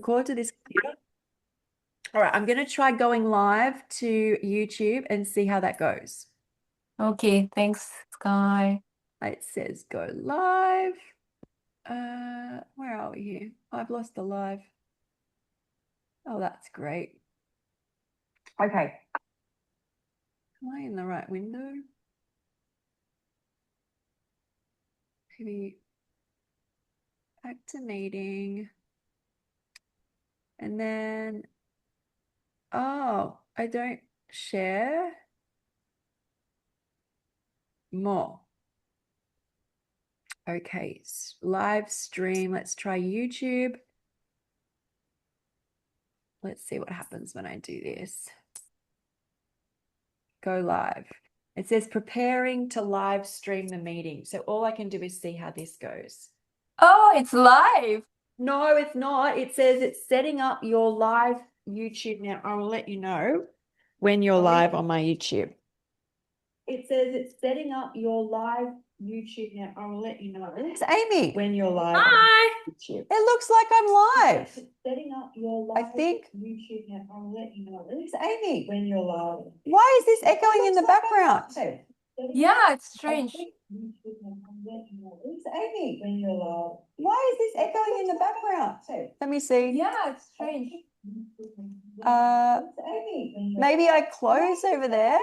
record to this computer. All right, I'm going to try going live to YouTube and see how that goes. Okay, thanks, Sky. It says go live. Where are we here? I've lost the live. Oh, that's great. Okay. Am I in the right window? Maybe back to meeting. And then, oh, I don't share more. Okay, live stream. Let's try YouTube. Let's see what happens when I do this. Go live. It says preparing to live stream the meeting. So all I can do is see how this goes. Oh, it's live. No, it's not. It says it's setting up your live YouTube now. I will let you know when you're live on my YouTube. It says it's setting up your live YouTube now. I will let you know. It's Amy. When you're live Hi. on YouTube. It looks like I'm live. It's setting up your live YouTube now. I will let you know. It's Amy. When you're live. Why is this echoing in the background? Yeah, it's strange. It's Amy. When you're live. Why is this echoing in the background? Let me see. Yeah, it's strange. Maybe I close over there.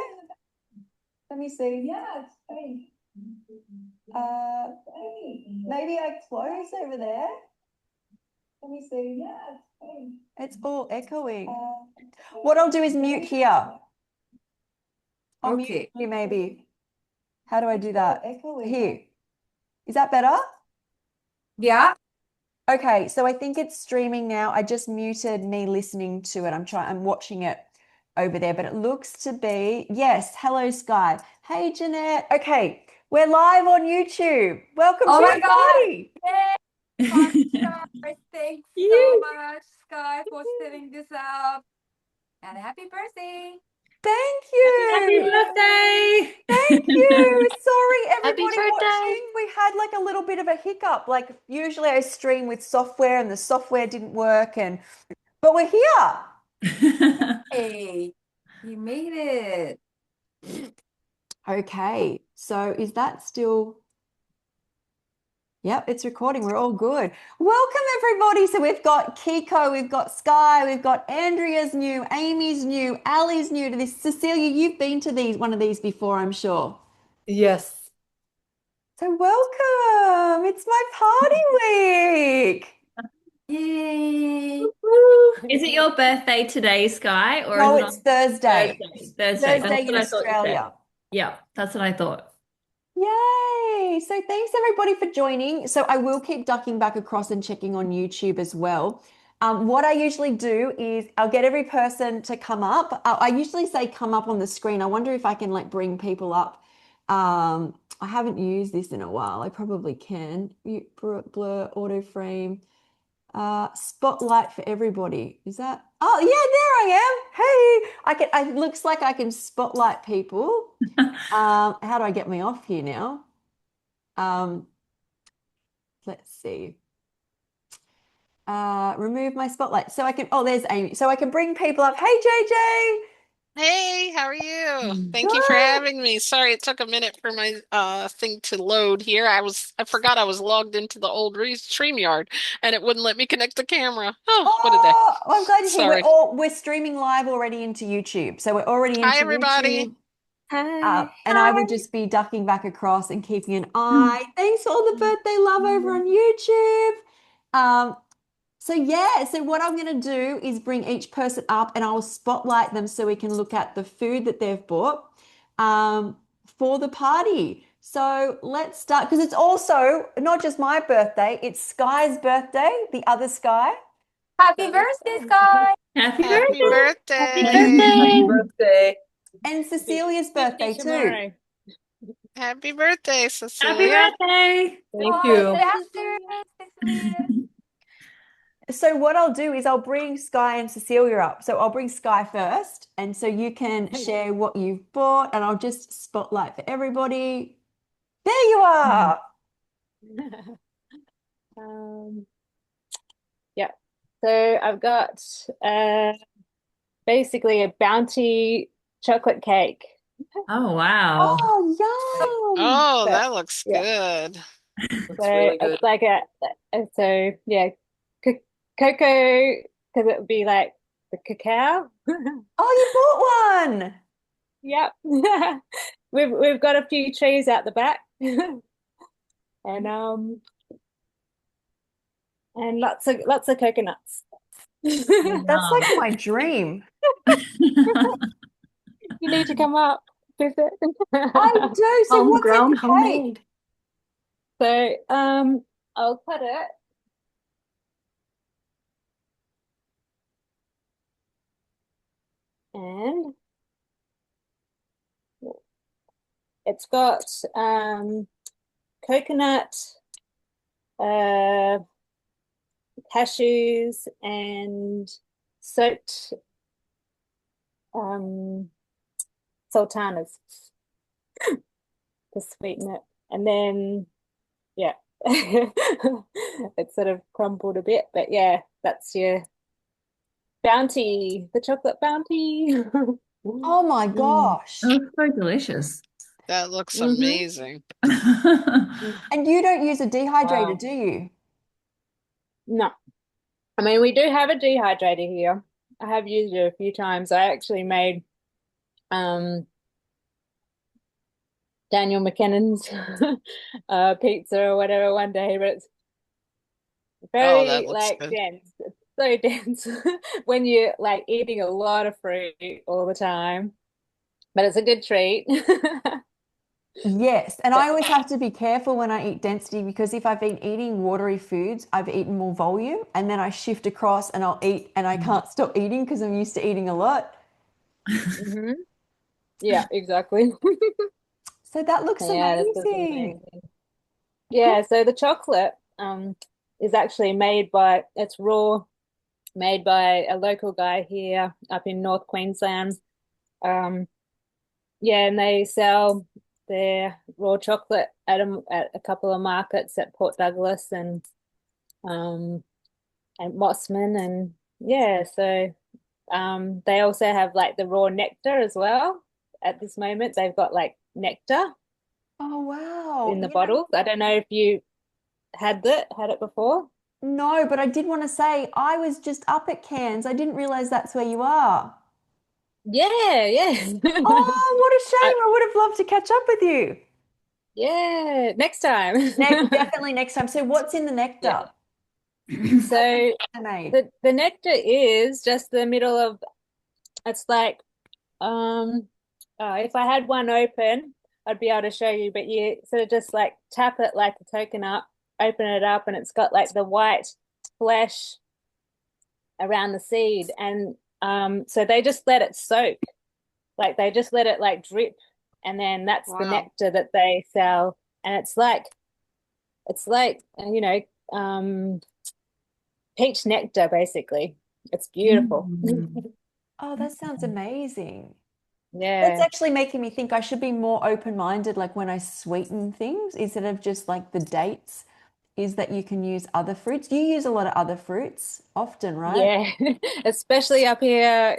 Let me see. Yeah, it's strange. Maybe I close over there. Let me see. Yeah, it's strange. It's all echoing. What I'll do is mute here. I'll mute you maybe. How do I do that? Here. Is that better? Yeah. Okay, so I think it's streaming now. I just muted me listening to it. I'm watching it over there, but it looks to be, yes. Hello, Sky. Hey, Jeanette. Okay, we're live on YouTube. Welcome to the party. Yay. Sky, thanks so much, Sky, for setting this up. And happy birthday. Thank you. Happy birthday. Thank you. Sorry, everybody watching. We had like a little bit of a hiccup. Like usually I stream with software and the software didn't work, but we're here. Hey, you made it. Okay, so is that still? Yep, it's recording. We're all good. Welcome, everybody. So we've got Kiko, we've got Sky, we've got Andrea's new, Amy's new, Ali's new to this. Cecilia, you've been to one of these before, I'm sure. Yes. So welcome. It's my party week. Yay. Is it your birthday today, Sky? Or No, is it it's Thursday. Thursday. Thursday in Australia. Yeah, that's what I thought. Yay! So thanks everybody for joining. So I will keep ducking back across and checking on YouTube as well. What I usually do is I'll get every person to come up. I usually say come up on the screen. I wonder if I can like bring people up. I haven't used this in a while. I probably can. Blur, auto frame. Spotlight for everybody. Is that? Oh yeah, there I am. Hey, it looks like I can spotlight people. How do I get me off here now? Let's see. Remove my spotlight. So I can, oh, there's Amy. So I can bring people up. Hey, JJ. Hey, how are you? Thank you for having me. Sorry it took a minute for my thing to load here. I forgot I was logged into the old StreamYard and it wouldn't let me connect the camera. Oh, what a day. I'm glad you're Sorry. here. We're streaming live already into YouTube. So we're already into Hi, everybody. YouTube. And I would just be ducking back across and keeping an eye. Thanks for all the birthday love over on YouTube. So what I'm going to do is bring each person up and I'll spotlight them so we can look at the food that they've bought for the party. So let's start, because it's also not just my birthday, it's Skye's birthday, the other Sky. Happy birthday, Sky. Happy Happy birthday. birthday. Happy birthday. And Cecilia's birthday too. Happy birthday, Happy Cecilia. birthday. Thank you. So what I'll do is I'll bring Sky and Cecilia up. So I'll bring Sky first. And so you can share what you've bought and I'll just spotlight for everybody. There you are. Yeah. So I've got basically a bounty chocolate cake. Oh, wow. Oh, Oh, So that looks yeah, good. so it's like so yeah, co cocoa because it would be like the cacao. Oh, you bought one. Yep. We've got a few trees out the back. And and lots of coconuts. That's like Yum. my dream. You need to come up with it. I do. So what's in Homegrown, the cake? homemade. So I'll cut it and it's got coconut, uh cashews and soaked um sultanas to sweeten it. And then yeah. It's sort of crumbled a bit, but yeah, that's your bounty, the chocolate bounty. Oh my Mm. gosh. Oh, so delicious. That looks Hmm. amazing. And you don't use a dehydrator, Wow. do you? No, I mean we do have a dehydrator here. I have used it a few times. I actually made um Daniel McKennan's pizza or whatever one day, but it's Oh, that very looks like good. dense. It's so dense when you're like eating a lot of fruit all the time. But it's a good treat. Yes, and But I always have to be careful when I eat density because if I've been eating watery foods, I've eaten more volume and then I shift across and I'll eat and I can't stop eating because I'm used to eating a lot. hmm yeah, exactly. So that looks Yeah, this is amazing. amazing. Yeah, so the chocolate is actually made by it's raw, made by a local guy here up in North Queensland. Um yeah, and they sell their raw chocolate at a couple of markets at Port Douglas um and Mossman and yeah, so they also have like the raw nectar as well. At this moment, they've got like nectar Oh wow. in the You know, bottles. I don't know if you had it before. no, but I did want to say I was just up at Cairns. I didn't realize that's where you are. Yeah, yeah. Oh, what a I, shame. I would have loved to catch up with you. yeah, next time. Definitely next time. So what's in the Yeah. nectar? How's the So nectar made? the nectar is just the middle of it's like um if I had one open, I'd be able to show you, but you sort of just like tap it like a coconut, open it up, and it's got like the white flesh around the seed. And so they just let it soak, like they just let it like drip, and then that's the Wow. nectar that they sell. And it's like peach nectar basically. It's beautiful. Mm. Oh, that sounds amazing. That's Yeah. actually making me think I should be more open-minded, like when I sweeten things, instead of just like the dates, is that you can use other fruits. You use a lot of other fruits often, right? Yeah, especially up here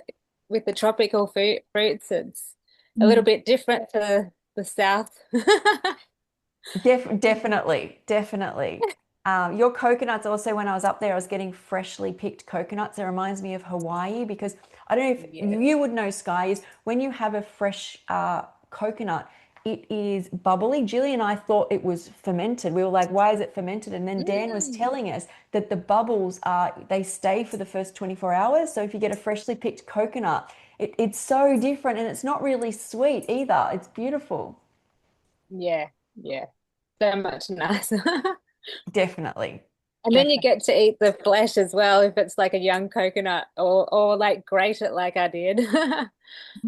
with the tropical fruits, it's a little bit different to the south. Definitely, definitely. Your coconuts also, when I was up there, I was getting freshly picked coconuts. It reminds me of Hawaii because I don't know if Yeah. you would know, Sky, is when you have a fresh coconut, it is bubbly. Julie and I thought it was fermented. We were like, why is it fermented? And then Dan was Mm. telling us that the bubbles they stay for the first 24 hours. So if you get a freshly picked coconut, it's so different and it's not really sweet either. It's beautiful. Yeah, yeah. So much nicer. Definitely. And then you get to eat the flesh as well if it's like a young coconut or like grate it like I did.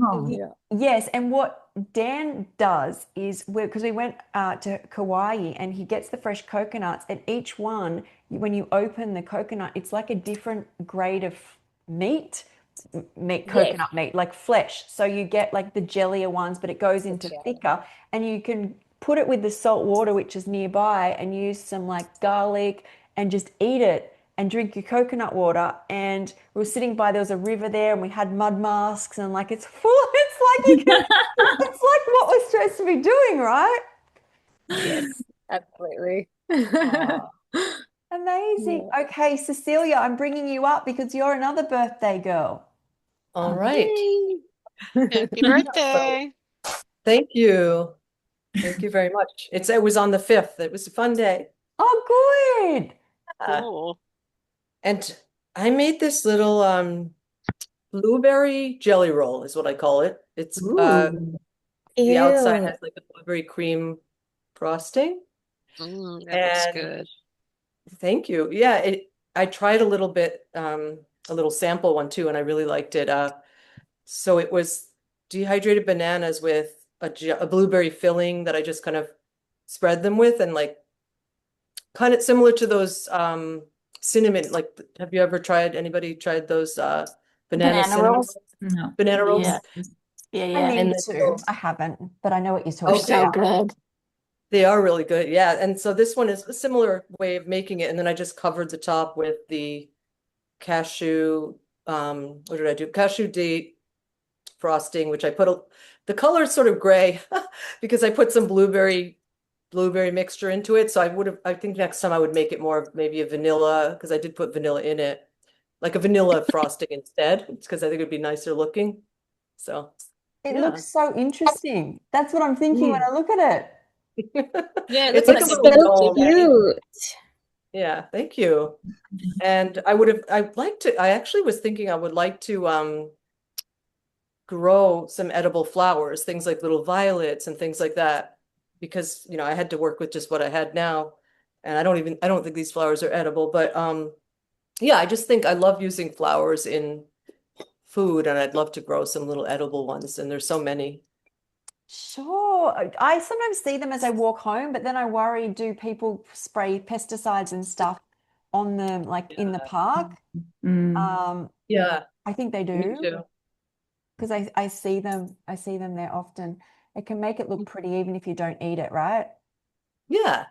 Oh, Yeah. Yes, and what Dan does is because we went to Kauai and he gets the fresh coconuts, and each one, when you open the coconut, it's like a different grade of meat, Yes. coconut meat, like flesh. So you get like the jellier ones, but it goes The into jelly. thicker, and you can put it with the salt water, which is nearby, and use some like garlic and just eat it. and drink your coconut water. And we were sitting by, there was a river there, and we had mud masks, and like it's full, it's like you can, it's like what we're supposed to be doing, right? Yes, absolutely. Oh, amazing. Yeah. Okay, Cecilia, I'm bringing you up because you're another birthday girl. All right. Yay. Happy So birthday. thank you. Thank you very much. It was on the 5th. It was a fun day. Oh, good. Cool. And I made this little blueberry jelly roll is what I call it. It's Ooh. the outside Ew. has like a blueberry cream frosting. That looks And good. thank you. Yeah, I tried a little bit, a little sample one too, and I really liked it. So it was dehydrated bananas with a blueberry filling that I just kind of spread them with, and like kind of similar to those cinnamon. Like, have you ever anybody tried those banana Banana cinnamon rolls? No. banana rolls? Yeah. Yeah, I yeah. need And then to. I haven't, but I know what you're They're talking okay, so about. good. they are really good. Yeah, and so this one is a similar way of making it, and then I just covered the top with the cashew. What did I do? Cashew date frosting, which the color is sort of gray because I put some blueberry mixture into it. So I think next time I would make it more of maybe a vanilla, because I did put vanilla in it, like a vanilla frosting instead, because I think it'd be nicer looking. So It yeah. looks so interesting. That's what I'm thinking when Mm. I look at it. Yeah, it It's looks like like a It's a little so good dome. blueberry. cute. Yeah, thank you. And I actually was thinking I would like to grow some edible flowers, things like little violets and things like that, because I had to work with just what I had now, and I don't think these flowers are edible, but yeah, I just think I love using flowers in food, and I'd love to grow some little edible ones, and there's so many. Sure. I sometimes see them as I walk home, but then I worry, do people spray pesticides and stuff on them, like in the Yeah. park? Mm. Yeah, I think they me do too. because I see them there often. It can make it look pretty even if you don't eat it, right? Yeah.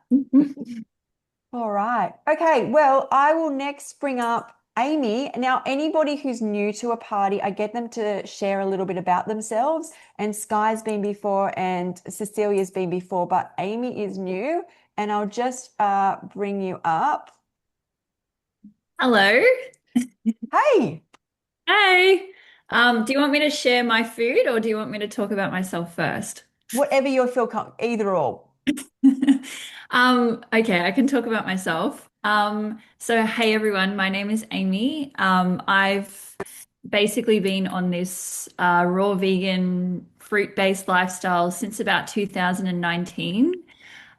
All right. Okay. Well, I will next bring up Amy. Now, anybody who's new to a party, I get them to share a little bit about themselves. And Skye's been before and Cecilia's been before, but Amy is new. And I'll just bring you up. Hello. Hey, Hey. Do you want me to share my food or do you want me to talk about myself first? whatever you feel either or. Okay, I can talk about myself. So hey everyone, my name is Amy. I've basically been on this raw vegan fruit-based lifestyle since about 2019.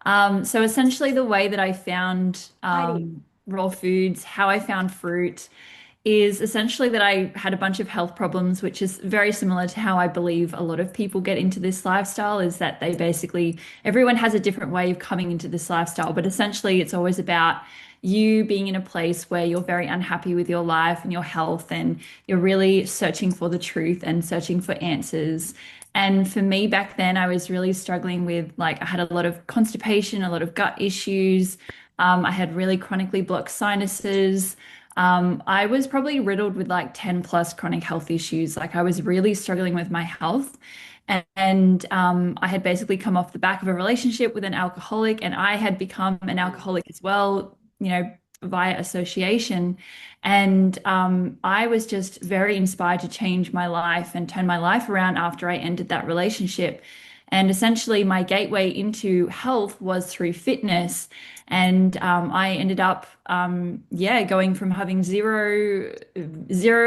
So essentially the way that I found Heidi. raw foods, how I found fruit, is essentially that I had a bunch of health problems, which is very similar to how I believe a lot of people get into this lifestyle, is that they basically, everyone has a different way of coming into this lifestyle, but essentially it's always about you being in a place where you're very unhappy with your life and your health, and you're really searching for the truth and searching for answers. And for me back then, I was really struggling with, like, I had a lot of constipation, a lot of gut issues. I had really chronically blocked sinuses. I was probably riddled with like 10 plus chronic health issues. Like I was really struggling with my health. And I had basically come off the back of a relationship with an alcoholic, and I had become an alcoholic as well, via association. And I was just very inspired to change my life and turn my life around after I ended that relationship. And essentially, my gateway into health was through fitness. And I ended up, going from having zero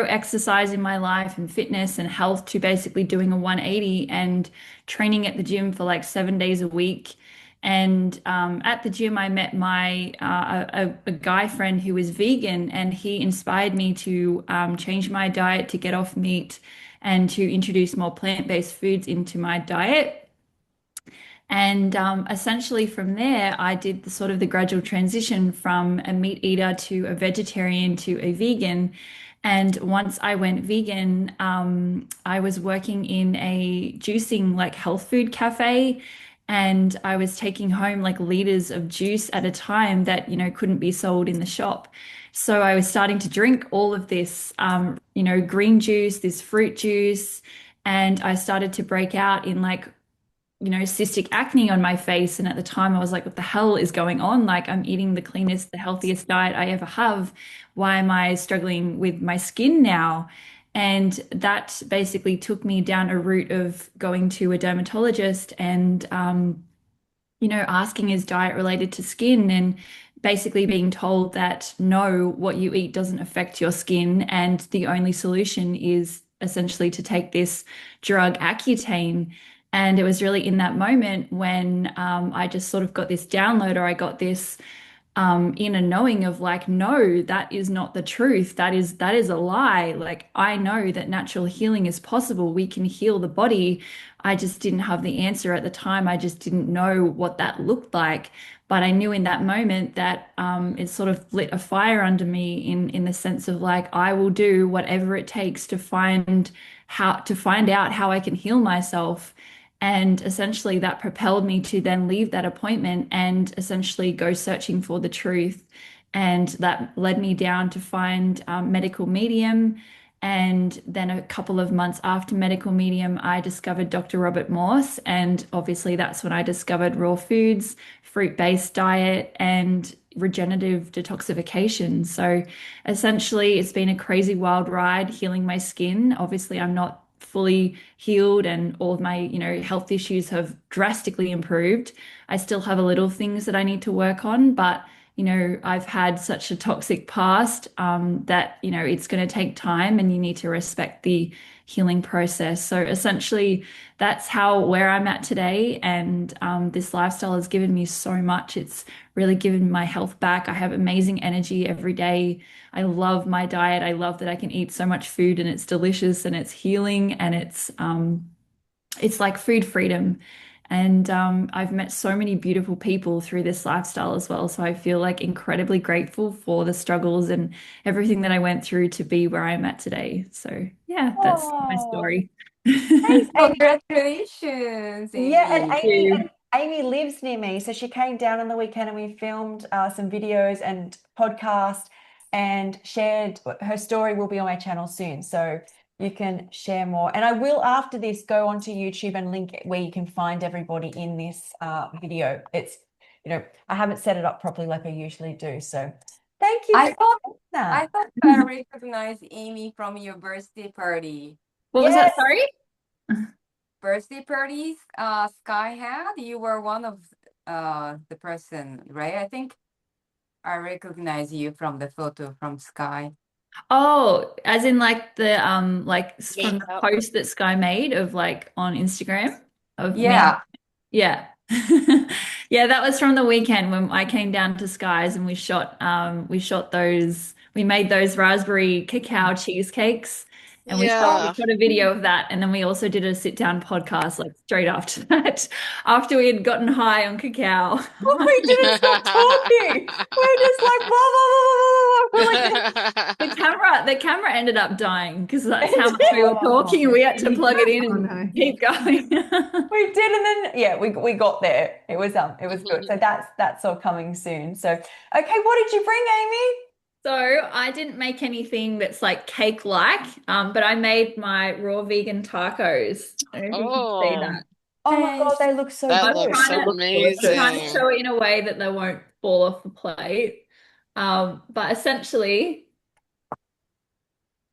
exercise in my life and fitness and health to basically doing a 180 and training at the gym for like 7 days a week. And at the gym, I met a guy friend who was vegan, and he inspired me to change my diet, to get off meat, and to introduce more plant-based foods into my diet. And essentially from there, I did the sort of the gradual transition from a meat eater to a vegetarian to a vegan. And once I went vegan, I was working in a juicing like health food cafe. And I was taking home like liters of juice at a time that, couldn't be sold in the shop. So I was starting to drink all of this, green juice, this fruit juice, and I started to break out in like, cystic acne on my face. And at the time, I was like, what the hell is going on? Like, I'm eating the cleanest, the healthiest diet I ever have. Why am I struggling with my skin now? And that basically took me down a route of going to a dermatologist and, asking is diet related to skin and basically being told that no, what you eat doesn't affect your skin. And the only solution is essentially to take this drug, Accutane. And it was really in that moment when I just sort of got this download, or I got this inner knowing of like, no, that is not the truth. That is a lie. Like, I know that natural healing is possible. We can heal the body. I just didn't have the answer at the time. I just didn't know what that looked like. But I knew in that moment that it sort of lit a fire under me in the sense of like, I will do whatever it takes to find out how I can heal myself. And essentially, that propelled me to then leave that appointment and essentially go searching for the truth. And that led me down to find medical medium. And then a couple of months after medical medium, I discovered Dr. Robert Morse. And obviously, that's when I discovered raw foods, fruit-based diet, and regenerative detoxification. So essentially, it's been a crazy wild ride healing my skin. Obviously, I'm not fully healed and all of my, health issues have drastically improved. I still have a little things that I need to work on, but I've had such a toxic past that, it's going to take time and you need to respect the healing process. So essentially, that's where I'm at today. And this lifestyle has given me so much. It's really given my health back. I have amazing energy every day. I love my diet. I love that I can eat so much food and it's delicious and it's healing and it's like food freedom. And I've met so many beautiful people through this lifestyle as well. So I feel like incredibly grateful for the struggles and everything that I went through to be where I'm at today. So yeah, that's my Oh, story. thanks, Amy. Congratulations, Yeah, and Amy. Thank you. Amy lives near me, so she came down on the weekend and we filmed some videos and podcast and shared her story. Will be on my channel soon, so you can share more. And I will after this go onto YouTube and link it where you can find everybody in this video. It's I haven't set it up properly like I usually do, so thank you I for thought that. I recognized Amy from your birthday party. What was that? Yes. Sorry? Birthday parties, Sky had. You were one of the person, right? I think I recognize you from the photo from Sky. Oh, as in like from the Makeup. post that Sky made of like on Instagram of me. Yeah. Yeah. Yeah, that was from the weekend when I came down to Skye's and we made those raspberry cacao cheesecakes and we Yeah. shot a video of that, and then we also did a sit down podcast like straight after that after we had gotten high on cacao. We didn't stop talking. We're just like blah blah blah blah blah. We're like The camera ended up dying because that's how much we were talking, and we had to plug it in and keep going. we did, and then yeah, we got there. It was good. So that's all coming soon. So okay, what did you bring, Amy? So I didn't make anything that's like cake-like, but I made my raw vegan tacos. I don't know if you can see Oh, that. Oh my God, they look so that I'm good. looks trying to amazing. show it in a way that they won't fall off the plate. But essentially,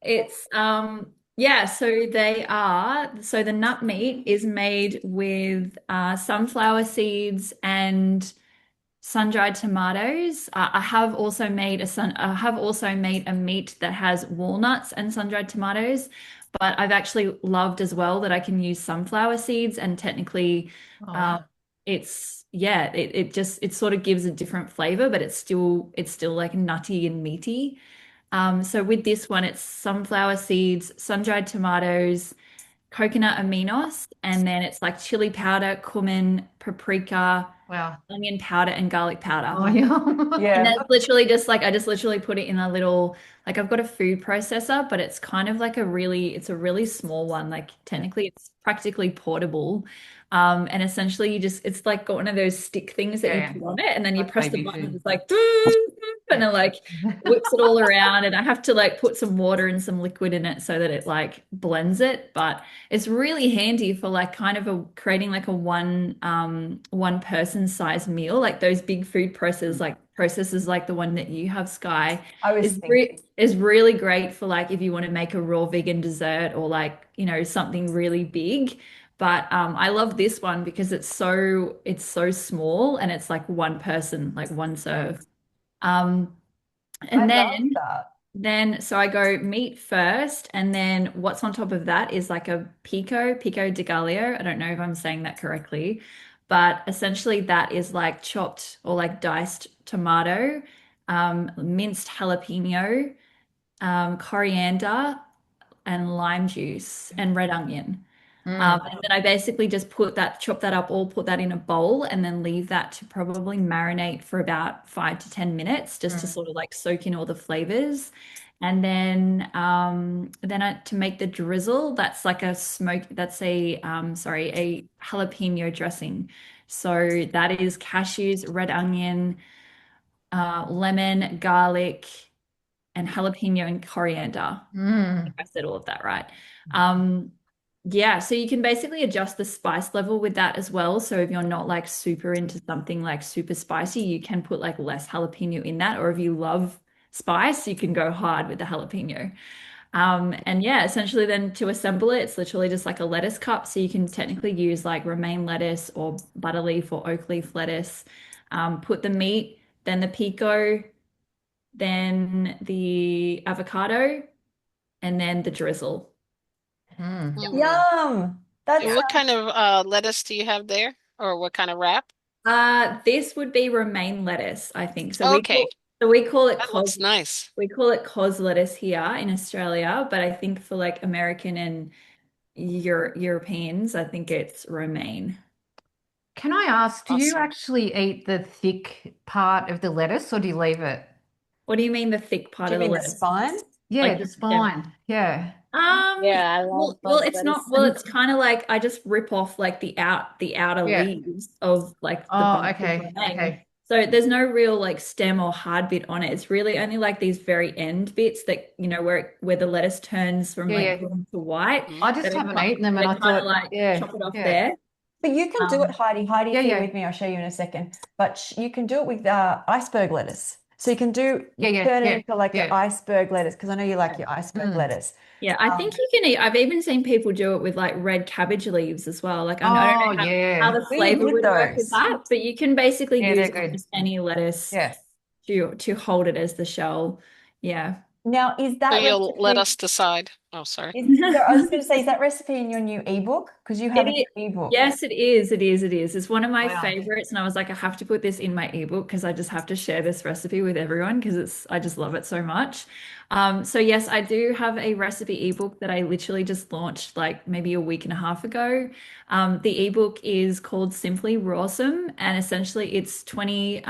it's yeah, so the nut meat is made with sunflower seeds and sun-dried tomatoes. I have also made a meat that has walnuts and sun-dried tomatoes, but I've actually loved as well that I can use sunflower seeds and technically it sort of gives a different flavor, but it's still like nutty and meaty. So with this one, it's sunflower seeds, sun-dried tomatoes, coconut aminos, and then it's like chili powder, cumin, paprika, Wow. onion powder, and garlic powder. Oh, yeah. Yeah. And that's literally just like I just literally put it in a little, like I've got a food processor, but it's kind of like it's a really small one. Like technically it's practically portable. And essentially it's like got one of those stick things that Yeah. you put on it and then you Like press the baby button, food. it's like kind of like whips it all around, and I have to like put some water and some liquid in it so that it like blends it. But it's really handy for like kind of creating like a one person size meal. Like those big food processors like the one that you have, Sky, I was thinking. is really great for like if you want to make a raw vegan dessert or like, something really big. But I love this one because it's so small and it's like one person, like one serve. Um, I and love then that. so I go meat first, and then what's on top of that is like a pico de gallo. I don't know if I'm saying that correctly, but essentially that is like chopped or like diced tomato, minced jalapeno, coriander, and lime juice and red onion. And then I basically just chop that up, all put that in a bowl, and then leave that to probably marinate for about 5 to 10 minutes, just to sort of like soak in all the flavors. And then to make the drizzle, that's like a jalapeno dressing. So that is cashews, red onion, lemon, garlic, and jalapeno and coriander. I said all of that right. Um, yeah, so you can basically adjust the spice level with that as well. So if you're not like super into something like super spicy, you can put like less jalapeno in that. Or if you love spice, you can go hard with the jalapeno. And yeah, essentially then to assemble it, it's literally just like a lettuce cup. So you can technically use like romaine lettuce or butterleaf or oak leaf lettuce. Put the meat, then the pico, then the avocado, and then the drizzle. Yum. That's And what kind of lettuce do you have there? Or what kind of wrap? This would be romaine lettuce, I think. Okay, We call it that looks nice. cos lettuce here in Australia, but I think for like American and Europeans, I think it's romaine. Can I ask, do you Awesome. actually eat the thick part of the lettuce or do you leave it? What do you mean the thick part Do you of the mean the lettuce? spine? Yeah, Like the yeah. spine. Yeah. Yeah, I love cod It's not, lettuce. it's kind of like I just rip off like the outer Yeah. leaves of like the Oh, bulk of okay. romaine. Okay. So there's no real like stem or hard bit on it. It's really only like these very end bits that, where the lettuce turns from Yeah, like yeah. green to white I just haven't eaten them and I kind of thought, like yeah, chop it off yeah. there. But you can do it, Heidi. Heidi's Yeah, here yeah. with me. I'll show you in a second. But you can do it with iceberg lettuce. So you can turn it into like an Yeah. iceberg lettuce because I know you like your iceberg lettuce. Yeah, I think you can eat. I've even seen people do it with like red cabbage leaves as well. Like I don't Oh, know how yeah. the We flavor did would work with those. that, but you can basically Yeah, use they're good. almost any lettuce Yeah. to hold it as the shell. Yeah. Now, is So that you'll let recipe? us decide. Oh, sorry. I was going to say, is that recipe in your new ebook? Because you have It a is. new ebook. Yes, it is. It is. It is. It's one of my Wow. favorites, and I was like, I have to put this in my ebook because I just have to share this recipe with everyone because I just love it so much. So yes, I do have a recipe ebook that I literally just launched like maybe a week and a half ago. The ebook is called Simply Rawsome, and essentially it's 20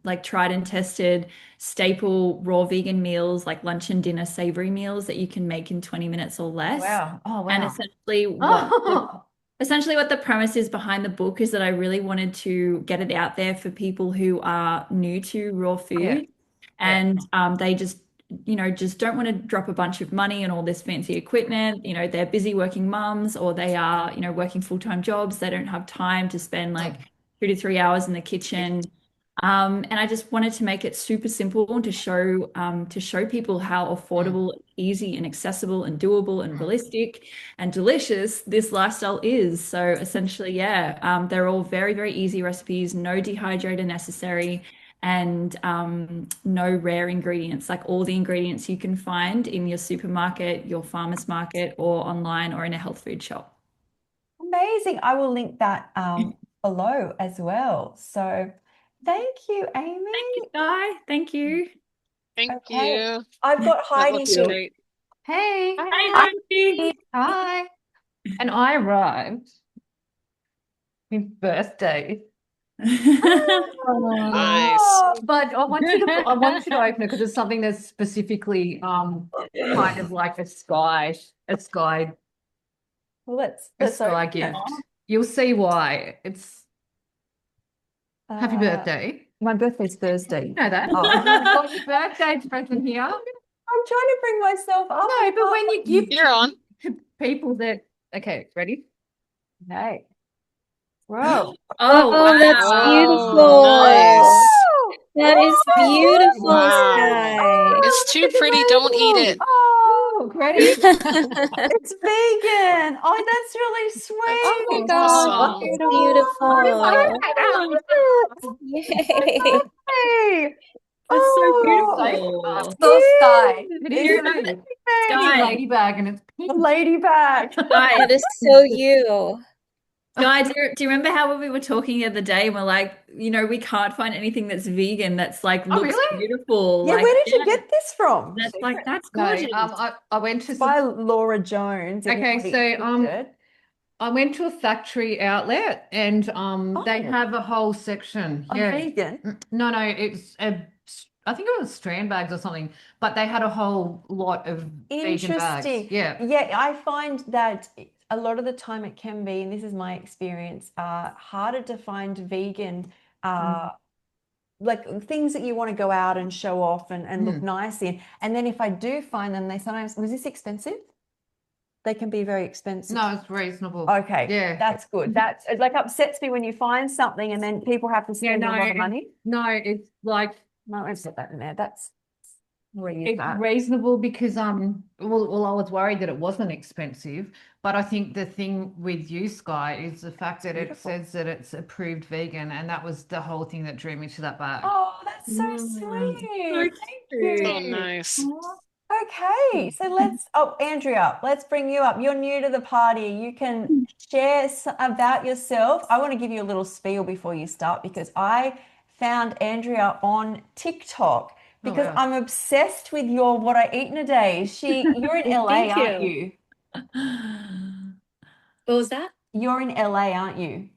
like tried and tested staple raw vegan meals, like lunch and dinner savory meals that you can make in 20 minutes or less. Wow. Oh, And wow. essentially what the premise is behind the book is that I really wanted to get it out there for people who are new to raw Yeah. food and they just don't want to drop a bunch of money on all this fancy equipment. They're busy working mums or they are, working full-time jobs. They don't have time to spend like 2 to 3 hours in the kitchen. And I just wanted to make it super simple and to show people how affordable, easy, and accessible, and doable, and realistic, and delicious this lifestyle is. So essentially, yeah, they're all very, very easy recipes, no dehydrator necessary, and no rare ingredients. Like all the ingredients you can find in your supermarket, your farmer's market, or online, or in a health food shop. Amazing. I will link that below as well. So thank you, Amy. Thank you, Guy. Thank you. Thank Okay. you. I've got That Heidi looks here. great. Hey. Hi, Heidi. Hi. And I arrived with birthday. Nice. But I want you to open it because it's something that's specifically kind of like a sky Well, let's sky open gift. it. You'll see why. It's happy birthday. My birthday's Thursday. You know that. Oh. I've got your birthday present here. I'm trying to bring myself up. No, but when you give You're on. to people that, okay, ready? Okay. Whoa. Oh, that's wow. beautiful. Nice. That is beautiful, Wow. Sky. It's too pretty. Don't eat it. Oh, Ready? it's vegan. Oh, that's really sweet. Oh my Awesome. God, that's beautiful. Yay. Hey. That's so Oh, beautiful. So Sky. It It's is really a Sky, ladybug and it's a pink. ladybug. Sky, That is so you. Sky, do you remember how we were talking the other day and we're like, we can't find anything that's vegan that's like Oh, looks really? beautiful. Yeah, Like, where did you yeah, get this from? that's No, gorgeous. I went to It's by Laura Jones. if Okay, anybody so, interested. I went to a factory outlet and they Oh. have a whole section. I'm Yeah. vegan. No, it's I think it was strand bags or something, but they had a whole lot of vegan bags. Interesting. Yeah. Yeah, I find that a lot of the time it can be, and this is my experience, harder to find vegan, like things that you want to go out and show off and look nice in. And then if I do find them, they sometimes, was this expensive? They can be very expensive. No, it's reasonable. Okay, Yeah. that's good. That's it, like upsets me when you find something and then people have to spend a lot of money. No, it's like No, I won't put that in there. That's it's reasonable because well, I was worried that it wasn't expensive, but I think the thing with you, Sky, is the fact that Beautiful. it says that it's approved vegan, and that was the whole thing that drew me to that bag. Oh, that's so sweet. Thank So you. nice. Okay, so Andrea, let's bring you up. You're new to the party. You can share about yourself. I want to give you a little spiel before you start because I found Andrea on TikTok because wow. I'm obsessed with your what I eat in a day. You're in LA, Thank aren't you. you? What was that? You're in LA, aren't you?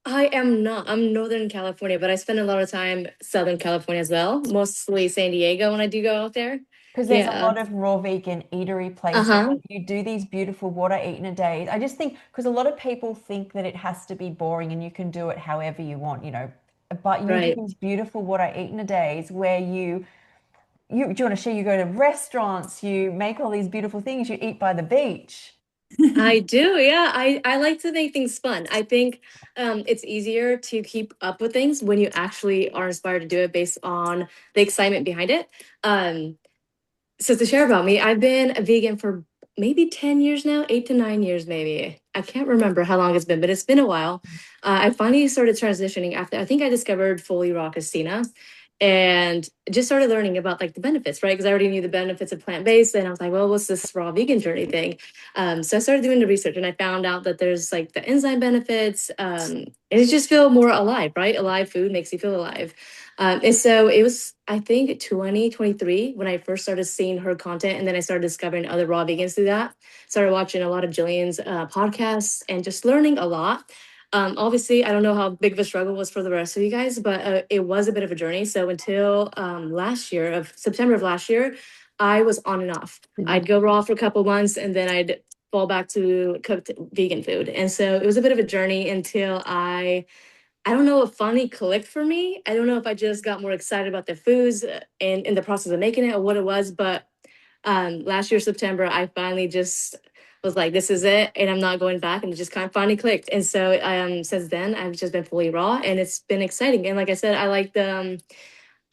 I am not. I'm Northern California, but I spend a lot of time Southern California as well, mostly San Diego when I do go out there. Because there's a Yeah. lot of raw vegan eatery places. Uh-huh. You do these beautiful what I eat in a day. I just think because a lot of people think that it has to be boring and you can do it however you want, but you do Right. these beautiful what I eat in a days where you do you want to share? You go to restaurants, you make all these beautiful things, you eat by the beach. I do, yeah. I like to make things fun. I think it's easier to keep up with things when you actually are inspired to do it based on the excitement behind it. So to share about me, I've been a vegan for maybe 10 years now, 8 to 9 years maybe. I can't remember how long it's been, but it's been a while. I finally started transitioning after I think I discovered Fully Raw Castina and just started learning about like the benefits, right? Because I already knew the benefits of plant-based and I was like, well, what's this raw vegan journey thing? So I started doing the research and I found out that there's like the enzyme benefits and it just feel more alive, right? Alive food makes you feel alive. And so it was, I think, 2023 when I first started seeing her content. And then I started discovering other raw vegans through that. Started watching a lot of Jillian's podcasts and just learning a lot. Obviously, I don't know how big of a struggle was for the rest of you guys, but it was a bit of a journey. So until September of last year, I was on and off. I'd go raw for a couple months and then I'd fall back to cooked vegan food. And so it was a bit of a journey until I don't know if finally clicked for me. I don't know if I just got more excited about the foods and in the process of making it or what it was, but last year, September, I finally just was like, this is it, and I'm not going back, and it just kind of finally clicked. And so since then, I've just been fully raw, and it's been exciting. And like I said, I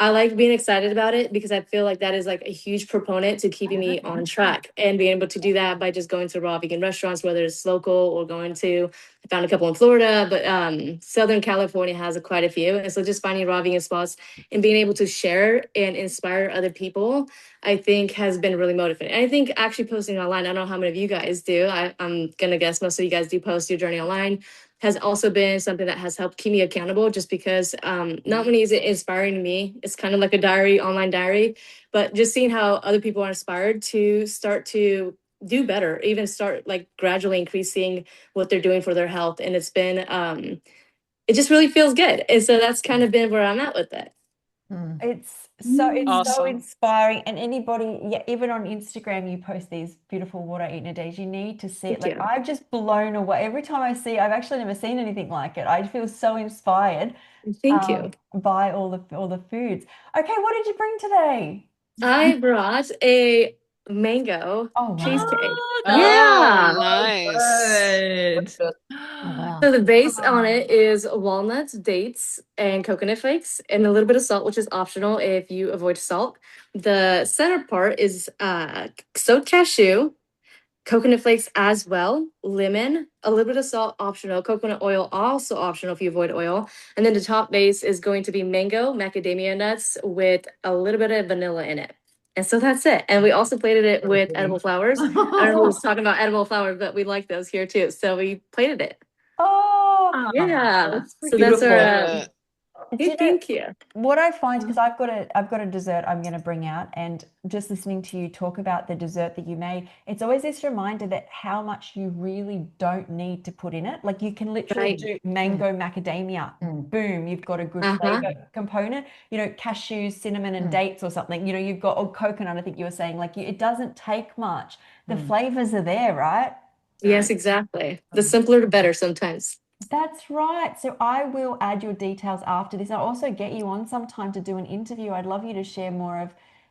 like being excited about it because I feel like that is like a huge proponent to keeping me on track and being able to do that by just going to raw vegan restaurants, whether it's local or I found a couple in Florida, but Southern California has quite a few. And so just finding raw vegan spots and being able to share and inspire other people, I think has been really motivating. And I think actually posting online, I don't know how many of you guys do. I'm going to guess most of you guys do post your journey online. Has also been something that has helped keep me accountable just because not only is it inspiring me, it's kind of like a diary, online diary, but just seeing how other people are inspired to start to do better, even start like gradually increasing what they're doing for their health. And it's been, it just really feels good. And so that's kind of been where I'm at with it. It's so Awesome. inspiring. And anybody, yeah, even on Instagram, you post these beautiful what I eat in a day. You need to see it. Thank Like you. I'm just blown away. Every time I see, I've actually never seen anything like it. I feel so inspired Thank you. by all the foods. Okay, what did you bring today? I brought a mango Oh wow. cheesecake. Oh, Yeah. nice. Good. Oh wow. So the base on it is walnuts, dates, and coconut flakes, and a little bit of salt, which is optional if you avoid salt. The center part is soaked cashew, coconut flakes as well, lemon, a little bit of salt optional, coconut oil also optional if you avoid oil. And then the top base is going to be mango, macadamia nuts with a little bit of vanilla in it. And so that's it. And we also plated it with edible flowers. I don't know who was talking about edible flowers, but we like those here too. So we plated it. Oh, Yeah. That's So that's our Beautiful. Love it. do you hey, know thank you. what I find, because I've got a dessert I'm going to bring out, and just listening to you talk about the dessert that you made, it's always this reminder that how much you really don't need to put in it. Like you can literally Right. do mango macadamia, boom, you've got a good Uh-huh. flavor component. Cashews, cinnamon, and dates or something. You've got coconut. I think you were saying like it doesn't take much. The flavors are there, right? Yes, exactly. The simpler the better sometimes. That's right. So I will add your details after this. I'll also get you on sometime to do an interview. I'd love you to share uh,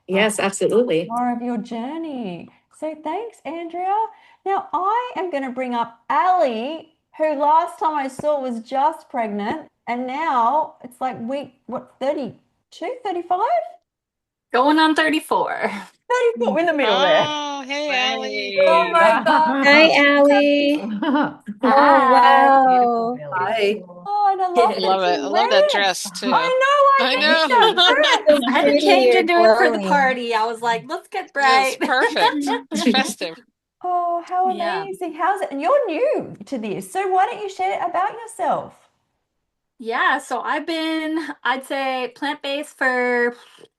Yes, absolutely. more of your journey. So thanks, Andrea. Now I am going to bring up Ali, who last time I saw was just pregnant, and now it's like week, what, 32, 35? Going on 34. 34 in the middle there. Oh, hey, Allie. Oh my God. Hi, Happy. Allie. Oh, Hi. Beautiful wow. belly. Hi. Oh, and I love that Love it. I you love that went. dress too. I I know, I You're need know. that so dress. I had to pretty. change You're into it for the glowing. party. I was like, let's get It's bright. perfect. It's festive. Oh, how Yeah. amazing. How's it? And you're new to this. So why don't you share about yourself? Yeah, so I've been, I'd say, plant-based for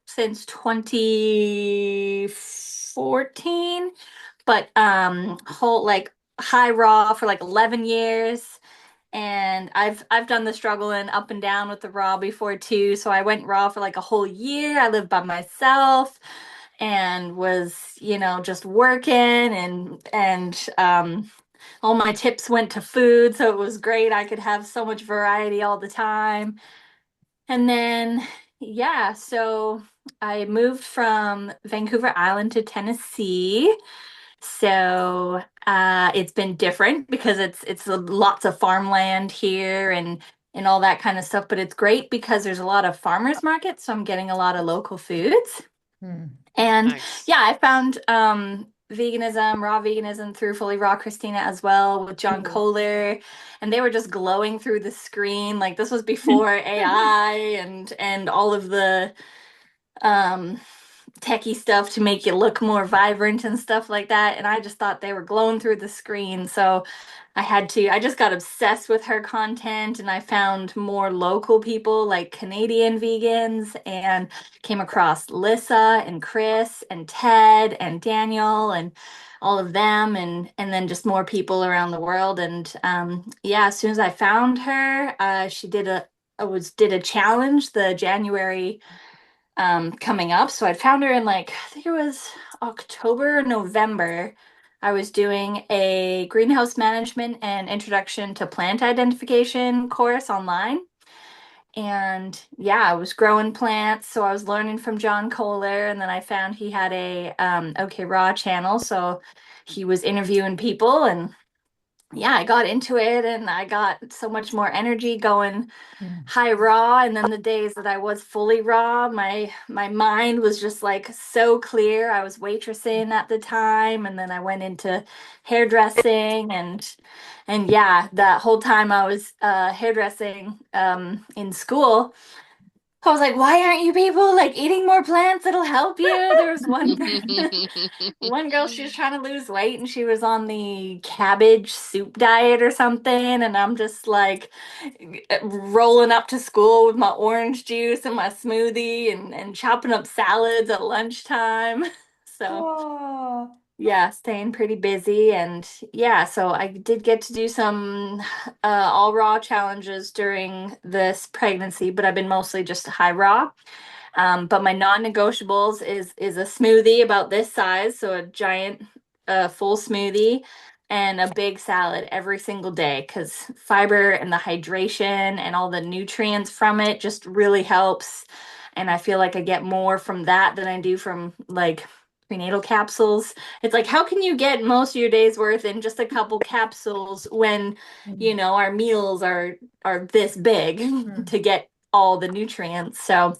since 2014, but whole like high raw for like 11 years. And I've done the struggling up and down with the raw before too. So I went raw for like a whole year. I lived by myself and was, just working and all my tips went to food, so it was great. I could have so much variety all the time. And then, yeah, so I moved from Vancouver Island to Tennessee. So it's been different because it's lots of farmland here and all that kind of stuff. But it's great because there's a lot of farmers markets, so I'm getting a lot of local foods. And Nice. yeah, I found veganism, raw veganism through Fully Raw Christina as well with John Kohler. And they were just glowing through the screen. Like this was before AI and all of the um techie stuff to make you look more vibrant and stuff like that. And I just thought they were glowing through the screen. So I just got obsessed with her content and I found more local people like Canadian vegans and came across Lissa and Chris and Ted and Daniel and all of them and then just more people around the world. And yeah, as soon as I found her, she did a challenge, the January coming up. So I found her in like, I think it was October, November. I was doing a greenhouse management and introduction to plant identification course online. And yeah, I was growing plants. So I was learning from John Kohler. And then I found he had a OK Raw channel. So he was interviewing people and yeah, I got into it and I got so much more energy going high raw. And then the days that I was fully raw, my mind was just like so clear. I was waitressing at the time, and then I went into hairdressing and yeah, that whole time I was hairdressing in school. I was like, why aren't you people like eating more plants? It'll help you. There was one one girl, she was trying to lose weight and she was on the cabbage soup diet or something. And I'm just like rolling up to school with my orange juice and my smoothie and chopping up salads at lunchtime. So Oh, yeah, staying pretty busy. And yeah, so I did get to do some all raw challenges during this pregnancy, but I've been mostly just high raw. But my non-negotiables is a smoothie about this size, so a giant full smoothie and a big salad every single day because fiber and the hydration and all the nutrients from it just really helps. And I feel like I get more from that than I do from like prenatal capsules. It's like, how can you get most of your day's worth in just a couple capsules when, our meals are this big to get all the nutrients? So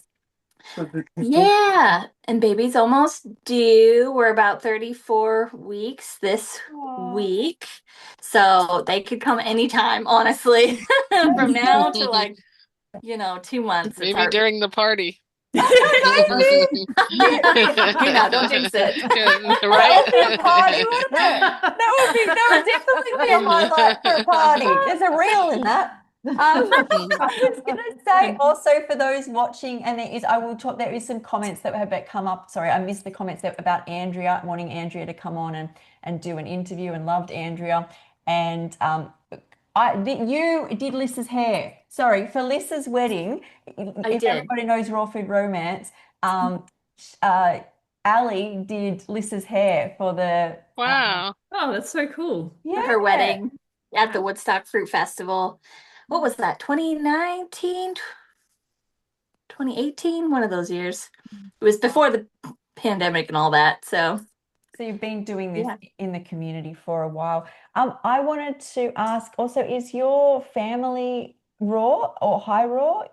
yeah, and baby's almost due. We're about 34 weeks this week. So they could come anytime, honestly, from now to like, 2 months. It's Maybe during the party. don't jinx it. Right? A party, wouldn't it? That would definitely be a highlight for a party. There's a reel in that. I was going to say also for those watching, and there is some comments that have come up. Sorry, I missed the comments about Andrea, wanting Andrea to come on and do an interview, and loved Andrea. And you did Lissa's hair. Sorry, for Lissa's wedding, if everybody knows Raw Food Romance, Ali did Lissa's hair for the Wow. Oh, that's so cool. Her wedding at the Woodstock Fruit Festival. What was that? 2019, 2018, one of those years. It was before the pandemic and all that. So you've been doing this in the community for a while. I wanted to ask also, is your family raw or high raw?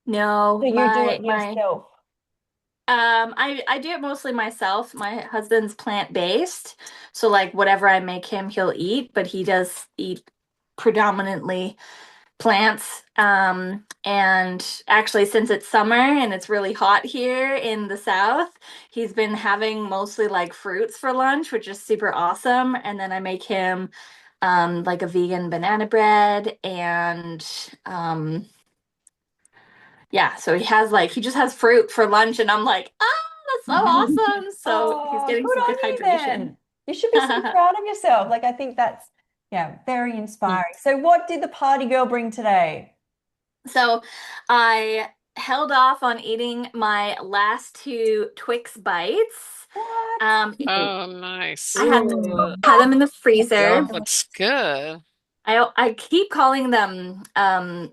No, So you do it yourself? I do it mostly myself. My husband's plant-based, so like whatever I make him, he'll eat, but he does eat predominantly plants. And actually, since it's summer and it's really hot here in the South, he's been having mostly like fruits for lunch, which is super awesome. And then I make him like a vegan banana bread and so he just has fruit for lunch, and I'm like, that's so awesome. So he's getting some good hydration. You should be so proud of yourself. Like, I think that's, very inspiring. So what did the party girl bring today? So I held off on eating my last 2 Twix bites. What? Oh, nice. I had them in the freezer. That's good. I keep calling them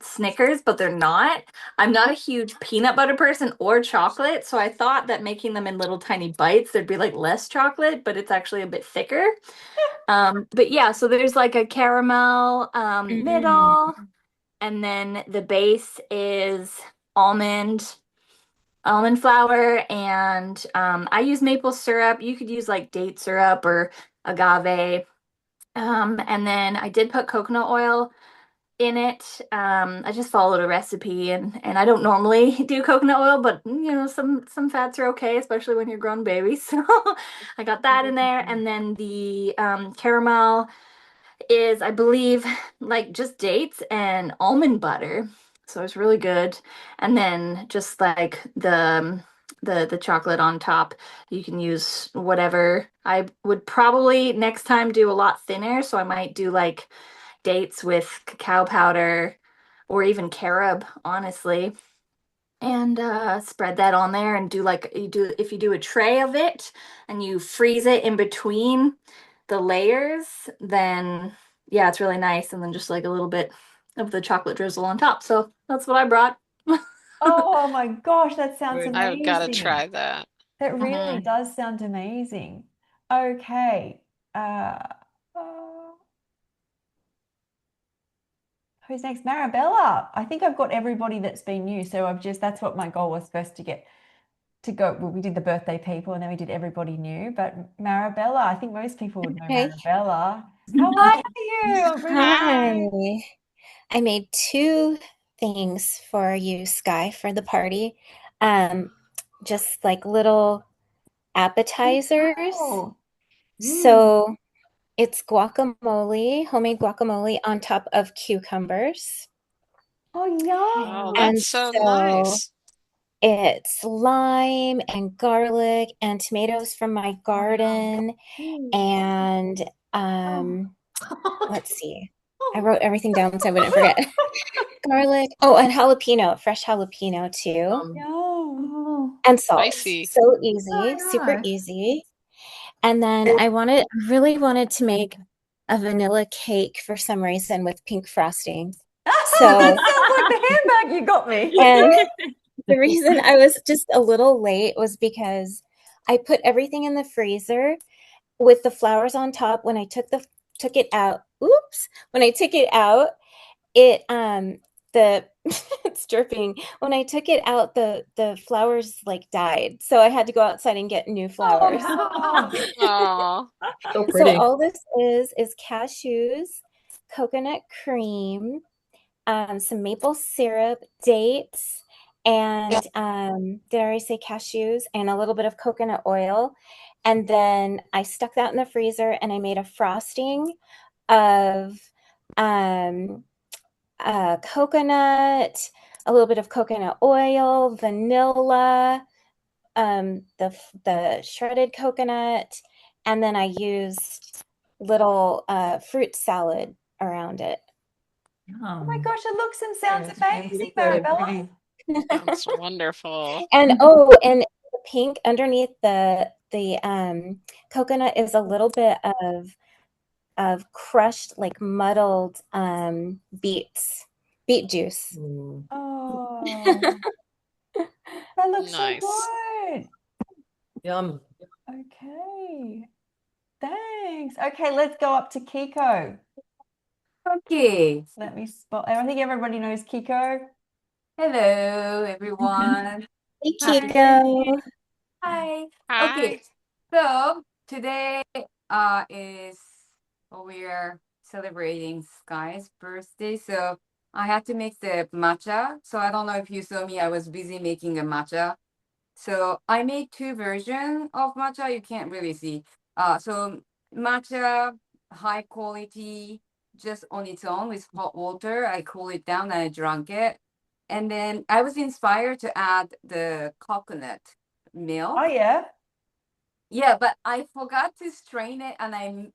Snickers, but they're not. I'm not a huge peanut butter person or chocolate, so I thought that making them in little tiny bites, there'd be like less chocolate, but it's actually a bit thicker. But yeah, so there's like a caramel middle, and then the base is almond flour, and I use maple syrup. You could use like date syrup or agave. And then I did put coconut oil in it. I just followed a recipe, and I don't normally do coconut oil, but some fats are okay, especially when you're grown babies. So I got that in there, and then the caramel is, I believe, like just dates and almond butter. So it's really good. And then just like the chocolate on top, you can use whatever. I would probably next time do a lot thinner, so I might do like dates with cacao powder or even carob, honestly. And spread that on there and if you do a tray of it and you freeze it in between the layers, then yeah, it's really nice. And then just like a little bit of the chocolate drizzle on top. So that's what I brought. Oh my gosh, that sounds amazing. I've got to try that. That really does sound amazing. Okay. Who's next? Marabella. I think I've got everybody that's been new. So that's what my goal was first to go. Well, we did the birthday people and then we did everybody new. But Marabella, I think most people would know Marabella. How are you? Hi. I made 2 things for you, Skye, for the party. Just like little appetizers. Wow. So it's guacamole, homemade guacamole on top of cucumbers. Oh, yum. Oh, that's so nice. It's lime and garlic and tomatoes from my garden. And let's see. I wrote everything down so I wouldn't forget. Garlic. Oh, and jalapeno, fresh jalapeno too. Yum. And salt. Spicy. So easy, Oh, super nice. easy. And then I really wanted to make a vanilla cake for some reason with pink frosting. That So, sounds like the handbag you got me. and the reason I was just a little late was because I put everything in the freezer with the flowers on top. When I took it out, oops, when I took it out, it the it's dripping. When I took it out, the flowers like died. So I had to go outside and get new flowers. Oh, Aw. So So pretty. all this is cashews, coconut cream, some maple syrup, dates, and did I already say cashews? And a little bit of coconut oil. And then I stuck that in the freezer and I made a frosting of coconut, a little bit of coconut oil, vanilla, the shredded coconut, and then I used little fruit salad around it. oh my gosh, it looks and sounds amazing, Very Maribella. That's wonderful. And and the pink underneath the coconut is a little bit of crushed, like muddled beet juice. Oh, that looks so Nice. good. Yum. Okay, thanks. Okay, let's go up to Kiko. Okay. Let me spot. I think everybody knows Kiko. Hello, everyone. Hey, Hi. Kiko. Hi. Hi. Okay. So today is we're celebrating Skye's birthday. So I had to make the matcha. So I don't know if you saw me. I was busy making a matcha. So I made two versions of matcha. You can't really see. So matcha, high quality, just on its own with hot water. I cool it down and I drank it. And then I was inspired to add the coconut milk. Oh yeah. Yeah, but I forgot to strain it, and I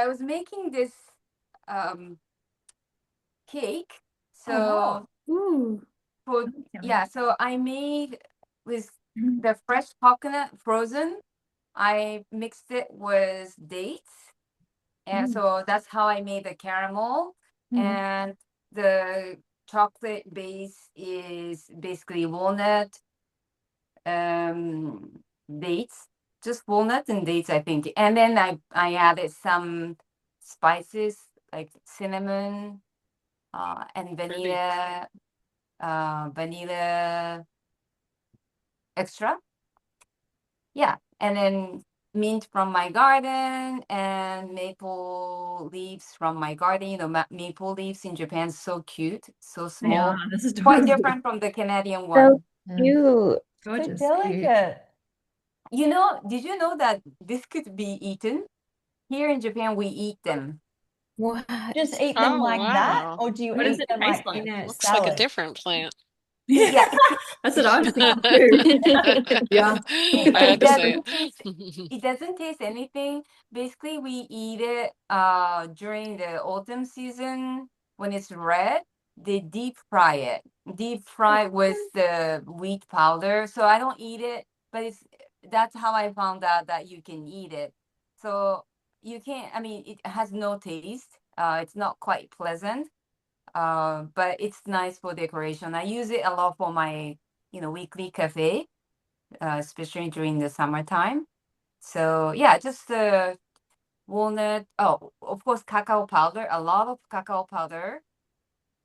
was making this cake. So Oh, Ooh. for That's yummy. yeah, so I made with the fresh coconut frozen. I mixed it with dates, and so that's how I made the caramel. And the chocolate base is basically walnut, dates, just walnuts and dates, I think. And then I added some spices like cinnamon, and vanilla extra. Yeah, and then mint from my garden and maple leaves from my garden. You know, maple leaves in Japan, so cute, so small, Yeah, this is quite adorable. different from the Canadian So one. cute. so Gorgeous. delicate. You know, did you know that this could be eaten? Here in Japan, we eat them. What? Just eat them Oh, like that, wow. or do you What does eat it them taste like in like? a Looks like a salad? different plant. Yeah, That's what I was thinking too. Yeah. it, I had it to say doesn't taste it doesn't taste anything. Basically, we eat it during the autumn season when it's red. They deep fry it. Deep fry with the wheat powder. So I don't eat it, but that's how I found out that you can eat it. So you can't, I mean, it has no taste. It's not quite pleasant. But it's nice for decoration. I use it a lot for my, weekly cafe, especially during the summertime. So yeah, just walnut. Oh, of course, cacao powder. A lot of cacao powder,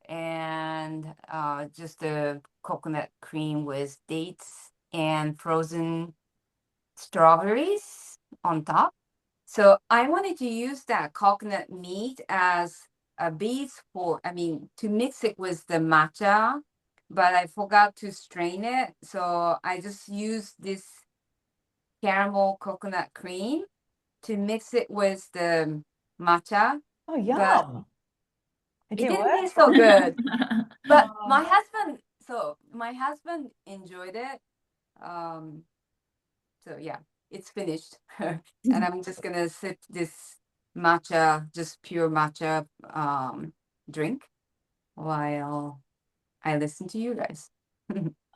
and just the coconut cream with dates and frozen strawberries on top. So I wanted to use that coconut meat as a base to mix it with the matcha, but I forgot to strain it. So I just used this caramel coconut cream to mix it with the matcha, Oh, but yum. It it didn't didn't work? taste so good. But Oh. my husband enjoyed it. So yeah, it's finished. And I'm just gonna sip this matcha, just pure matcha drink while I listen to you guys.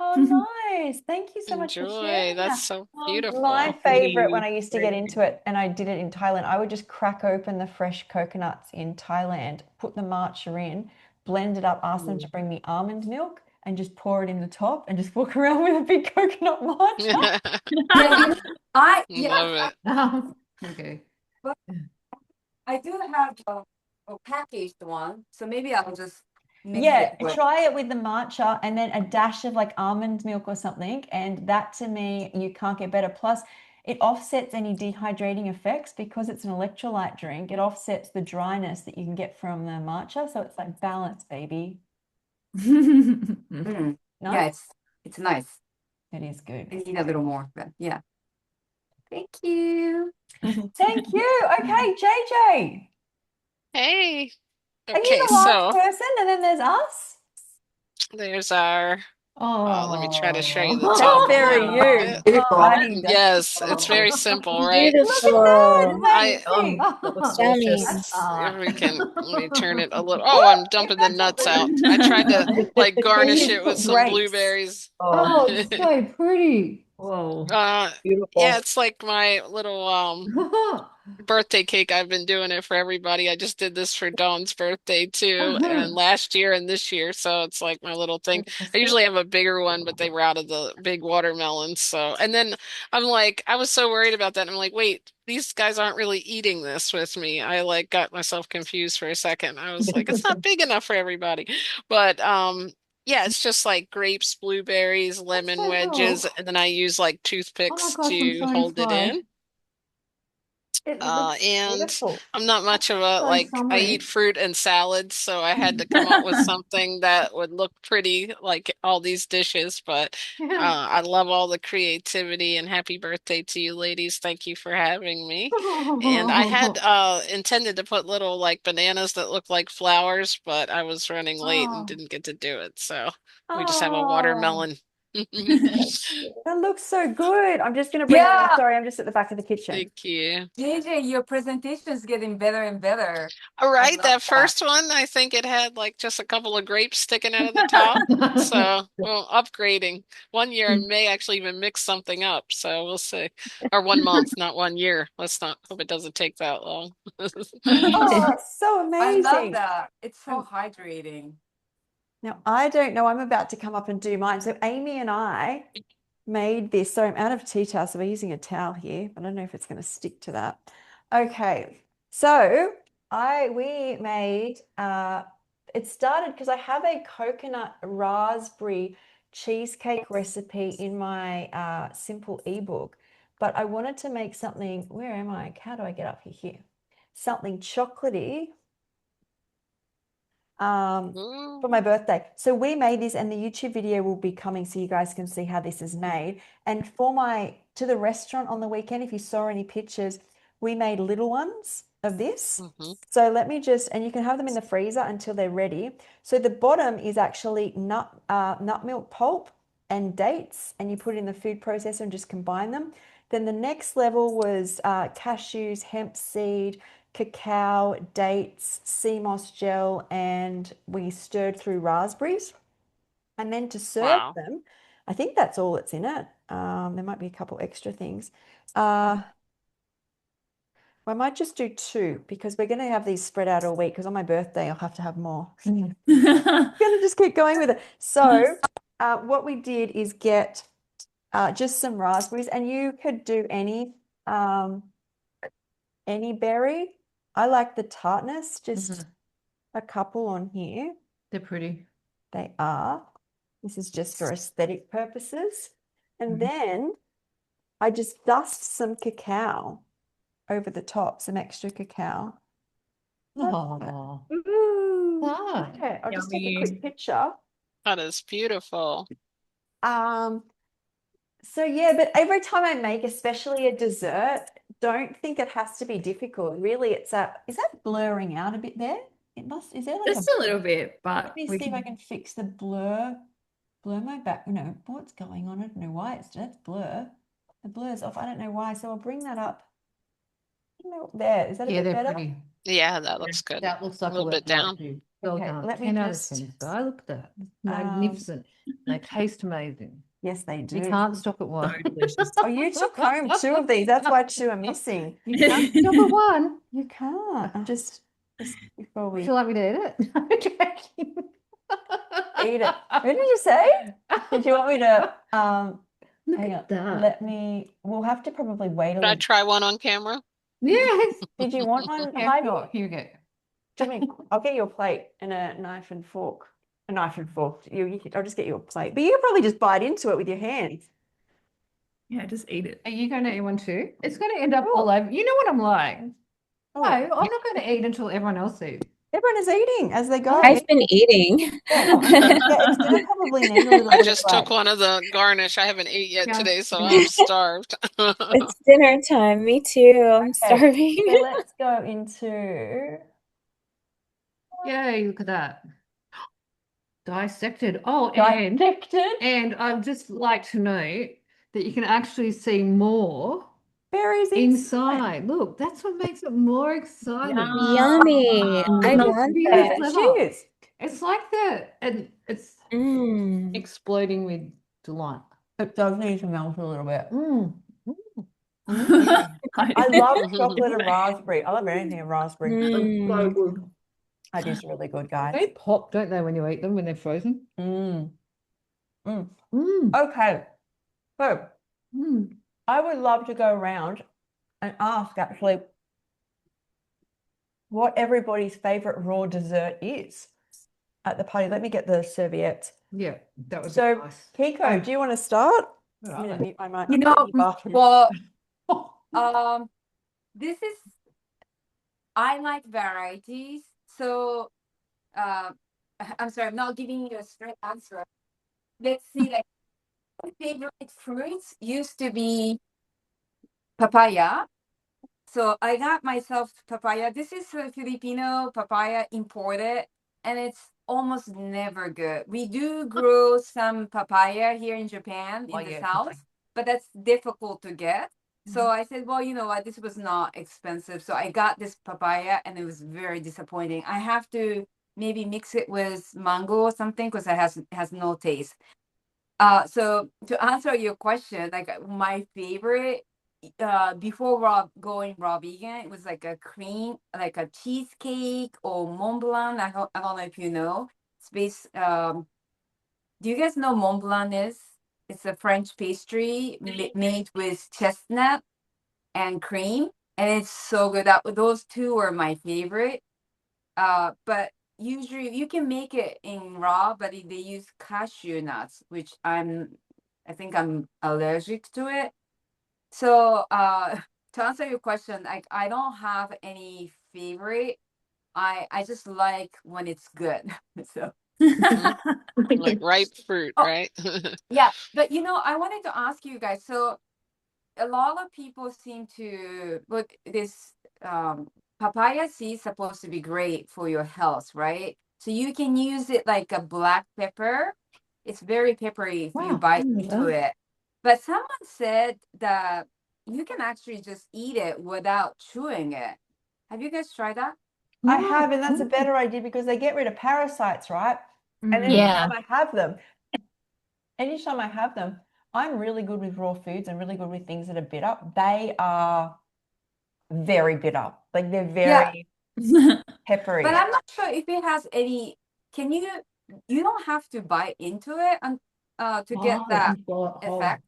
Oh, nice. Thank you so much for Enjoy. sharing That's that. so My beautiful. favorite when I used to get into it, and I did it in Thailand, I would just crack open the fresh coconuts in Thailand, put the matcha in, blend it up, ask them to bring me almond milk, and just pour it in the top and just walk around with a big coconut matcha. Yeah, Love it. Okay. but I do have a packaged one, so maybe I'll just mix Yeah, it with. try it with the matcha and then a dash of like almond milk or something. And that to me, you can't get better. Plus, it offsets any dehydrating effects because it's an electrolyte drink. It offsets the dryness that you can get from the matcha. So it's like balance, baby. Yeah, Nice. it's nice. It is good. I need a little more, but yeah. Thank you. Thank you. Okay, JJ. Hey. Are you Okay, the last so person? And then there's us? there's our let me try to show you the That's top a very little you. bit. Honey, that's Yes, it's very simple, right? look at that. Beautiful. I Amazing. That looks Yummy. delicious. if we can let me turn it a little. Oh, I'm dumping the nuts out. I tried to like garnish it with Put some grapes. blueberries. Oh, it's so pretty. Whoa. Yeah, Beautiful. it's like my little birthday cake. I've been doing it for everybody. I just did this for Dawn's birthday too, and last year and this year. So it's like my little thing. I usually have a bigger one, but they were out of the big watermelons. So, and then I'm like, I was so worried about that. I'm like, wait, these guys aren't really eating this with me. I like got myself confused for a second. I was like, it's not big enough for everybody. But yeah, it's just like grapes, blueberries, lemon so wedges, cool. and then I use like Oh my toothpicks gosh, I'm to so hold it inspired. in. It looks And beautiful. I'm not much of a So like I eat summery. fruit and salads, so I had to come up with something that would look pretty like all these dishes. But Yeah. I love all the creativity and happy birthday to you ladies. Thank you for having me. And I had intended to put little like bananas that look like flowers, but I was running late and Oh, didn't get to do it. So we just have a Oh, watermelon. that looks so good. I'm just going to bring them in. Sorry, I'm just at the back of the kitchen. Thank you. JJ, your presentation is getting better and better. All I right, love that that. first one, I think it had like just a couple of grapes sticking out of the top. So, well, upgrading. One year I may actually even mix something up. So we'll see. Or 1 month, not 1 year. Let's not hope it doesn't take that long. Oh, so I love amazing. that. It's so hydrating. Now, I don't know. I'm about to come up and do mine. So Amy and I made this. So I'm out of tea towel, so we're using a towel here, but I don't know if it's going to stick to that. Okay. So we made it started because I have a coconut raspberry cheesecake recipe in my simple ebook, but I wanted to make something. Where am I? How do I get up here? Something chocolatey for my birthday. So we made this, and the YouTube video will be coming so you guys can see how this is made. And for to the restaurant on the weekend, if you saw any pictures, we made little ones of this. So let me and you can have them in the freezer until they're ready. So the bottom is actually nut milk pulp and dates, and you put it in the food processor and just combine them. Then the next level was cashews, hemp seed, cacao, dates, sea moss gel, and we stirred through raspberries. And then to serve them, I think that's all that's in it. There might be a couple extra things. I might just do 2 because we're going to have these spread out all week because on my birthday I'll have to have more. I'm going to just keep going with it. So what we did is get just some raspberries, and you could do any berry. I like the tartness, just a couple on here. they're pretty. They are. This is just for aesthetic purposes. And then I just dust some cacao over the top, some extra cacao. Oh, Ooh. ah, Okay, I'll just take a quick picture. That is beautiful. So yeah, but every time I make, especially a dessert, don't think it has to be difficult. Really, is that blurring out a bit there? It must, is there like Just a little bit, but let me we see if I can. can fix the blur my back. No, what's going on? I don't know why that's blur. The blur's off. I don't know why. So I'll bring that up There, is that a Yeah, bit they're better? pretty. Yeah, that looks good. That looks A like a little bit workout down. too. Well Okay, done. let me 10 out of just 10, Sky. Look at that. um, Magnificent. They taste amazing. yes, they You do. can't stop at So one. delicious. Oh, you took home 2 of these. That's why 2 are missing. You can't stop at one. You can't. I'm just before Would we you like me to eat it? I'm joking. eat it. What did you say? Did you want me to Look hang on? at that. Let me. We'll have to probably wait a Should I little. try one on camera? Yes. Did you want one, Yeah, Heidi? sure. Here you go. Do you mean I'll get you a plate and a knife and fork. A knife and fork. I'll just get you a plate. But you could probably just bite into it with your hands. Yeah, just eat it. Are you going to eat one too? It's going to end up Sure. all over. You know what I'm like. Oh, No, I'm not going to eat until everyone else eats. everyone is eating as they go. I've been eating. Yeah, it's gonna probably need a little I bit just of took one of the garnish. I haven't ate yet Yeah. today, so I'm starved. It's dinner time. Me too. I'm starving. So let's go into Yay, look at that. Dissected. Oh, and dissected I'd just like to note that you can actually see more berries inside. Look, that's what makes it more exciting. Yummy. I It's want really that. clever. Cheers. It's like that, and it's Mm. exploding with delight. It does need to melt a little bit. I I love chocolate and raspberry. I love anything in raspberry. Mm. good. That is really good, guys. They pop, don't they, when you eat them when they're frozen? Mm. Mm. Okay, so Mm. I would love to go around and ask actually what everybody's favorite raw dessert is at the party. Let me get the serviette. Yeah, that was So, nice. Kiko, do you want to start? Where I'm are going to they? mute my mic. You know, well, this is, I like varieties. So, I'm sorry, I'm not giving you a straight answer. Let's see, like, my favorite fruits used to be papaya. So I got myself papaya. This is a Filipino papaya imported, and it's almost never good. We do grow some papaya here in Japan, in the south, but that's difficult to get. So I said, well, you know what, this was not expensive. So I got this papaya, and it was very disappointing. I have to maybe mix it with mango or something because it has no taste. So to answer your question, like my favorite before going raw vegan, it was like a cream, like a cheesecake or Mont Blanc. I don't know if you know. It's based. Do you guys know Mont Blanc is? It's a French pastry made with chestnut and cream, and it's so good. Those two are my favorite. But usually you can make it in raw, but they use cashew nuts, which I think I'm allergic to it. So to answer your question, like I don't have any favorite. I just like when it's good. So Like ripe fruit, right? yeah, but you know, I wanted to ask you guys. So a lot of people seem to look this papaya seed supposed to be great for your health, right? So you can use it like a black pepper. It's very peppery if you bite into it. But someone said that you can actually just eat it without chewing it. Have you guys tried that? I have, and that's a better idea because they get rid of parasites, right? And anytime I have them, I'm really good with raw foods and really good with things that are bitter. They are very bitter. Like they're very peppery. But I'm not sure if it has any. Can you don't have to bite into it and to get that effect.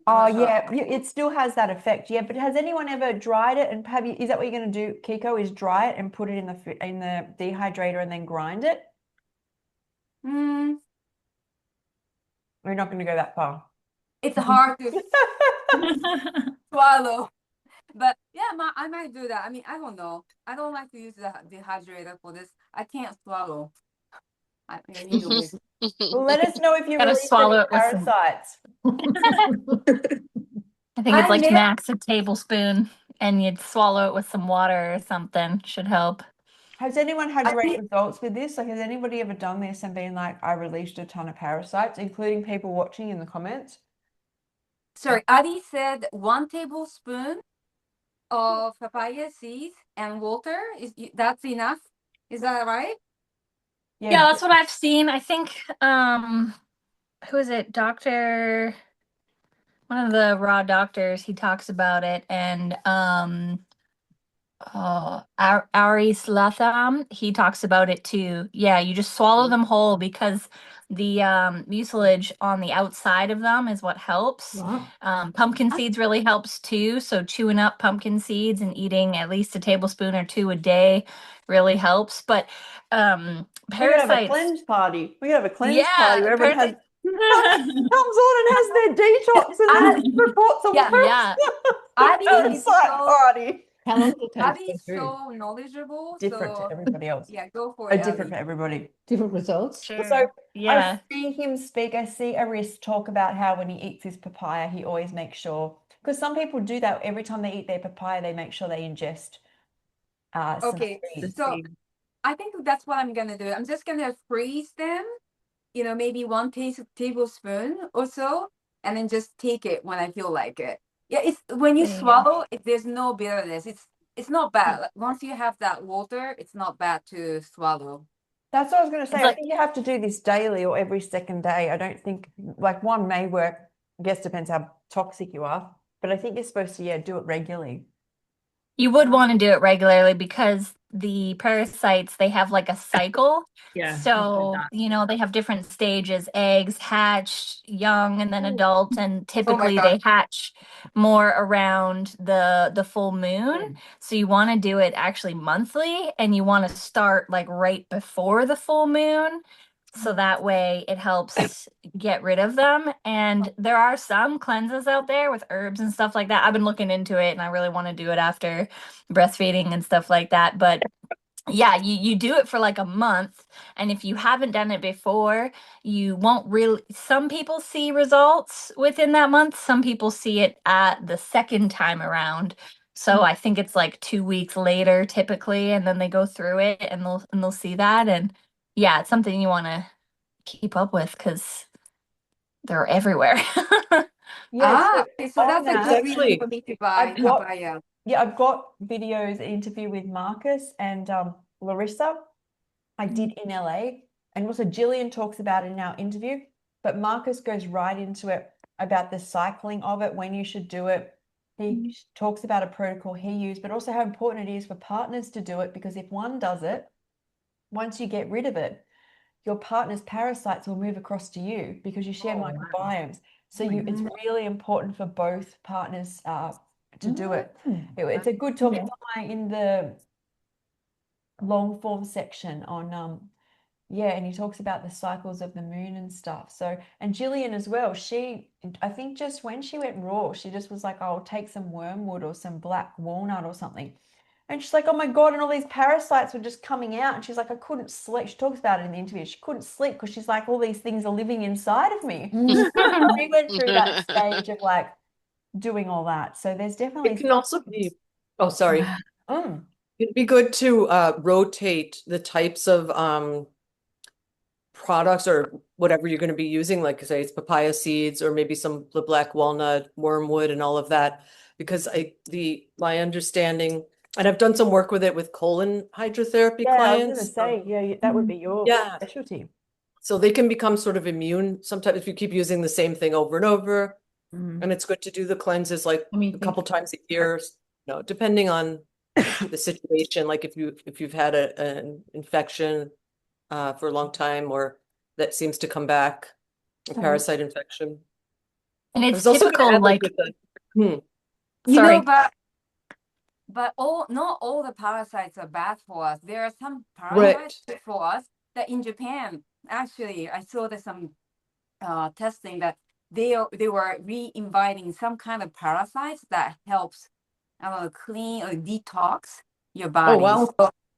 Oh yeah, it still has that effect. Yeah, but has anyone ever dried it and is that what you're going to do, Kiko, is dry it and put it in the dehydrator and then grind it? Mm, We're not going to go that far. it's hard to swallow. But yeah, I might do that. I mean, I don't know. I don't like to use the dehydrator for this. I can't swallow. I need a whisk. Well, let us know if you Gotta release swallow any it with some- parasites. I think it's like never- max a tablespoon, and you'd swallow it with some water or something. Should help. Has anyone had great results with this? Like, has anybody ever done this and been like, I released a ton of parasites, including people watching in the comments? Sorry, Adi said 1 tablespoon of papaya seeds and water. That's enough? Is that right? Yeah, that's what I've seen. I think who is it? One of the raw doctors, he talks about it, and Ari Slatham, he talks about it too. Yeah, you just swallow them whole because the mucilage on the outside of them is what helps. Right. Pumpkin seeds really helps too. So chewing up pumpkin seeds and eating at least a tablespoon or two a day really helps. But We could have a parasites, cleanse party. We could have a cleanse yeah, party where everyone parasites. comes on and has their detox and then reports on the Yeah. Abby is parasite so party. How long does it take Abby to go is through? so knowledgeable. Different to So everybody else. yeah, go for Oh, it, different for Abby. everybody. Different results? So Sure. Yeah. I see him speak. I see Aris talk about how when he eats his papaya, he always makes sure, because some people do that every time they eat their papaya, they make sure they ingest some Okay, seeds. so I think that's what I'm gonna do. I'm just gonna freeze them, maybe one tablespoon or so, and then just take it when I feel like it. Yeah, it's when you There you go. swallow, there's no bitterness. It's not bad. Like, once you have that water, it's not bad to swallow. That's what I was going to say. It's I like, think you have to do this daily or every second day. I don't think like one may work. I guess depends how toxic you are, but I think you're supposed to, do it regularly. you would want to do it regularly because the parasites, they have like a cycle. Yeah. So, they have different stages, eggs, hatch, young, and then adult, and typically God. they hatch more around the full moon. So you want to do it actually monthly, and you want to start like right before the full moon. So that way it helps get rid of them. And there are some cleanses out there with herbs and stuff like that. I've been looking into it and I really want to do it after breastfeeding and stuff like that. But yeah, you do it for like a month. And if you haven't done it before, you won't really, some people see results within that month. Some people see it at the second time around. So I think it's like 2 weeks later typically, and then they go through it and they'll see that. And yeah, it's something you want to keep up with because they're everywhere. Yeah, So that's a good reason Exactly. for me to buy papaya. I've got videos, interview with Marcus and Larissa. I did in LA, and also Jillian talks about it in our interview, but Marcus goes right into it about the cycling of it, when you should do it. He talks about a protocol he used, but also how important it is for partners to do it, because if one does it, once you get rid of it, your partner's parasites will move across to you because you share microbiomes. So it's really important for both partners to do it. It's a good talk. It's in the long form section on and he talks about the cycles of the moon and stuff. So, and Jillian as well, I think just when she went raw, she just was like, oh, I'll take some wormwood or some black walnut or something. And she's like, oh my God, and all these parasites were just coming out. And she's like, I couldn't sleep. She talks about it in the interview. She couldn't sleep because she's like, all these things are living inside of me. She went through that stage of like doing all that. So there's definitely. It can also be, oh, sorry. Mm. It'd be good to rotate the types of products or whatever you're going to be using, like say it's papaya seeds or maybe the black walnut, wormwood, and all of that. Because my understanding, and I've done some work with it with colon hydrotherapy clients. I was going to say, that would be your specialty. So they can become sort of immune sometimes if you keep using the same thing over and over. And it's good to do the cleanses like a couple times a year, depending on the situation. Like if you've had an infection for a long time, or that seems to come back, a parasite infection. And it's typical, Sorry. But not all the parasites are bad for us. There are some parasites for us that in Japan, actually, I saw there's some testing that they were re-inviting some kind of parasites that helps clean or detox your body. Oh, wow.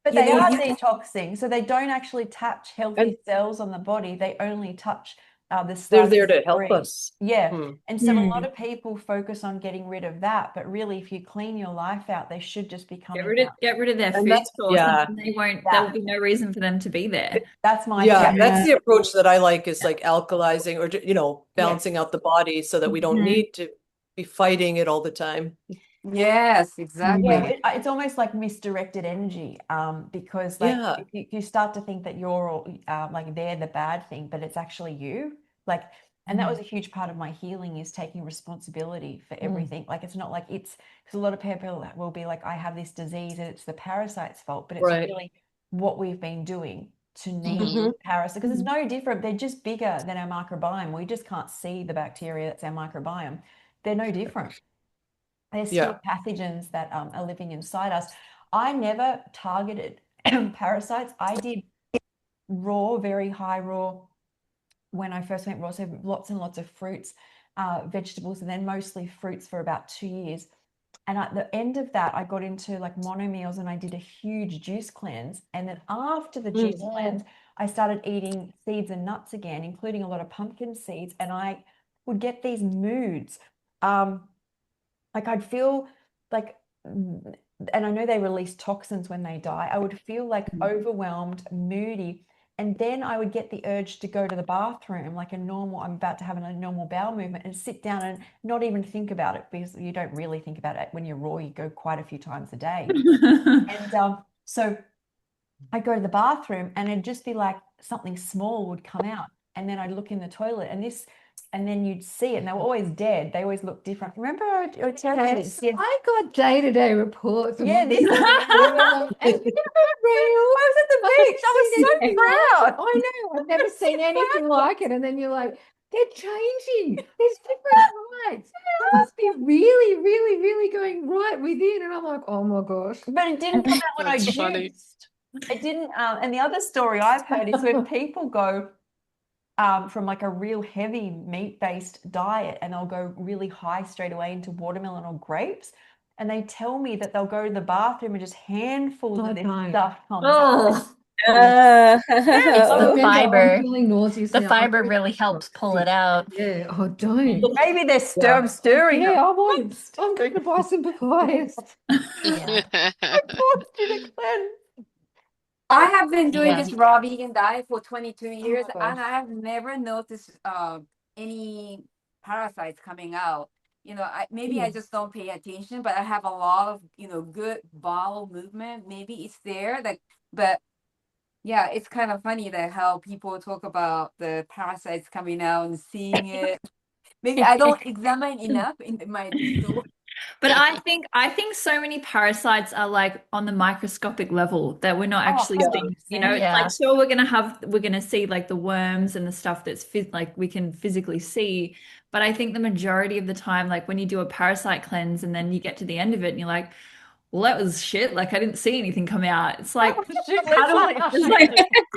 But they are detoxing, so they don't actually touch healthy cells on the body. They only touch the stuff. They're there to help us. Yeah. And so a lot of people focus on getting rid of that, but really if you clean your life out, they should just be coming out. Get rid of their food source, and there will be no reason for them to be there. That's my that's the approach that I like, is like alkalizing or balancing out the body so that we don't need to be fighting it all the time. Yes, Yeah, exactly. it's almost like misdirected energy, because like Yeah. you start to think that you're like they're the bad thing, but it's actually you. Like, and that was a huge part of my healing is taking responsibility for everything. Like, it's not like it's because a lot of people will be like, I have this disease and it's the parasite's fault, but it's Right. really what we've been doing to need Mhm. parasites because it's no different. They're just bigger than our microbiome. We just can't see the bacteria that's our microbiome. They're no different. There's still Yeah. pathogens that are living inside us. I never targeted parasites. I did raw, very high raw when I first went raw. So lots and lots of fruits, vegetables, and then mostly fruits for about 2 years. And at the end of that, I got into like mono meals and I did a huge juice cleanse. And then after the juice cleanse, I started eating seeds and nuts again, including a lot of pumpkin seeds. And I would get these moods. Like I'd feel like, and I know they release toxins when they die. I would feel like overwhelmed, moody, and then I would get the urge to go to the bathroom like a normal, I'm about to have a normal bowel movement and sit down and not even think about it because you don't really think about it when you're raw, you go quite a few times a day. And so I'd go to the bathroom and it'd just be like something small would come out. And then I'd look in the toilet and then you'd see it. And they were always dead. They always looked different. Remember I told you this? Yeah. I got day-to-day reports. Yeah, this is real. And I was at the beach. I was so proud. I know. I've never seen anything like it. And then you're like, they're changing. There's different lights. I must be really, really, really going right within. And I'm like, oh my gosh. But it didn't come out when I That's funny. juiced. It didn't. And the other story I've heard is when people go from like a real heavy meat-based diet and they'll go really high straight away into watermelon or grapes. And they tell me that they'll go to the bathroom and just handfuls of this stuff comes out. Oh, it's Oh. the I'm fiber. feeling nauseous The now. fiber really helps pull it out. Yeah. Oh, don't. Maybe they're stirring Yeah, them. I'm going to buy some papayas. I forced you to cleanse. I have been doing Yeah. this raw vegan diet for 22 years, gosh. and I have never noticed any parasites coming out. Maybe I just don't pay attention, but I have a lot of, good bowel movement. Maybe it's there, but yeah, it's kind of funny that how people talk about the parasites coming out and seeing it. Maybe I don't examine enough in my digital. But I think so many parasites are like on the microscopic level that we're not actually seeing. It's Yeah. like sure we're gonna see like the worms and the stuff that's like we can physically see. But I think the majority of the time, like when you do a parasite cleanse and then you get to the end of it and you're like, well, that was shit. Like I didn't see anything come out. It's like how do it's like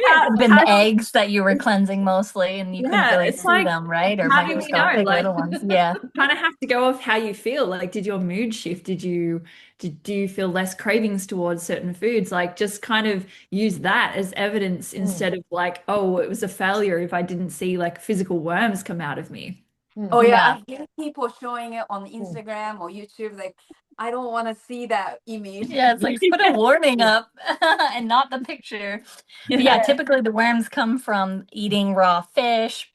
Have been eggs that you were cleansing mostly, and you couldn't yeah, really it's see like them, right? Or how do we know? microscopic Like little ones. Yeah. kind of have to go off how you feel. Like, did your mood shift? Do you feel less cravings towards certain foods? Like, just kind of use that as evidence instead of like, oh, it was a failure if I didn't see like physical worms come out of me. Oh yeah, Yeah. I hear people showing it on Instagram or YouTube. Like, I don't want to see that image. Yeah, it's like put a warning up and not the picture. But yeah, typically the worms come from eating raw fish,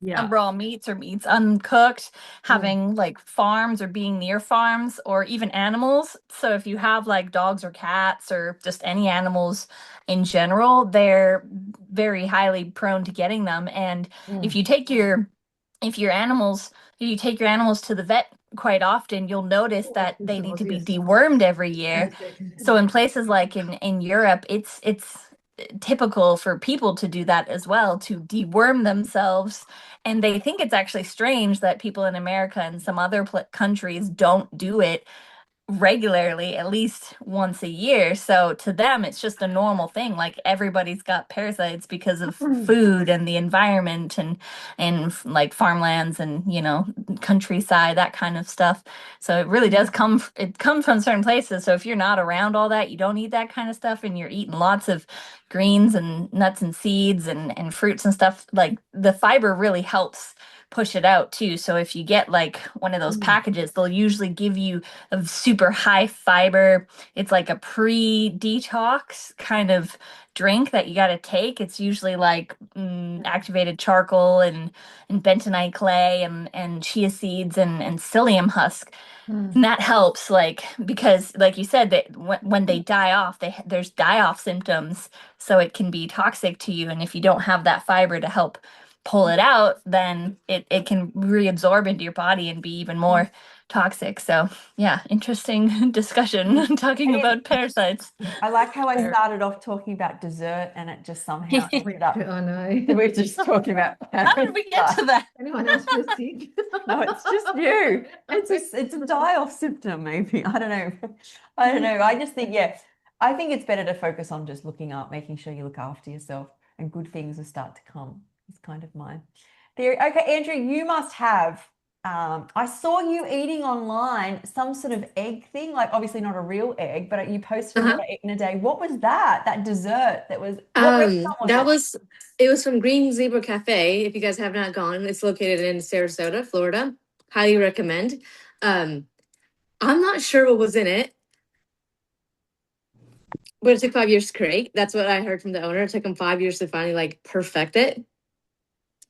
Yeah. raw meats or meats uncooked, having like farms or being near farms or even animals. So if you have like dogs or cats or just any animals in general, they're very highly prone to getting them. And if you take your if your animals if you take your animals to the vet quite often, you'll notice that they need to be dewormed every year. So in places like in Europe, it's typical for people to do that as well, to deworm themselves. And they think it's actually strange that people in America and some other countries don't do it regularly, at least once a year. So to them, it's just a normal thing. Like everybody's got parasites because of food and the environment and like farmlands and countryside, that kind of stuff. So it really does it comes from certain places. So if you're not around all that, you don't eat that kind of stuff, and you're eating lots of greens and nuts and seeds and fruits and stuff, like the fiber really helps push it out too. So if you get like one of those packages, they'll usually give you a super high fiber. It's like a pre-detox kind of drink that you got to take. It's usually like activated charcoal and bentonite clay and chia seeds and psyllium husk. Mm. And that helps, like, because, like you said, that when they die off, there's die-off symptoms, so it can be toxic to you. And if you don't have that fiber to help pull it out, then it can reabsorb into your body and be even more toxic. So, yeah, interesting discussion talking And about parasites. I like how I Sure. started off talking about dessert and it just somehow ended up I know. we're just talking about How did we get to that? Anyone else feel sick? No, it's just you. It's a die-off symptom, maybe. I don't know. I don't know. I just think, yeah, I think it's better to focus on just looking up, making sure you look after yourself, and good things will start to come. It's kind of my theory. Okay, Andrew, you must have. I saw you eating online some sort of egg thing, like obviously not a real egg, but you posted what Uh-huh. I ate in a day. What was that? That dessert that was, what restaurant That was was it was from Green Zebra Cafe. If you guys have not gone, it's located in Sarasota, Florida. Highly recommend. Um, I'm not sure what was in it, but it took 5 years to create. That's what I heard from the owner. It took him 5 years to finally like perfect it.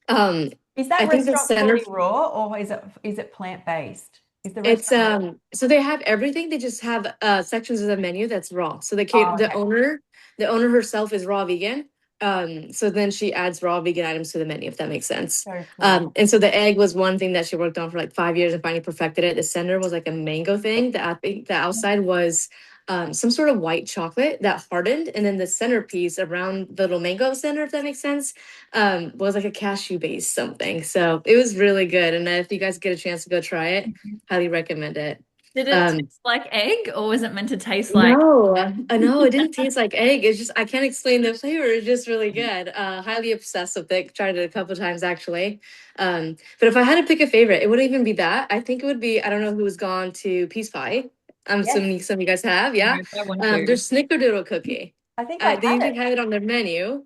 Um, Is I that think the restaurant center fully raw or is it plant-based? Is the it's restaurant raw? so they have everything. They just have sections of the menu that's raw. So Oh, the okay. owner herself is raw vegan. So then she adds raw vegan items to the menu, if that makes sense. So cool. And so the egg was one thing that she worked on for like 5 years and finally perfected it. The center was like a mango thing. The outside was some sort of white chocolate that hardened, and then the centerpiece around the little mango center, if that makes sense, was like a cashew based something. So it was really good. And if you guys get a chance to go try it, highly recommend it. Did it Um, taste like egg or was it meant to taste like? no, I know it didn't taste like egg. It's just I can't explain the flavor. It's just really good. Highly obsessed with it. Tried it a couple times actually. But if I had to pick a favorite, it wouldn't even be that. I think it would be I don't know who's gone to Peace Pie. I'm Yes, assuming some of you guys have. Yeah. No, I want to. Their Snickerdoodle cookie. I think I've They had usually it. have it on their menu.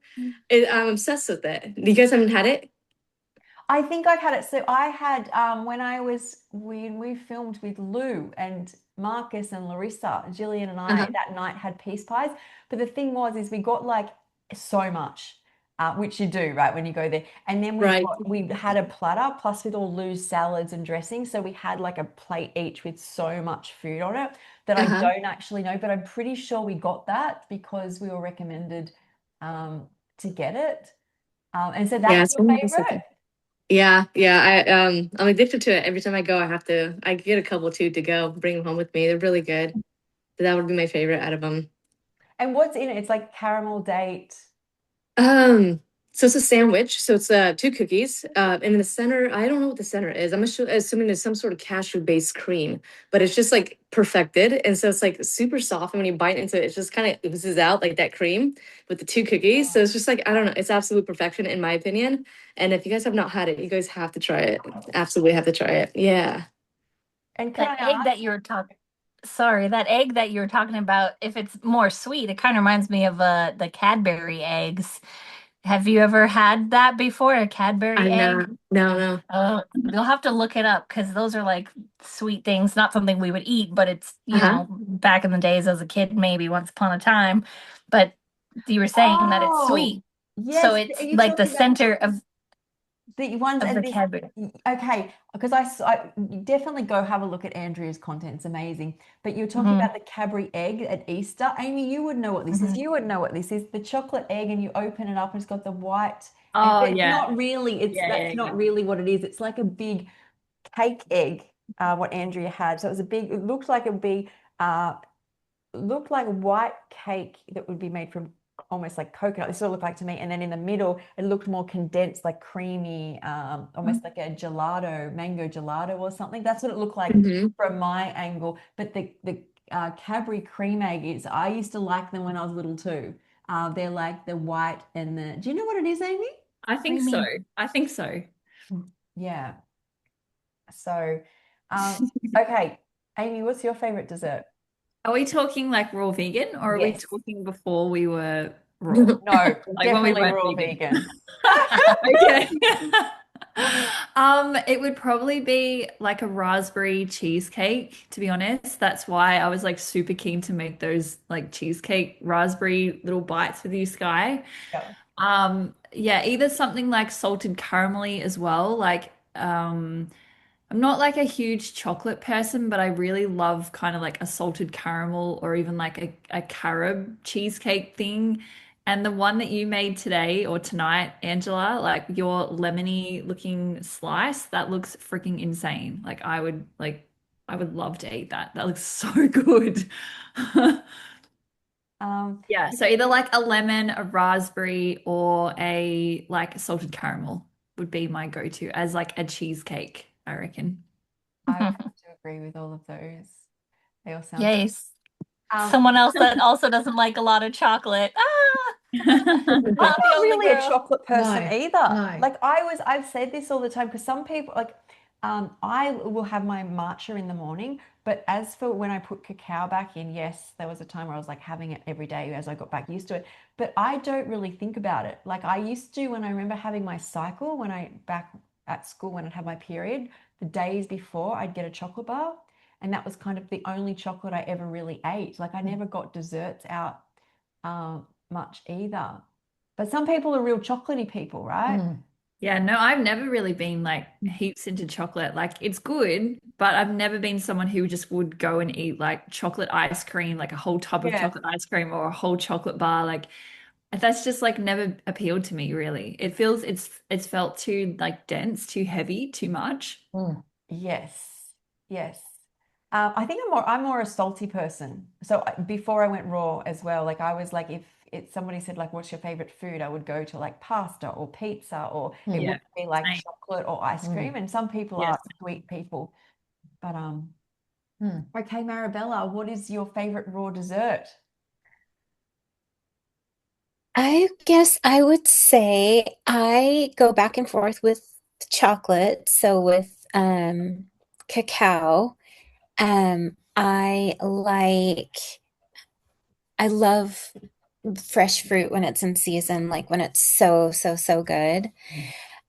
I'm obsessed with it. You guys haven't had it? I think I've had it. So I had when we filmed with Lou and Marcus and Larissa, Jillian and I Uh-huh. that night had peace pies. But the thing was is we got like so much, which you do, right, when you go there. And then Right. we had a platter plus with all Lou's salads and dressing. So we had like a plate each with so much food on it that I Uh-huh. don't actually know, but I'm pretty sure we got that because we were recommended to get it. And so Yeah, that's it's your one of those favorite? Yeah. I'm addicted to it. Every time I go, I get a couple too to go, bring them home with me. They're really good. That would be my favorite out of them. And what's in it? It's like caramel date. Um, so it's a sandwich. So it's two cookies. And in the center, I don't know what the center is. Assuming there's some sort of cashew-based cream, but it's just like perfected. And so it's like super soft. And when you bite into it, it just kind of oozes out like that cream with the two cookies. So it's just like, I don't know, it's absolute perfection in my opinion. And if you guys have not had it, you guys have to try it. Absolutely have to try it. Yeah. And can That I egg ask? that you were talking, sorry, that egg that you were talking about, if it's more sweet, it kind of reminds me of the Cadbury eggs. Have you ever had that before, a Cadbury I'm egg? not, no, no. You'll have to look it up because those are like sweet things, not something we would eat, but it's, Uh-huh. back in the days as a kid, maybe once upon a time. But you were saying that it's Oh, sweet. So yes. Are it's you like the talking about center of, the ones of and the this? Cadbury. Okay, because I definitely go have a look at Andrea's content. It's amazing. But you're talking Hmm. about the Cadbury egg at Easter. Amy, you would know what this is. Hmm. You would know what this is. The chocolate egg, and you open it up, and it's got the white. And Oh but it's yeah. not really. Yeah, That's yeah, not yeah. really what it is. It's like a big cake egg. What Andrea had. So it was a big. It looked like it would be. Looked like white cake that would be made from almost like coconut. This is what it looked like to me. And then in the middle, it looked more condensed, like creamy, almost like a gelato, mango gelato or something. That's what it looked like Hmm. from my angle. But the Cadbury cream egg is, I used to like them when I was little too. They're like the white and the, do you know what it is, Amy? I What do think you so. mean? I think so. Yeah. So, okay. Amy, what's your favorite dessert? Are we talking like raw vegan or are we Yes. talking before we were raw? No, Like when we definitely weren't raw vegan. vegan. Okay. It would probably be like a raspberry cheesecake, to be honest. That's why I was like super keen to make those like cheesecake raspberry little bites with you, Sky. Yeah. Yeah, either something like salted caramelly as well, like I'm not like a huge chocolate person, but I really love kind of like a salted caramel or even like a carob cheesecake thing. And the one that you made today or tonight, Angela, like your lemony looking slice, that looks freaking insane. I would love to eat that. That looks so good. Yeah, so either like a lemon, a raspberry, or a like salted caramel would be my go-to as like a cheesecake, I reckon. I would have to agree with all of those. They all sound Yes. Um, Someone else that also doesn't like a lot of chocolate. Ah, I'm not not the only really a girl. chocolate person No, either. no. Like I've said this all the time because some people I will have my matcha in the morning, but as for when I put cacao back in, yes, there was a time where I was like having it every day as I got back used to it. But I don't really think about it. Like I used to when I remember having my cycle when I back at school when I'd have my period, the days before I'd get a chocolate bar. And that was kind of the only chocolate I ever really ate. Like I never got desserts out much either. But some people are real chocolatey people, right? Yeah, no, I've never really been like heaps into chocolate. Like it's good, but I've never been someone who just would go and eat like chocolate ice cream, like a whole tub of Yeah. chocolate ice cream or a whole chocolate bar. Like that's just like never appealed to me really. It feels it's felt too like dense, too heavy, too much. Yes. Yes. I think I'm more a salty person. So before I went raw as well, like I was like if it's somebody said like what's your favorite food, I would go to like pasta or pizza or it Yeah. would be like Same. chocolate or ice cream. And some people Yes. are sweet people. But Hmm. okay, Marabella, what is your favorite raw dessert? I guess I would say I go back and forth with chocolate. So with cacao, I love fresh fruit when it's in season, like when it's so, so, so good.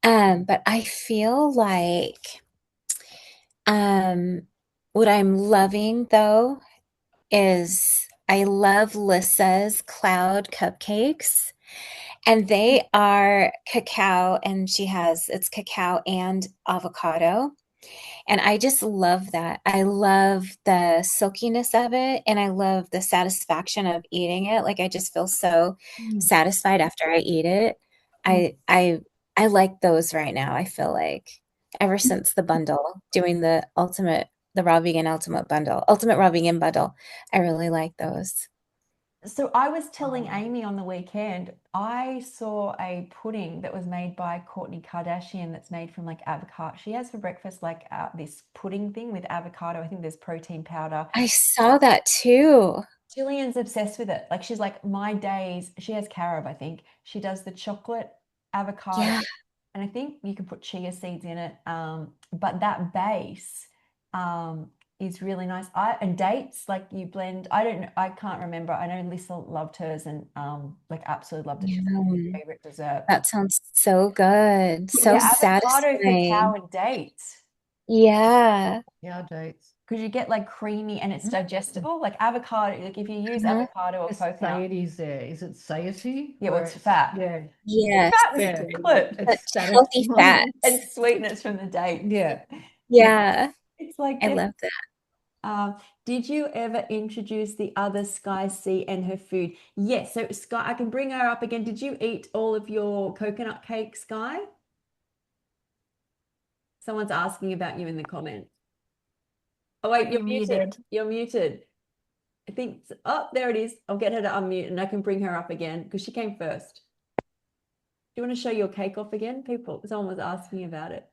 But I feel like um what I'm loving though is I love Lissa's cloud cupcakes. And they are cacao, and it's cacao and avocado. And I just love that. I love the silkiness of it, and I love the satisfaction of eating it. Like I just feel so satisfied after I eat it. I I I like those right now. I feel like ever since the bundle, doing the raw vegan ultimate raw vegan bundle, I really like those. So I was telling Amy on the weekend, I saw a pudding that was made by Kourtney Kardashian that's made from like avocado. She has for breakfast like this pudding thing with avocado. I think there's protein powder. I saw that too. Jillian's obsessed with it. Like she's like, my days, she has carob, I think. She does the chocolate avocado, Yeah. and I think you can put chia seeds in it. But that base is really nice. And dates, like you blend, I don't know, I can't remember. I know Lisa loved hers and like absolutely loved it. She's her Yum. favorite dessert. That sounds so good. So Yeah, avocado, cacao, satisfying. and dates. Yeah. Yeah, dates. Because you get like creamy and it's digestible. Like avocado, like if you use avocado or Just coconut. satiety is there. Is it satiety? Yeah, well, it's fat. Yeah. Yes. Fat Yeah. and chocolate It's Such healthy satisfying. and fats. sweetness from the date. Yeah. Yeah. It's like I this. love that. Did you ever introduce the other Skye'S and her food? Yes. So Skye, I can bring her up again. Did you eat all of your coconut cake, Skye? Someone's asking about you in the comments. Oh wait, you're muted. You're muted. I think, oh, there it is. I'll get her to unmute and I can bring her up again because she came first. Do you want to show your cake off again? Someone was asking about it.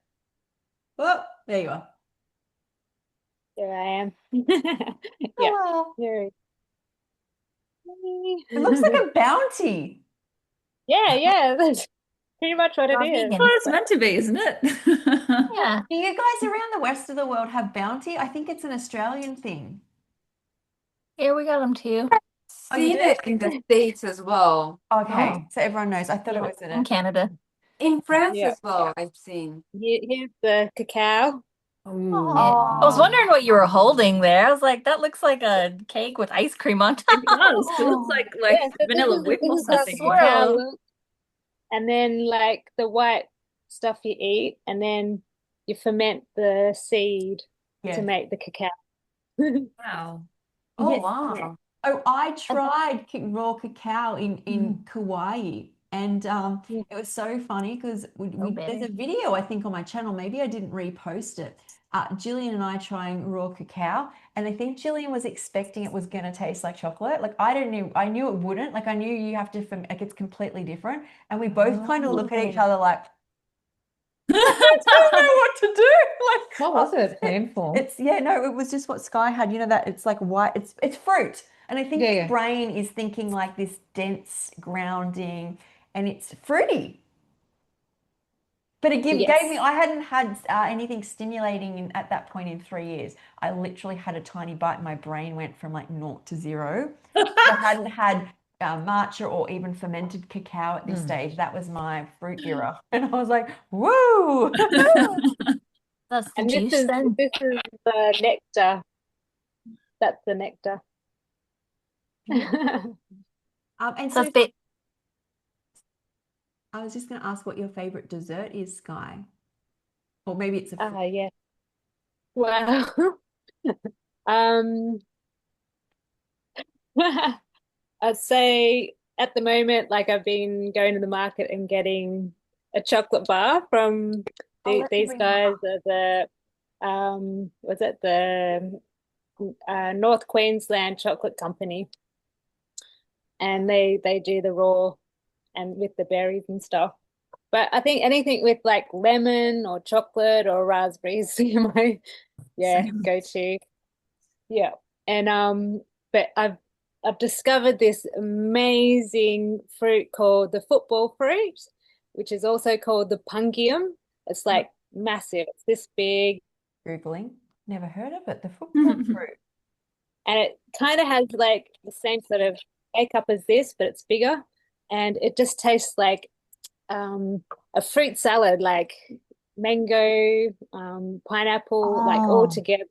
Oh, there you are. There I am. Yeah. Oh, Here. it looks like a bounty. Yeah, that's pretty much what it Raw is. vegan. Well, it's meant to be, isn't it? Yeah. Do you guys around the rest of the world have bounty? I think it's an Australian thing. Here we got them too. Oh, you Seen do? it in the States as well. Okay, so everyone knows. I thought it Yeah, was in in it. Canada. In France Yeah. as well, I've seen. Here's the cacao. I was wondering what you were holding there. I was like, that looks like a cake with ice cream on top. It does. It looks like Yeah, so vanilla whip this or is how something. cacao Swirl. looks. And then like the white stuff you eat, and then you ferment the seed to Yes. make the cacao. Wow. Oh, Yes. wow. Oh, I tried raw cacao in Mm. Kauai, and Yeah. it was so funny because there's bitter. a video I think on my channel. Maybe I didn't repost it. Jillian and I trying raw cacao, and I think Jillian was expecting it was going to taste like chocolate. Like I knew it wouldn't. Like I knew you have to like it's completely different, and we both kind of look at each Oh. other like I don't know what to do. Like, What was it? Painful. it's yeah, no, it was just what Sky had. You know that it's like white. It's fruit, and I think Yeah, his yeah. brain is thinking like this dense grounding, and it's fruity. But it gave me. Yes. I hadn't had anything stimulating at that point in 3 years. I literally had a tiny bite. My brain went from like naught to zero. I hadn't had matcha or even fermented cacao at this stage. That was my fruit era, and I was like, "Woo!" That's the And juice then. this is the nectar. That's the nectar. And So so it's ba- I was just going to ask what your favorite dessert is, Sky, or maybe it's a fruit. Yeah. Wow. Um, I'd say at the moment, like I've been going to the market and getting a chocolate bar from Oh, let me these bring them guys up. are was it the North Queensland Chocolate Company, and they do the raw and with the berries and stuff. But I think anything with like lemon or chocolate or raspberries, my Same. go to. Yeah. And but I've discovered this amazing fruit called the football fruit, which is also called the pungium. It's like massive. It's this big, Googling. Never heard of it. The football fruit. and it kind of has like the same sort of makeup as this, but it's bigger. And it just tastes like a fruit salad, like mango, pineapple, like all Oh, together.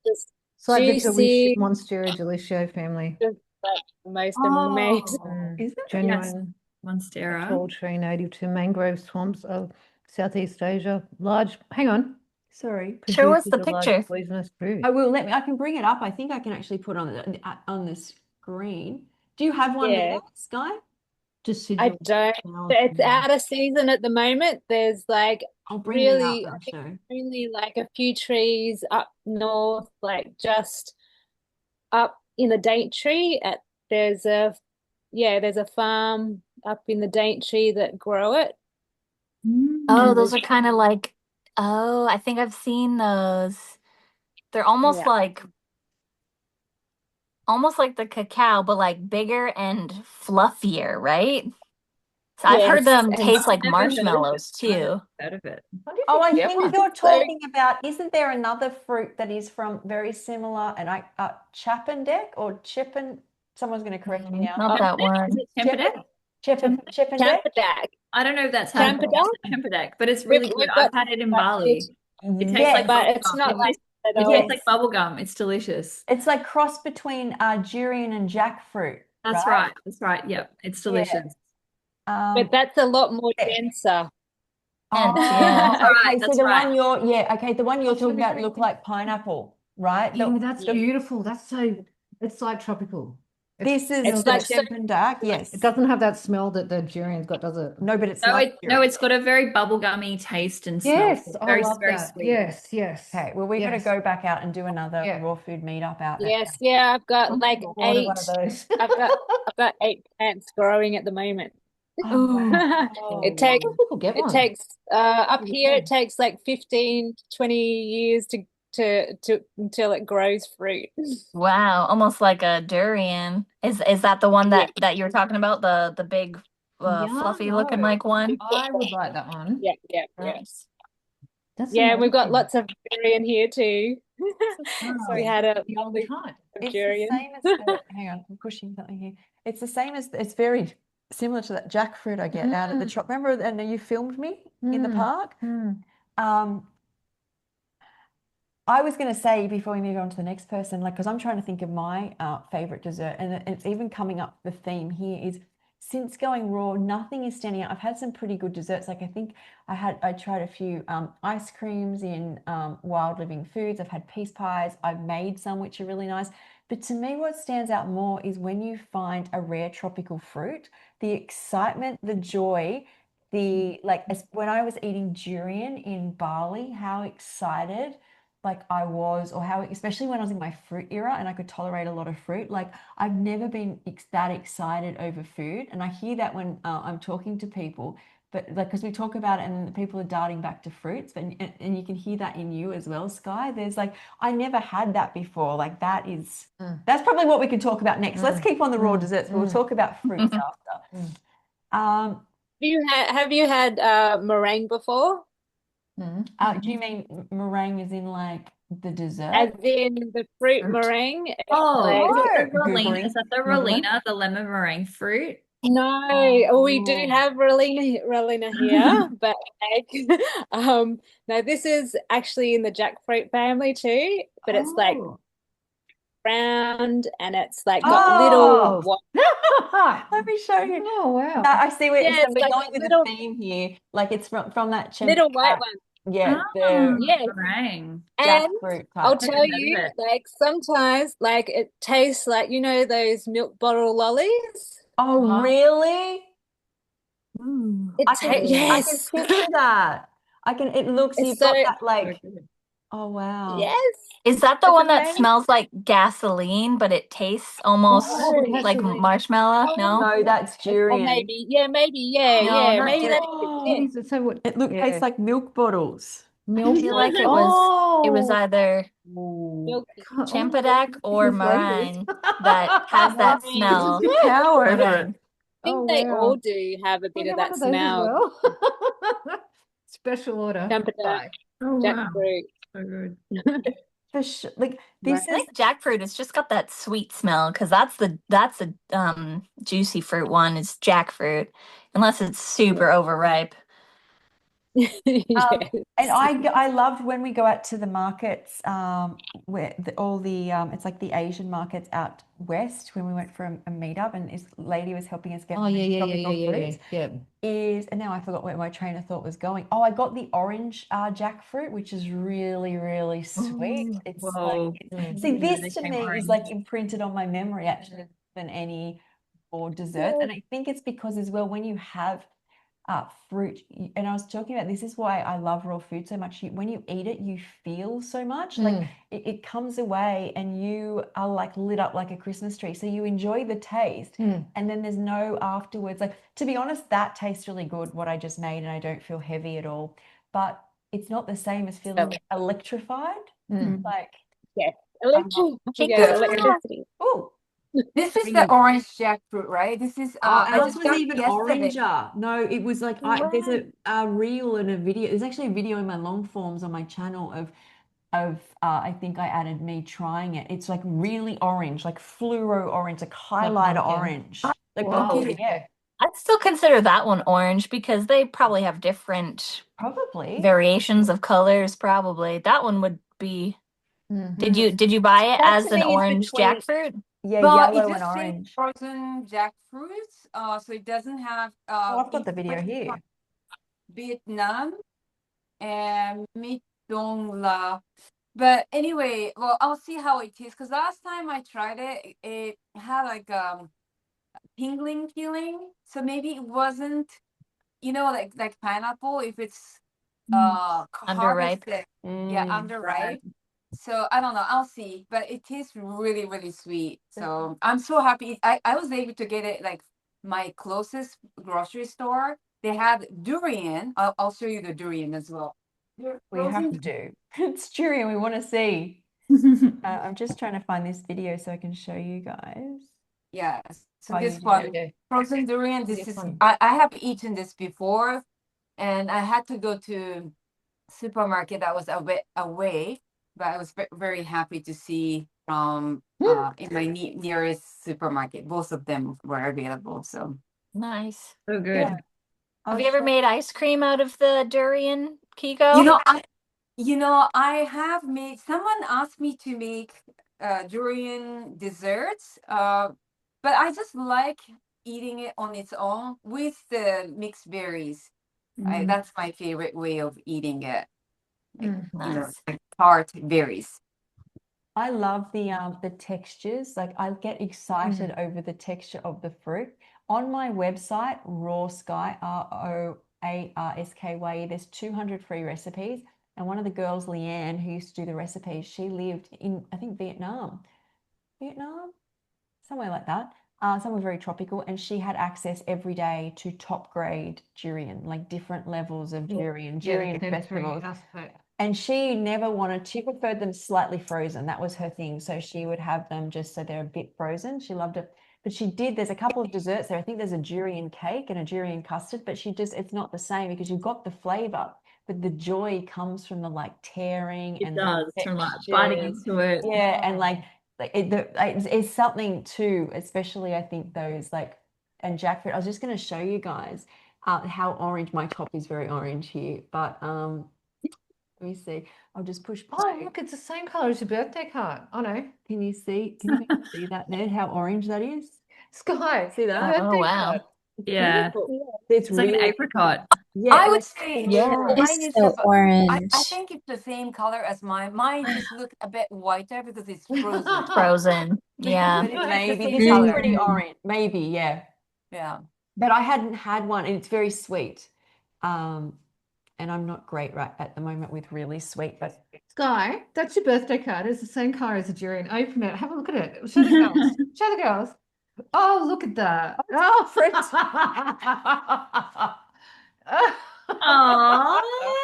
Just it's like the juicy, Monstera Delicioso family. just like the most amazing. Oh, Is it? yes, Genuine Monstera. tall tree native to mangrove swamps of Southeast Asia. Large, hang on, Sorry. Show us produces the a large picture. poisonous fruit. I will I can bring it up. I think I can actually put on the screen. Do you have one there, Yeah, Sky? I Deciduous don't. flowers. It's out of season at the moment. There's like I'll bring them up really, I and think show. only like a few trees up north, like just up in the Daintree. There's a there's a farm up in the Daintree that grow it, Oh, and those there's are kind of like, oh, I think I've seen those. They're yeah, almost like the cacao, but like bigger and fluffier, right? So I've heard yes, them and taste like Never heard of it. marshmallows I never too. heard of it. I wonder if Oh, you I can get think one. you're so talking about, isn't there another fruit that is from very similar and Chappendeck or Chippen? Someone's going to correct me now. Not that Is one. it Temperate? Chippendeck? Camperdack, I don't know if that's how you pronounce Camperdack. it, Temperdeck, but it's really good. We've I've got had it in like Bali. It tastes like Yes, but bubble it's gum. not like at It all. tastes like yes. bubble gum. It's delicious. It's like cross between durian and jackfruit, That's right? right. That's right. Yep. It's Yeah. delicious. But that's a lot more Yeah. denser. Hence, yeah. That's right. Okay, so That's the right. one okay, the one you're That's talking really about great. looked like pineapple, right? Yeah, that's The- beautiful. That's so, it's like tropical. this is It's the like so Chippendak, yes. It doesn't have that smell that the durian's got, does it? No, but it's No, like no, durian. it's got a very bubblegummy taste and smell. Yes, It's I very, love very that. sweet. Yes, yes. Okay, well, we're going to Yes. go back out and do another Yeah. raw food meetup out at yes, yeah, I've got like I wanted one of those. I've got 8 plants growing at the moment. Oh, wow. It takes People get one. up Really here it good. takes like 15 to 20 years to until it grows fruit. Wow, almost like a durian. Is that the one Yeah, that you were talking about? The big Yeah, fluffy no. looking like one? I would like that one. yeah. Nice. That's Yeah, we've got amazing. lots of durian here too. Wow. We had a Here all the lovely time. It's the durian. same as the, hang on, I'm pushing something here. It's the same as, it's very similar to that jackfruit I get out at the shop. Remember, and you filmed me in the park? Um, I was going to say before we move on to the next person, like, because I'm trying to think of my favorite dessert, and it's even coming up. The theme here is since going raw, nothing is standing out. I've had some pretty good desserts. Like I think I tried a few ice creams in Wild Living Foods. I've had peace pies. I've made some which are really nice. But to me, what stands out more is when you find a rare tropical fruit, the excitement, the joy, the like as when I was eating durian in Bali, how excited like I was, or how especially when I was in my fruit era and I could tolerate a lot of fruit. Like I've never been that excited over food, and I hear that when I'm talking to people. But like, because we talk about it, and people are darting back to fruits, but and you can hear that in you as well, Skye. There's like, I never had that before. Like that is, that's probably what we can talk about next. Let's keep on the raw desserts. We'll talk about fruits after. Have you had meringue before? Do you mean meringue as in like the dessert? As in the fruit meringue? It's Oh, like, is that the Rolina, the lemon meringue fruit? no, we do have Rolina here, but no, this is actually in the jackfruit family too, but it's like round and it's like got little Let me show you. Oh wow. No, I see where Yeah, so it's we're like going with little, the theme here. Like it's from that little white one. yeah, Oh, the Yeah. meringue. And jackfruit I'll type. tell you, like sometimes like it tastes like, you know, those milk bottle lollies? Oh, really? It I can yes. picture that. It looks, It's you've so got that like, oh wow. yes. Is that the It's one that amazing. smells like gasoline, but it tastes almost like marshmallow? No? No, that's Or durian. maybe, No, not maybe that's What it. is it? So what? It tastes like milk bottles. I feel like it was either Milky. Champadak or meringue that has that smell. Cow over Meringue. it. I think Oh they wow. all do have a bit I'll of get one that of those as smell. well. Special order. Champadak, Oh wow. jackfruit. So good. For sure. Like this I is like jackfruit. It's just got that sweet smell because that's the juicy fruit one is jackfruit, unless it's super overripe. Yes. and I loved when we go out to the markets, where all the it's like the Asian markets out west when we went for a meetup, and this lady was helping us get Oh yeah, tropical fruits. yeah. And now I forgot where my train of thought was going. Oh, I got the orange jackfruit, which is really, really sweet. Ooh, It's whoa. like, see, Yeah, they this to came me is orange. like imprinted on my memory actually than any more desserts. And I think it's because as well, when you have fruit, and I was talking about this is why I love raw food so much. When you eat it, you feel so much. Like it comes away and you are like lit up like a Christmas tree. So you enjoy the taste, and then there's no afterwards. Like to be honest, that tastes really good, what I just made, and I don't feel heavy at all. But it's not the same as feeling electrified. Like Yes. Electricity. oh. This is the orange jackfruit, right? This is I Ours just was got even yesterday. oranger. No, it was like there's a reel and a video. There's actually a video in my long forms on my channel of I think I added me trying it. It's like really orange, like fluoro orange, like highlighter orange. Like Okay. yeah, I'd still consider that one orange because they probably have different probably. variations of colors. Probably that one would be. Did you buy it That as to an me is orange between jackfruit? yeah, But it yellow and just says orange. frozen jackfruit. So it doesn't have Oh, I've got the it's video from here. Vietnam and Mít Đông La. But anyway, well, I'll see how it tastes because last time I tried it, it had like tingling feeling. So maybe it wasn't, like pineapple if it's Underripe. harvested. Yeah, underripe. So I don't know. I'll see, but it tastes really, really sweet. So I'm so happy. I was able to get it like my closest grocery store. They had durian. I'll show you the durian as well. We have to. It's durian. We want to see. I'm just trying to find this video so I can show you guys. Yes. So Oh, this you one, did. frozen durian. This is I have eaten this before, and I had to go to supermarket that was a bit away, but I was very happy to see from in my nearest supermarket. Both of them were available. So Nice. So good. Yeah. Have you ever made ice cream out of the durian, Kiko? I have made. Someone asked me to make durian desserts, but I just like eating it on its own with the mixed berries. That's my favorite way of eating it. Nice. Like tart berries. I love the textures. Like I get excited over the texture of the fruit. On my website, Raw Sky, ROARSKYE, there's 200 free recipes. And one of the girls, Leanne, who used to do the recipes, she lived in, I think, Vietnam, somewhere like that. Somewhere very tropical, and she had access every day to top grade durian, like different levels of durian festivals. And she never wanted, she preferred them slightly frozen. That was her thing. So she would have them just so they're a bit frozen. She loved it. But she did, there's a couple of desserts there. I think there's a durian cake and a durian custard, but it's not the same because you've got the flavor, but the joy comes from the like tearing It and does, the from like biting textures. into it. Yeah, and like it's something too, especially I think those like, and jackfruit. I was just going to show you guys how orange, my top is very orange here, but let me see. I'll just push Oh, play. look, it's the same color as your birthday card. Oh no. Can you see? Can you see that there? How orange that is? Sky, See that? Oh, wow. Yeah. It's It's like an really, apricot. yeah. I and would it's say Yeah. It mine is is so I orange. think it's the same color as mine. Mine just look a bit whiter because it's frozen. Frozen. Yeah. But it's the maybe same this is color. pretty orange. Maybe, yeah. Yeah. But I hadn't had one, and it's very sweet. And I'm not great right at the moment with really sweet, but Sky, that's your birthday card. It's the same color as the durian. Open it. Have a look at it. Show the girls. Show the girls. Oh, look at that. Oh, Aw,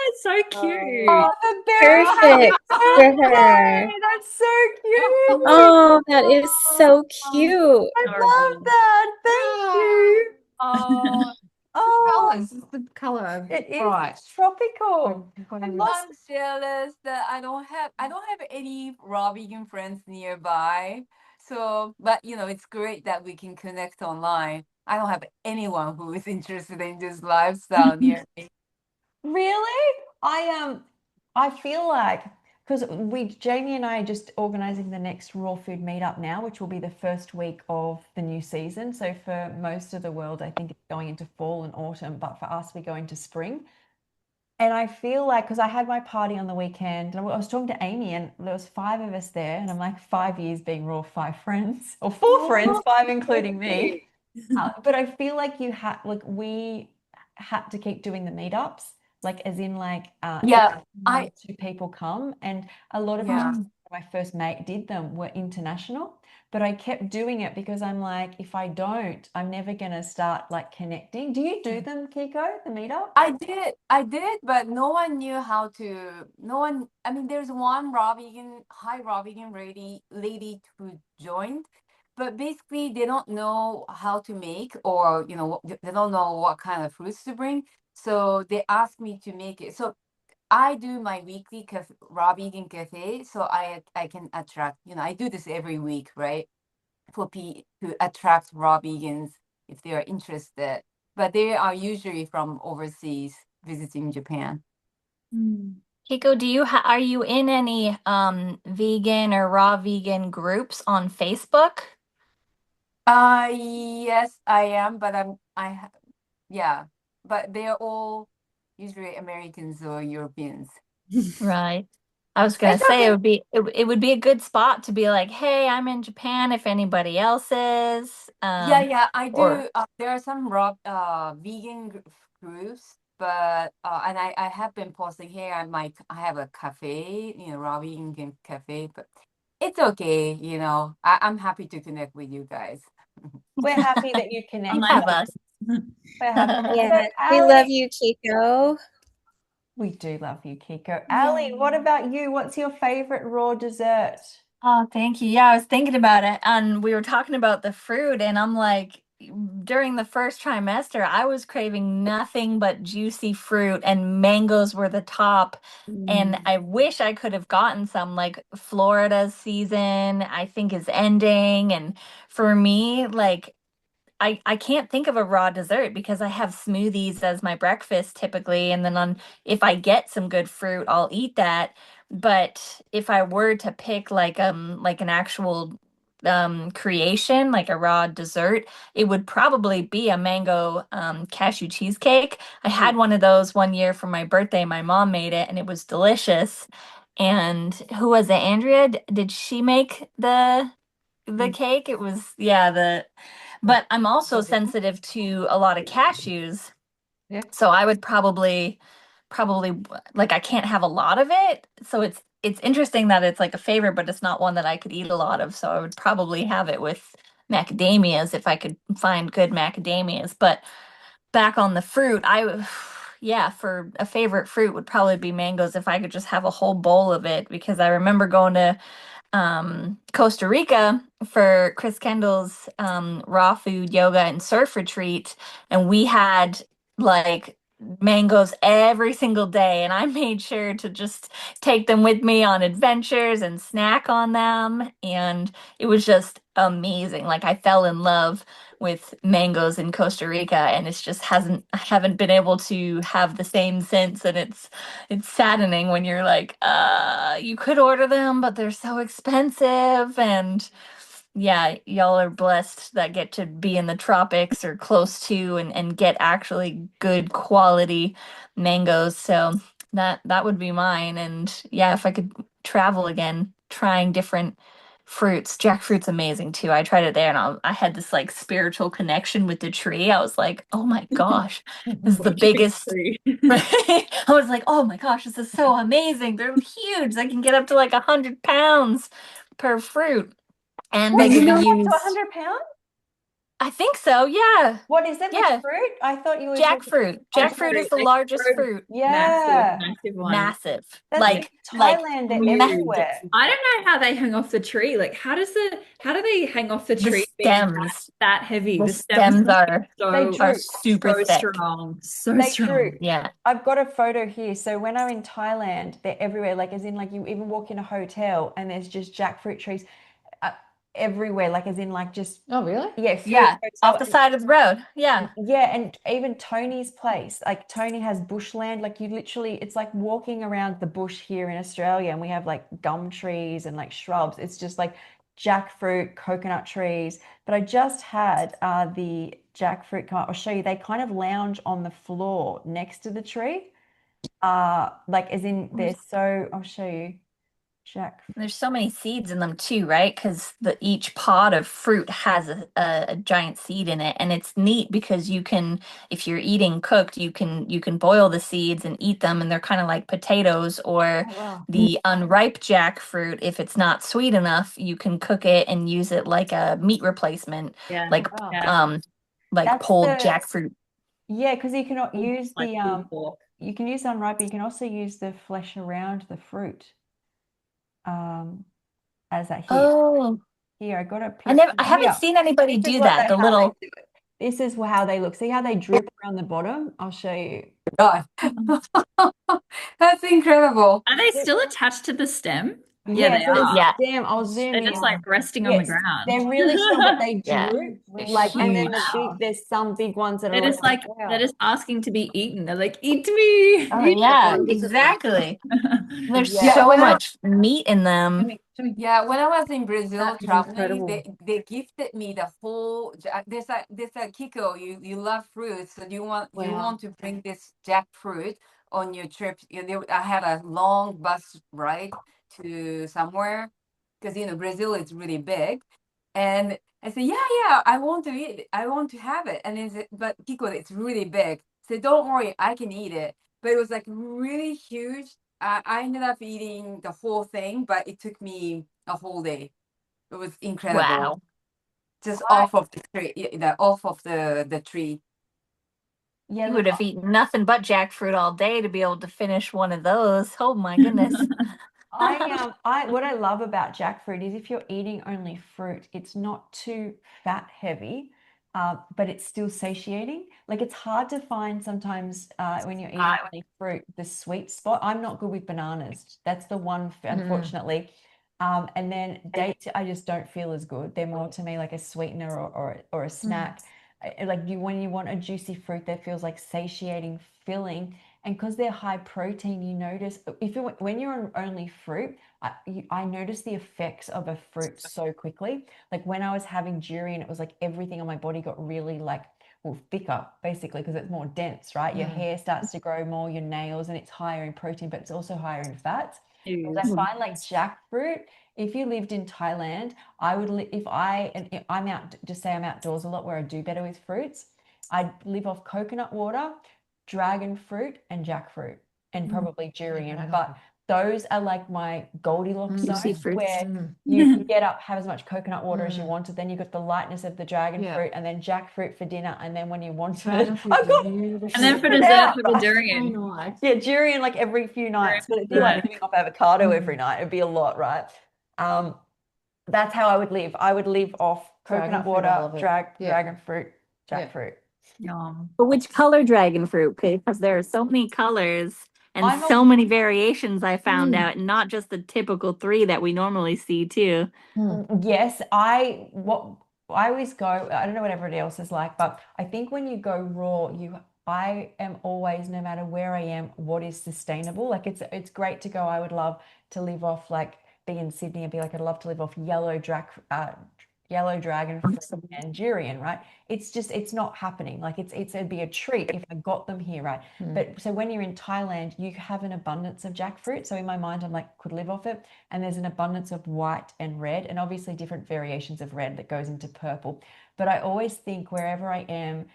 it's so cute. oh, the berry. Perfect for her. That's so cute. Oh, that is so cute. I love that. Thank you. Oh, Oh, colors. It's the color. it is Right. tropical. I I'm love jealous that I don't have any raw vegan friends nearby. So, but it's great that we can connect online. I don't have anyone who is interested in this lifestyle near me. Really? I feel like because Jamie and I are just organizing the next raw food meetup now, which will be the first week of the new season. So for most of the world, I think it's going into fall and autumn, but for us, we go into spring. And I feel like because I had my party on the weekend, and I was talking to Amy, and there was 5 of us there, and I'm like 5 years being raw, 5 friends, or 4 friends, 5 including me. But I feel like we had to keep doing the meetups, like as in like Yeah, one or two people come, and a lot of yeah. times when my first mate did them were international, but I kept doing it because I'm like, if I don't, I'm never gonna start like connecting. Do you do them, Kiko, the meetup? I did, but no one knew how to. No one. I mean, there's one high raw vegan lady who joined, but basically they don't know how to make, or they don't know what kind of fruits to bring. So they asked me to make it. So I do my weekly raw vegan cafe, so I can attract. I do this every week, right? To attract raw vegans if they are interested. But they are usually from overseas visiting Japan. Kiko, are you in any vegan or raw vegan groups on Facebook? Yes, I am, but yeah, but they're all usually Americans or Europeans. Right. I was gonna say it would be a good spot to be like, hey, I'm in Japan if anybody else is. Yeah, I do. Or There are some raw vegan groups, but and I have been posting here. I have a cafe, raw vegan cafe, but it's okay. I'm happy to connect with you guys. We're happy that you connect. five of us. We're happy. Yeah, So, we love Ali, you, Kiko. we do love you, Kiko. Ali, what about you? What's your favorite raw dessert? Oh, thank you. Yeah, I was thinking about it, and we were talking about the fruit, and I'm like, during the first trimester, I was craving nothing but juicy fruit, and mangoes were the top. And I wish I could have gotten some, like Florida's season, I think is ending. And for me, like I can't think of a raw dessert because I have smoothies as my breakfast typically, and then if I get some good fruit, I'll eat that. But if I were to pick like an actual creation, like a raw dessert, it would probably be a mango cashew cheesecake. I had one of those one year for my birthday. My mom made it and it was delicious. And who was it? Andrea? Did she make the cake? It was, yeah, but I'm also sensitive to a lot of cashews. Yeah. So I would probably like I can't have a lot of it. So it's interesting that it's like a favorite, but it's not one that I could eat a lot of. So I would probably have it with macadamias if I could find good macadamias. But back on the fruit, yeah, for a favorite fruit would probably be mangoes if I could just have a whole bowl of it because I remember going to Costa Rica for Chris Kendall's raw food yoga and surf retreat, and we had like mangoes every single day, and I made sure to just take them with me on adventures and snack on them, and it was just amazing. Like I fell in love with mangoes in Costa Rica, and it's just I haven't been able to have the same since, and it's saddening when you're like, you could order them, but they're so expensive. And yeah, y'all are blessed that get to be in the tropics or close to and get actually good quality mangoes. So that would be mine. And yeah, if I could travel again, trying different fruits. Jackfruit's amazing too. I tried it there and I had this like spiritual connection with the tree. I was like, oh my gosh, this is the biggest. I was like, oh my gosh, this is so amazing. They're huge. They can get up to like 100 pounds per fruit. And Wait, they you can go be up to used. 100 pounds? I think so, yeah. What is it? Yeah. The fruit? I thought you were talking. Jackfruit. Jackfruit is the largest fruit. Yeah. Massive one. Massive. That's in Like Thailand, they're huge. everywhere. I don't know how they hang off the tree. Like, how do they hang off the the tree being stems. that heavy? The The stems stems are They so are droop. super so thick. strong, so They strong. droop. Yeah. I've got a photo here. So when I'm in Thailand, they're everywhere. Like as in like you even walk in a hotel and there's just jackfruit trees uh, everywhere. Like as in like just Oh, really? yeah, through Yeah. the Off hotel. the side of the road. Yeah. Yeah, and even Tony's place, like Tony has bushland. Like you literally, it's like walking around the bush here in Australia, and we have like gum trees and like shrubs. It's just like jackfruit, coconut trees. But I just had the jackfruit come up. I'll show you. They kind of lounge on the floor next to the tree. Like as in they're so. I'll show you. Jack. There's so many seeds in them too, right? Because each pod of fruit has a giant seed in it, and it's neat because you can, if you're eating cooked, you can boil the seeds and eat them, and they're kind of like potatoes or Oh, wow. the unripe jackfruit. If it's not sweet enough, you can cook it and use it like a meat replacement, Yeah. like Wow. That's pulled the jackfruit. yeah, because you can use Like the pulled pork. you can use unripe, but you can also use the flesh around the fruit. As that here. Oh, Here, I got a I picture haven't here. seen anybody This is do what that. The how they little. do it. This is how they look. See how they droop around the bottom? I'll show you. God. That's incredible. Are they still attached to the stem? Yeah, Yeah, they so the are. Yeah. stem, I'll zoom They're in. just like resting on the Yes, ground. they're really strong, but they Yeah. droop. They're Like, and then huge. there's some big ones that They're are just like, like wow. they're just asking to be eaten. They're like, eat me. Oh Eat yeah, me." exactly. There's Yeah. so when I much meat in them. Yeah, when I was in Brazil That is traveling, incredible. they gifted me the whole. There's a Kiko. You love fruits, so you Wow. want to bring this jackfruit on your trip. I had a long bus ride to somewhere because Brazil is really big, and I said, yeah, I want to eat it. I want to have it. And then said, but Kiko, it's really big. So don't worry, I can eat it. But it was like really huge. I ended up eating the whole thing, but it took me a whole day. It was incredible. Wow. Just I- off of the tree, off of the tree. Yeah, You look, would have eaten nothing but jackfruit all day to be able to finish one of those. Oh my goodness. what I love about jackfruit is if you're eating only fruit, it's not too fat heavy, but it's still satiating. Like it's hard to find sometimes when you're eating only fruit, the sweet spot. I'm not good with bananas. That's the one, unfortunately. And then dates, I just don't feel as good. They're more to me like a sweetener or a snack. Like when you want a juicy fruit that feels like satiating, filling, And because they're high protein, you notice when you're on only fruit, I noticed the effects of a fruit so quickly. Like when I was having durian, it was like everything on my body got really like, well, thicker basically because it's more dense, right? Your hair starts to grow more, your nails, and it's higher in protein, but it's also higher in fats. I find like jackfruit, if you lived in Thailand, I would if I'm out, just say I'm outdoors a lot where I do better with fruits, I'd live off coconut water, dragon fruit, and jackfruit, and probably durian. But those are like my Goldilocks Juicy zones fruits. where you can get up, have as much coconut water as you wanted. Then you've got the lightness of the dragon fruit, and then jackfruit for dinner. And then when you want it, Dragon fruit I've is got beautiful. And then for spread dessert, out, for the right? So durian. nice. Yeah, durian like every few nights, but it'd be like living off avocado every night. It'd be a lot, right? That's how I would live. I would live off Dragon coconut fruit, I water, love it. Yeah. dragon fruit, Yeah. jackfruit. Yum. But which color dragon fruit? Because there are so many colors and I'm a- so many variations I found Mm. out, and not just the typical 3 that we normally see too. Yes, what I always go, I don't know what everybody else is like, but I think when you go raw, I am always, no matter where I am, what is sustainable. Like it's great to go. I would love to live off like be in Sydney and be like, I'd love to live off yellow dragon fruit and durian, right? It's not happening. Like it'd be a treat if I got them here, right? But so when you're in Thailand, you have an abundance of jackfruit. So in my mind, I'm like, could live off it. And there's an abundance of white and red, and obviously different variations of red that goes into purple. But I always think wherever I am,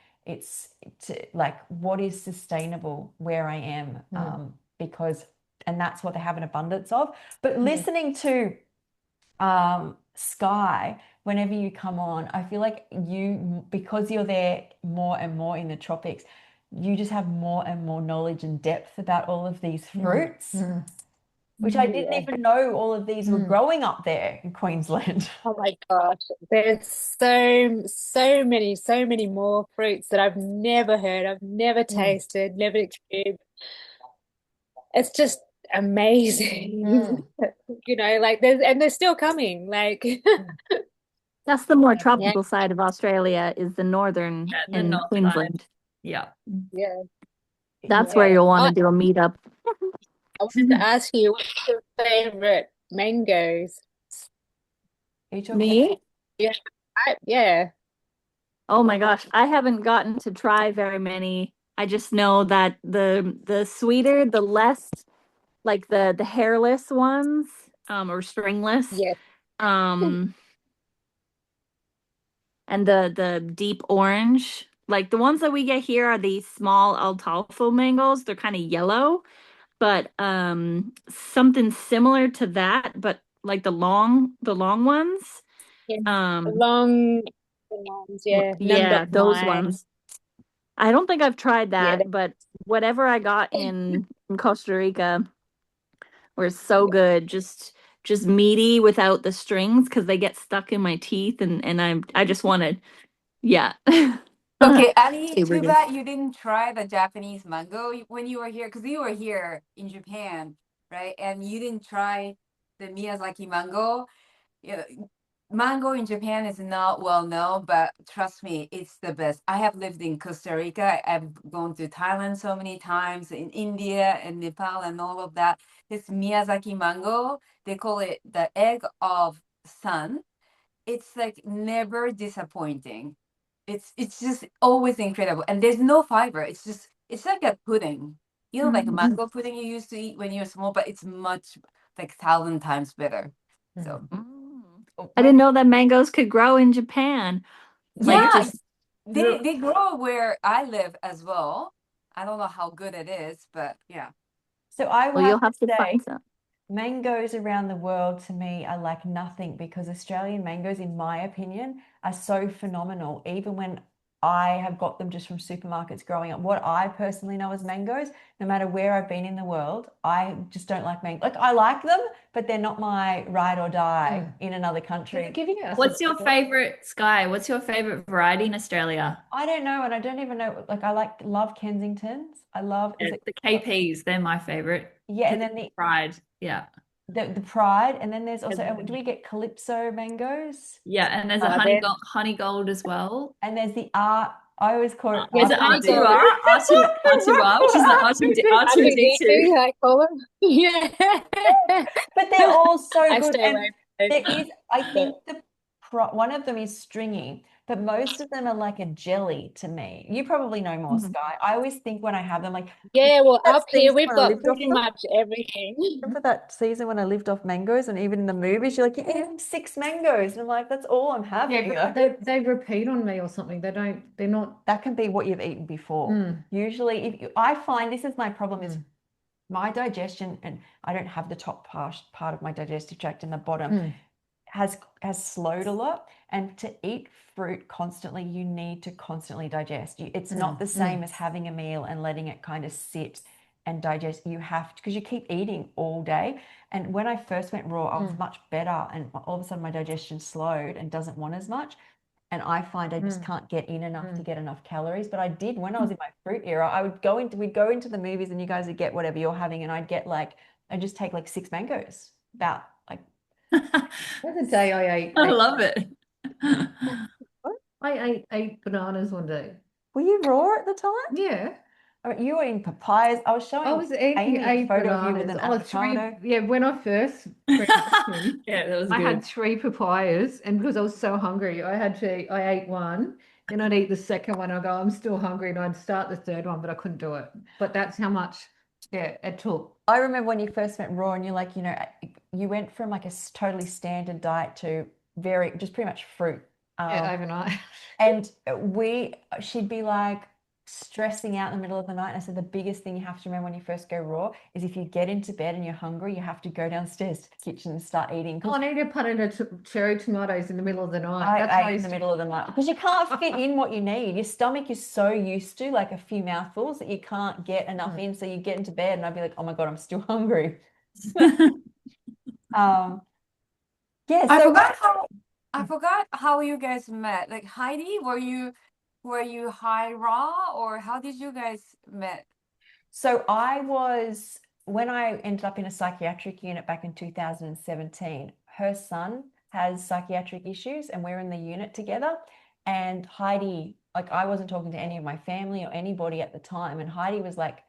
like what is sustainable where I am, because and that's what they have an abundance of. But listening to Skye, whenever you come on, I feel like because you're there more and more in the tropics, you just have more and more knowledge and depth about all of these fruits, which I didn't even know all of these were growing up there in Queensland. Oh my gosh, there's so many more fruits that I've never heard, I've never tasted, never experienced. It's just amazing. You know, like they're still coming. Like That's the more tropical side of Australia, is the northern the in north side. Queensland. Yeah. yeah. That's where you'll want to do a meetup. I wanted to ask you, what's your favorite mangoes? Me? Yeah. Oh my gosh, I haven't gotten to try very many. I just know that the sweeter, the less, like the hairless ones, or stringless, Yes. and the deep orange. Like the ones that we get here are these small alfalfa mangoes. They're kind of yellow, but something similar to that, but like the long ones. Yeah. The long ones, yeah. Numbed Yeah, up those wine. ones. I don't think I've tried Yeah. that, but whatever I got in Costa Rica were so good. Just meaty without the strings because they get stuck in my teeth, and I just wanted, yeah. Okay, Annie, They were too good. bad you didn't try the Japanese mango when you were here, because you were here in Japan, right? And you didn't try the Miyazaki mango. Yeah, mango in Japan is not well known, but trust me, it's the best. I have lived in Costa Rica. I've gone to Thailand so many times, in India and Nepal and all of that. This Miyazaki mango, they call it the egg of sun. It's like never disappointing. It's just always incredible, and there's no fiber. It's like a pudding, like a mango pudding you used to eat when you were small, but it's much like 1,000 times better. So I didn't know that mangoes could grow in Japan. Like yeah, just they grow where I live as well. I don't know how good it is, but yeah. So I will well, you'll have have to say, find some. mangoes around the world to me are like nothing because Australian mangoes, in my opinion, are so phenomenal. Even when I have got them just from supermarkets growing up, what I personally know as mangoes, no matter where I've been in the world, I just don't like mango. Like I like them, but they're not my ride or die in another country. Giving us What's your favorite, Skye? What's your favorite variety in Australia? I don't know, and I don't even know. Like love Kensingtons. I love is it The KPs, they're my favorite. yeah, and then the Pride. Yeah. the Pride, and then there's also do we get Calypso mangoes? Yeah, and there's a honey gold as well. And there's the art I always call it Is it R2D2. R2R? R2R, which is the R2D2. R2D2, I call them. Yeah. But they're all so I good. stay And away from there those. is, I think one of them is stringy, but most of them are like a jelly to me. You probably know more, Skye. I always think when I have them, like, Yeah, well, that up here season we've when I got lived off pretty them. much everything. Remember that season when I lived off mangoes, and even in the movies, you're like, you're eating 6 mangoes. And I'm like, that's all I'm having. Yeah, but they repeat on me or something. They're not. That can be what you've eaten before. Usually, I find this is my problem is my digestion, and I don't have the top part of my digestive tract in the bottom, has slowed a lot. And to eat fruit constantly, you need to constantly digest. It's not the same as having a meal and letting it kind of sit and digest. You have to, because you keep eating all day. And when I first went raw, I was much better, and all of a sudden my digestion slowed and doesn't want as much. And I find I just can't get in enough to get enough calories. But I did when I was in my fruit era. We'd go into the movies, and you guys would get whatever you're having, and I'd just take like 6 mangoes. About like The day I ate, I love it. I ate 8 bananas one day. Were you raw at the time? Yeah. I mean, you were eating papayas. I was showing I was eating Amy a 8 photo of you with bananas. an Oh, avocado. yeah, when I first pregnant, Yeah, that was I good. had 3 papayas, and because I was so hungry, I ate one, then I'd eat the second one. I'd go, I'm still hungry, and I'd start the third one, but I couldn't do it. But that's how much, it took. I remember when you first went raw, and you're like, you went from like a totally standard diet to just pretty much fruit. Overnight. And she'd be like stressing out in the middle of the night. And I said, the biggest thing you have to remember when you first go raw is if you get into bed and you're hungry, you have to go downstairs to the kitchen and start eating. I need a punnet of cherry tomatoes in the middle of the night. I ate in the middle of the night because you can't fit in what you need. Your stomach is so used to like a few mouthfuls that you can't get enough in. So you get into bed, and I'd be like, oh my God, I'm still hungry. Yeah, I forgot how you guys met. Like Heidi, were you high raw, or how did you guys met? So when I ended up in a psychiatric unit back in 2017, her son has psychiatric issues, and we're in the unit together. And Heidi, like, I wasn't talking to any of my family or anybody at the time, and Heidi was like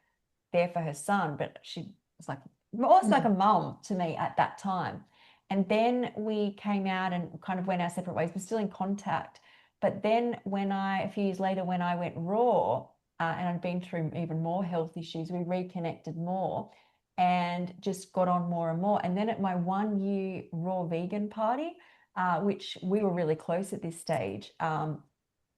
there for her son, but she was like almost like a mum to me at that time. And then we came out and kind of went our separate ways. We're still in contact. But then a few years later, when I went raw, and I'd been through even more health issues, we reconnected more and just got on more and more. And then at my 1 year raw vegan party, which we were really close at this stage, well,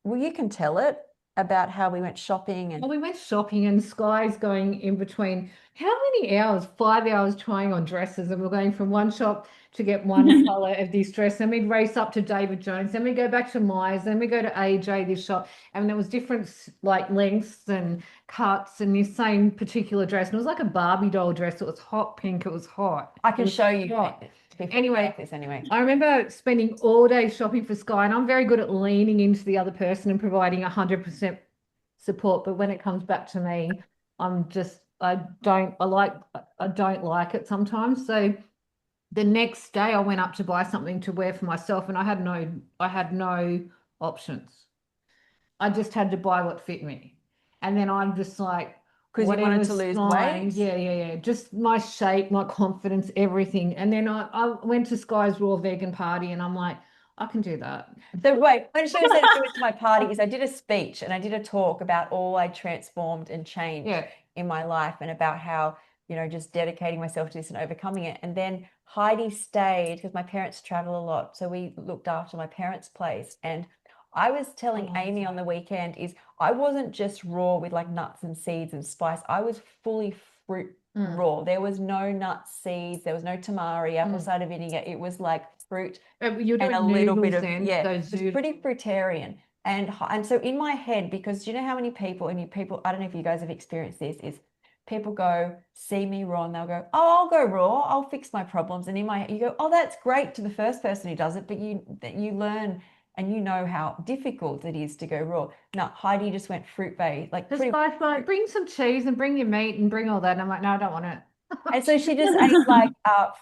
you can tell it about how we went shopping. And well, we went shopping, and Skye's going in between how many hours? 5 hours trying on dresses, and we're going from one shop to get one color of this dress. Then we'd race up to David Jones, then we go back to Myers, then we go to AJ, this shop, and there was different like lengths and cuts in this same particular dress. And it was like a Barbie doll dress. It was hot pink. It was hot. I can show you. Anyway, I remember spending all day shopping for Skye, and I'm very good at leaning into the other person and providing 100% support. But when it comes back to me, I don't like it sometimes. So the next day I went up to buy something to wear for myself, and I had no options. I just had to buy what fit me. And then I'm just like, because you wanted to lose weight? Yeah. Just my shape, my confidence, everything. And then I went to Skye's Raw Vegan Party, and I'm like, I can do that. The way when she said she went to my party is I did a speech and I did a talk about all I transformed and changed in my life, and about how, just dedicating myself to this and overcoming it. And then Heidi stayed because my parents travel a lot. So we looked after my parents' place. And I was telling Amy on the weekend I wasn't just raw with like nuts and seeds and spice. I was fully fruit raw. There was no nuts, seeds. There was no tamari, apple cider vinegar. It was like fruit You're and doing a little bit of, then, it's pretty fruitarian. And so in my head, because you know how many people, I don't know if you guys have experienced this, is people see me raw and they'll go, oh, I'll go raw, I'll fix my problems. And in my head, you go, oh, that's great to the first person who does it, but you learn and you know how difficult it is to go raw. No, Heidi just went fruit-based. Like, bring some cheese and bring your meat and bring all that. And I'm like, no, I don't want it. And so she just ate like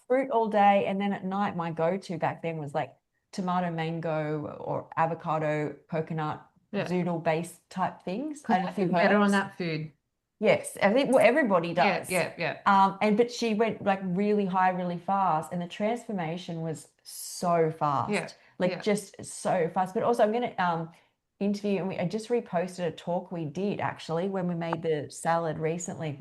fruit all day. And then at night, my go-to back then was like tomato mango or avocado coconut zoodle-based type things. I Because don't know I if you've feel better on heard. that food. Yes, I think everybody Yeah, does. yeah. But she went like really high, really fast, and the transformation was so fast, like just so fast. But also, I'm gonna interview, and I just reposted a talk we did actually when we made the salad recently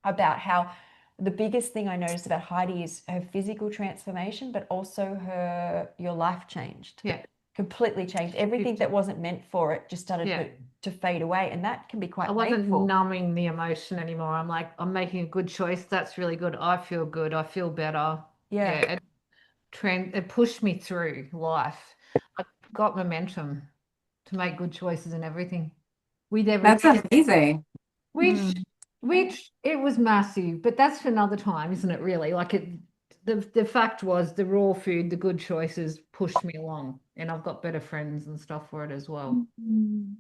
about how the biggest thing I noticed about Heidi is her physical transformation, but also your life changed. Yeah. Completely changed. Everything that wasn't meant for it just started to fade away, and that can be quite I wasn't painful. numbing the emotion anymore. I'm like, I'm making a good choice. That's really good. I feel good. I feel better. Yeah. It pushed me through life. I got momentum to make good choices and everything. With That's everything. amazing. Which it was massive, but that's for another time, isn't it, really? The fact was the raw food, the good choices pushed me along, and I've got better friends and stuff for it as well.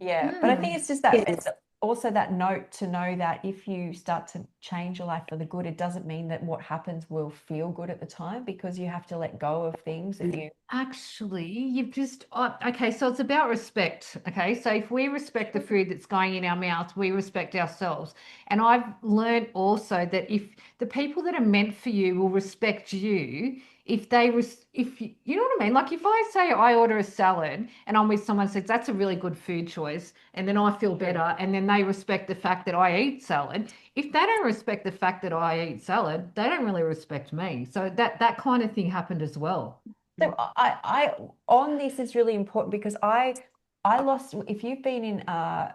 Yeah, but I think it's just that it's also that note to know that if you start to change your life for the good, it doesn't mean that what happens will feel good at the time, because you have to let go of things that you Actually, you've just okay, so it's about respect. Okay, so if we respect the food that's going in our mouth, we respect ourselves. And I've learned also that if the people that are meant for you will respect you, if you know what I mean? Like if I say I order a salad and I'm with someone who says that's a really good food choice, and then I feel better, and then they respect the fact that I eat salad. If they don't respect the fact that I eat salad, they don't really respect me. So that kind of thing happened as well. So I on this is really important, because I lost, if you've been in a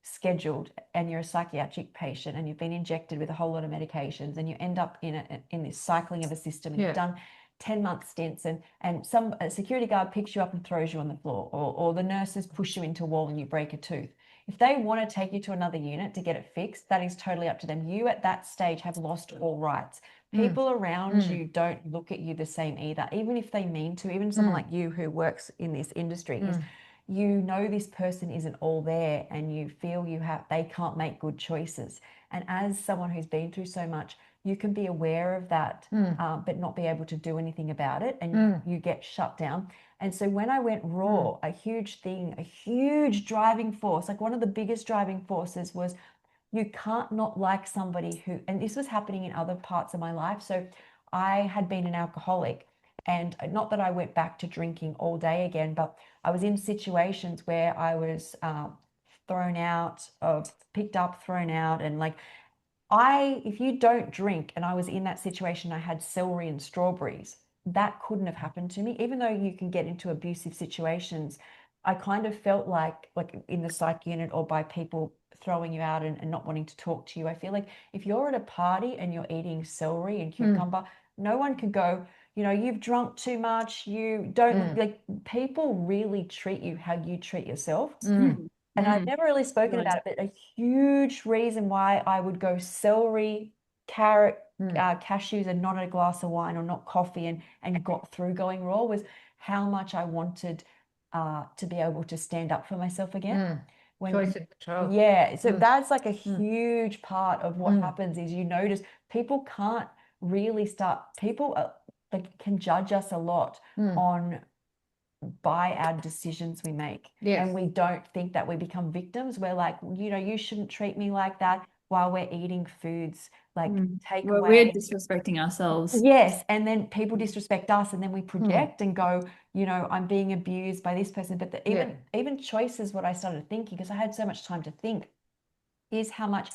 scheduled and you're a psychiatric patient and you've been injected with a whole lot of medications, and you end up in this cycling of a system, and you've done 10-month stints, and a security guard picks you up and throws you on the floor, or the nurses push you into a wall and you break a tooth. If they want to take you to another unit to get it fixed, that is totally up to them. You at that stage have lost all rights. People around you don't look at you the same either, even if they mean to. Even someone like you who works in this industry, is you know this person isn't all there, and you feel they can't make good choices. And as someone who's been through so much, you can be aware of that, but not be able to do anything about it, and you get shut down. And so when I went raw, a huge driving force, like one of the biggest driving forces, was you can't not like somebody who, and this was happening in other parts of my life. So I had been an alcoholic, and not that I went back to drinking all day again, but I was in situations where I was picked up, thrown out, and like, if you don't drink, and I was in that situation, I had celery and strawberries, that couldn't have happened to me. Even though you can get into abusive situations, I kind of felt like in the psych unit, or by people throwing you out and not wanting to talk to you, I feel like if you're at a party and you're eating celery and cucumber, no one can go, you've drunk too much, you don't, like, people really treat you how you treat yourself. And I've never really spoken about it, but a huge reason why I would go celery, carrot, cashews, and not a glass of wine or not coffee, and got through going raw, was how much I wanted to be able to stand up for myself again. Choice and control. Yeah, so that's like a huge part of what happens, is you notice people can't really people can judge us a lot by our decisions we make. And we don't think that we become victims. We're like, you shouldn't treat me like that, while we're eating foods like take Well, away. we're disrespecting ourselves. Yes, and then people disrespect us, and then we project and go, I'm being abused by this person. But even choices, what I started thinking, because I had so much time to think, is how much,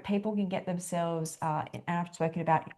people can get themselves, and I've spoken about,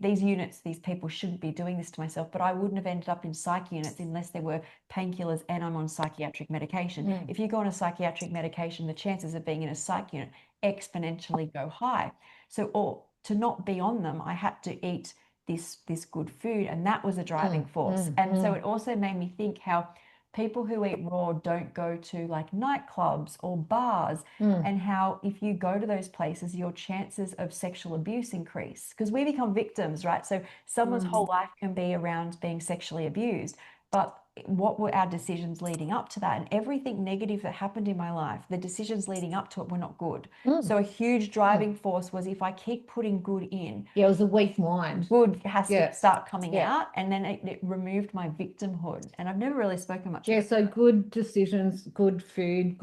these units, these people shouldn't be doing this to myself, but I wouldn't have ended up in psych units unless there were painkillers and I'm on psychiatric medication. If you go on a psychiatric medication, the chances of being in a psych unit exponentially go high. So, or to not be on them, I had to eat this good food, and that was a driving force. And so it also made me think how people who eat raw don't go to like nightclubs or bars, and how if you go to those places, your chances of sexual abuse increase, because we become victims, right? So someone's whole life can be around being sexually abused, but what were our decisions leading up to that? And everything negative that happened in my life, the decisions leading up to it were not good. So a huge driving force was if I keep putting good in, Yeah, it was a weak mind. good has Yeah. to start coming Yeah. out, and then it removed my victimhood. And I've never really spoken much Yeah, about so good decisions, good food,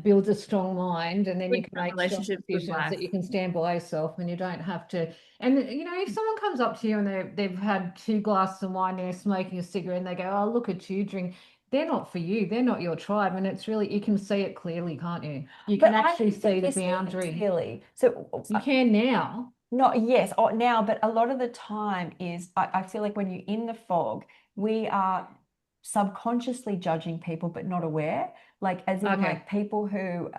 builds a strong mind, and then you Good can make strong relationships with decisions life. that you can stand by yourself, and you don't have to. And you know, if someone comes up to you and they've had 2 glasses of wine, they're smoking a cigarette, and they go, "Oh, look at you drink." They're not for you. They're not your tribe, and it's really, you can see it clearly, can't you? You But can I actually used to see the kiss it boundary. clearly. So You can now. not yes, or now, but a lot of the time is I feel like when you're in the fog, we are subconsciously judging people but not aware. Like as in Okay. like people who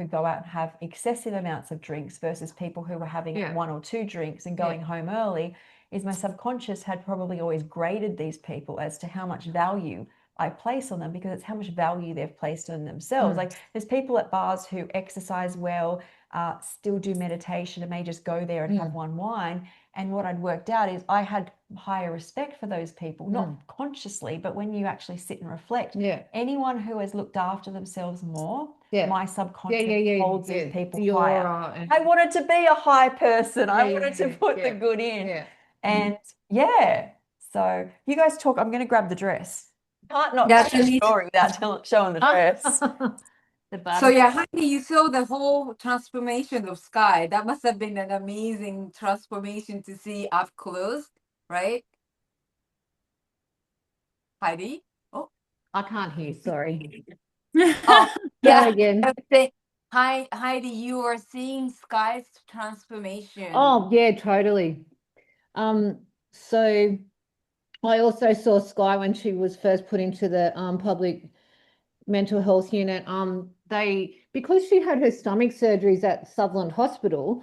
go out and have excessive amounts of drinks versus people who were having Yeah. 1 or 2 drinks and Yeah. going home early, is my subconscious had probably always graded these people as to how much value I place on them, because it's how much value they've placed on themselves. Like there's people at bars who exercise well, still do meditation, and may just go there and have 1 wine. And what I'd worked out is I had higher respect for those people, not consciously, but when you actually sit and reflect, Yeah. anyone who has looked after themselves more, Yeah. my subconscious holds these people The higher. aura and I wanted to be a high person. I Yeah, wanted to yeah, put the yeah. good in. Yeah. And yeah, so you guys talk. I'm going to grab the dress. Can't not Yeah, tell the story without showing the dress. So yeah, Heidi, you saw the whole transformation of Skye. That must have been an amazing transformation to see up close, right? Heidi? Oh, I can't hear, sorry. oh Yeah, yeah. again. Heidi, you are seeing Skye's transformation. Oh, yeah, totally. So I also saw Skye when she was first put into the public mental health unit. Because she had her stomach surgeries at Sutherland Hospital,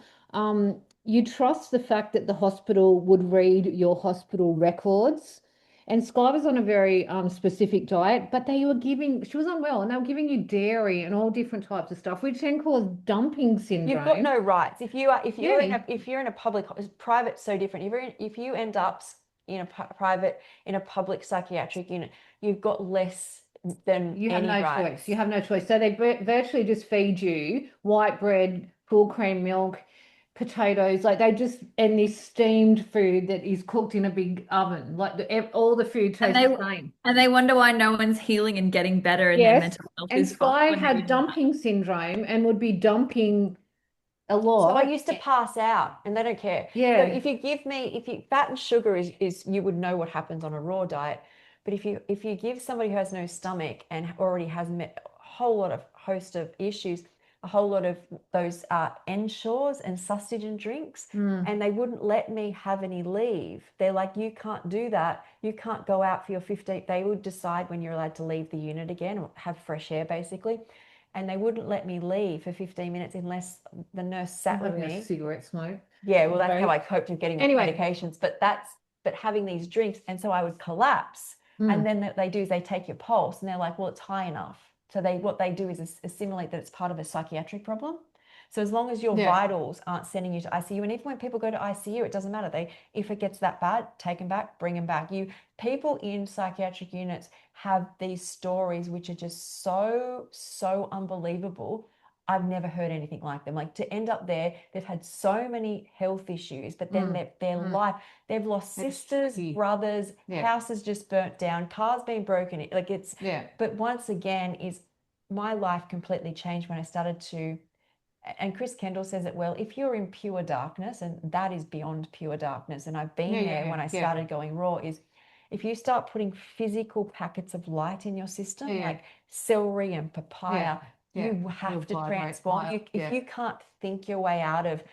you trust the fact that the hospital would read your hospital records. And Skye was on a very specific diet, but she was unwell, and they were giving you dairy and all different types of stuff, which then caused dumping syndrome. You've got no rights. If you're in a public, private, so different. If you end up in a private, in a public psychiatric unit, you've got less than You have any no rights. choice. You have no choice. So they virtually just feed you white bread, full cream milk, potatoes, and this steamed food that is cooked in a big oven. All the food tastes the same. And they wonder why no one's healing and getting better and their Yes, mental health and is fine. Skye had dumping syndrome and would be dumping a lot. So I used to pass out, and they don't care. Yeah. So if you fat and sugar is you would know what happens on a raw diet, but if you give somebody who has no stomach and already has a host of issues, a whole lot of those ensures and sustagen drinks, and they wouldn't let me have any leave. They're like, you can't do that. You can't go out for your 15. They would decide when you're allowed to leave the unit again, or have fresh air basically. And they wouldn't let me leave for 15 minutes unless the nurse sat with me. Cigarette smoke. Yeah, well, that's how I coped with getting the medications. But having these drinks, and so I would collapse. And then what they do is they take your pulse, and they're like, well, it's high enough. So what they do is assimilate that it's part of a psychiatric problem. So as long as your vitals aren't sending you to ICU, and even when people go to ICU, it doesn't matter. If it gets that bad, take them back, bring them back. People in psychiatric units have these stories which are just so unbelievable. I've never heard anything like them. Like, to end up there, they've had so many health issues, but then their life, they've lost sisters, brothers, houses just burnt down, cars being broken. But once again, my life completely changed when I started to. And Chris Kendall says it well, if you're in pure darkness, and that is beyond pure darkness, and I've been there when I started going raw, is if you start putting physical packets of light in your system, like celery and papaya, you have to transform. If you can't think your way out of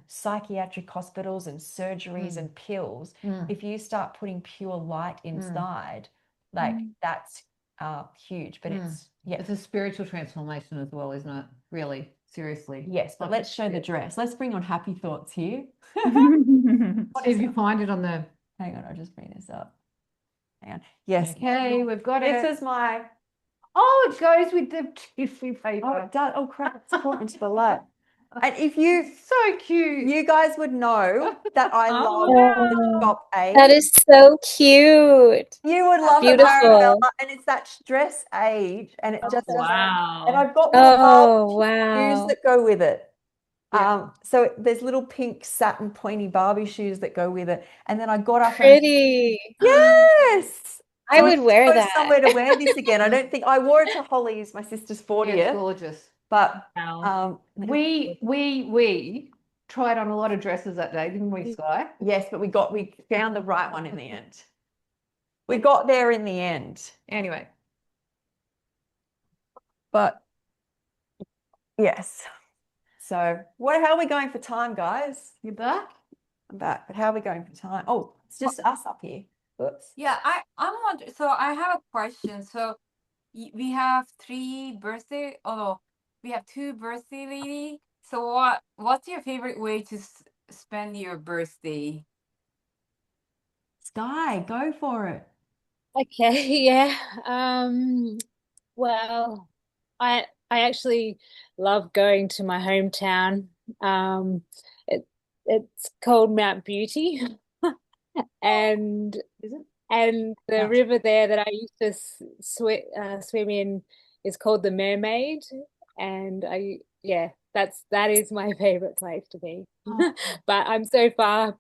psychiatric hospitals and surgeries and pills, if you start putting pure light inside, that's huge. But it's a spiritual transformation as well, isn't it? Really, seriously. Yes, but let's show the dress. Let's bring on happy thoughts here. See if you find it on the. Hang on, I'll just bring this up. Hang on. Yes. Okay, we've got it. This is my. Oh, it goes with the tissue paper. Oh, it does. Oh, crap. It's caught into the light. And if you So cute. you guys would know that I love Oh, the shop that age. is so cute. You would love it, Beautiful. Marabella, and it's that dress age, and it just doesn't. And Wow. I've got little Oh, Barbie shoes wow. that go with it. Yeah. So there's little pink satin pointy Barbie shoes that go with it. And then I got up and Pretty. yes. I So I would wear go that. somewhere to wear this again. I don't think I wore it to Holly's, my sister's Yeah, it's 40th, gorgeous. but Wow. We tried on a lot of dresses that day, didn't we, Sky? yes, but we found the right one in the end. We got there in the end. Anyway, But yes. So how are we going for time, guys? you back? I'm back, but how are we going for time? Oh, it's just us up here. Oops. Yeah, I'm wondering. So I have a question. So we have we have two birthday lady. So what's your favorite way to spend your birthday? Sky, go for it. Okay, yeah. Well, I actually love going to my hometown. Um, it it's called Mount Beauty, and Is it? and the Mount- river there that I used to swim in is called the Mermaid, and that is my favorite place to be. Oh. But I'm so far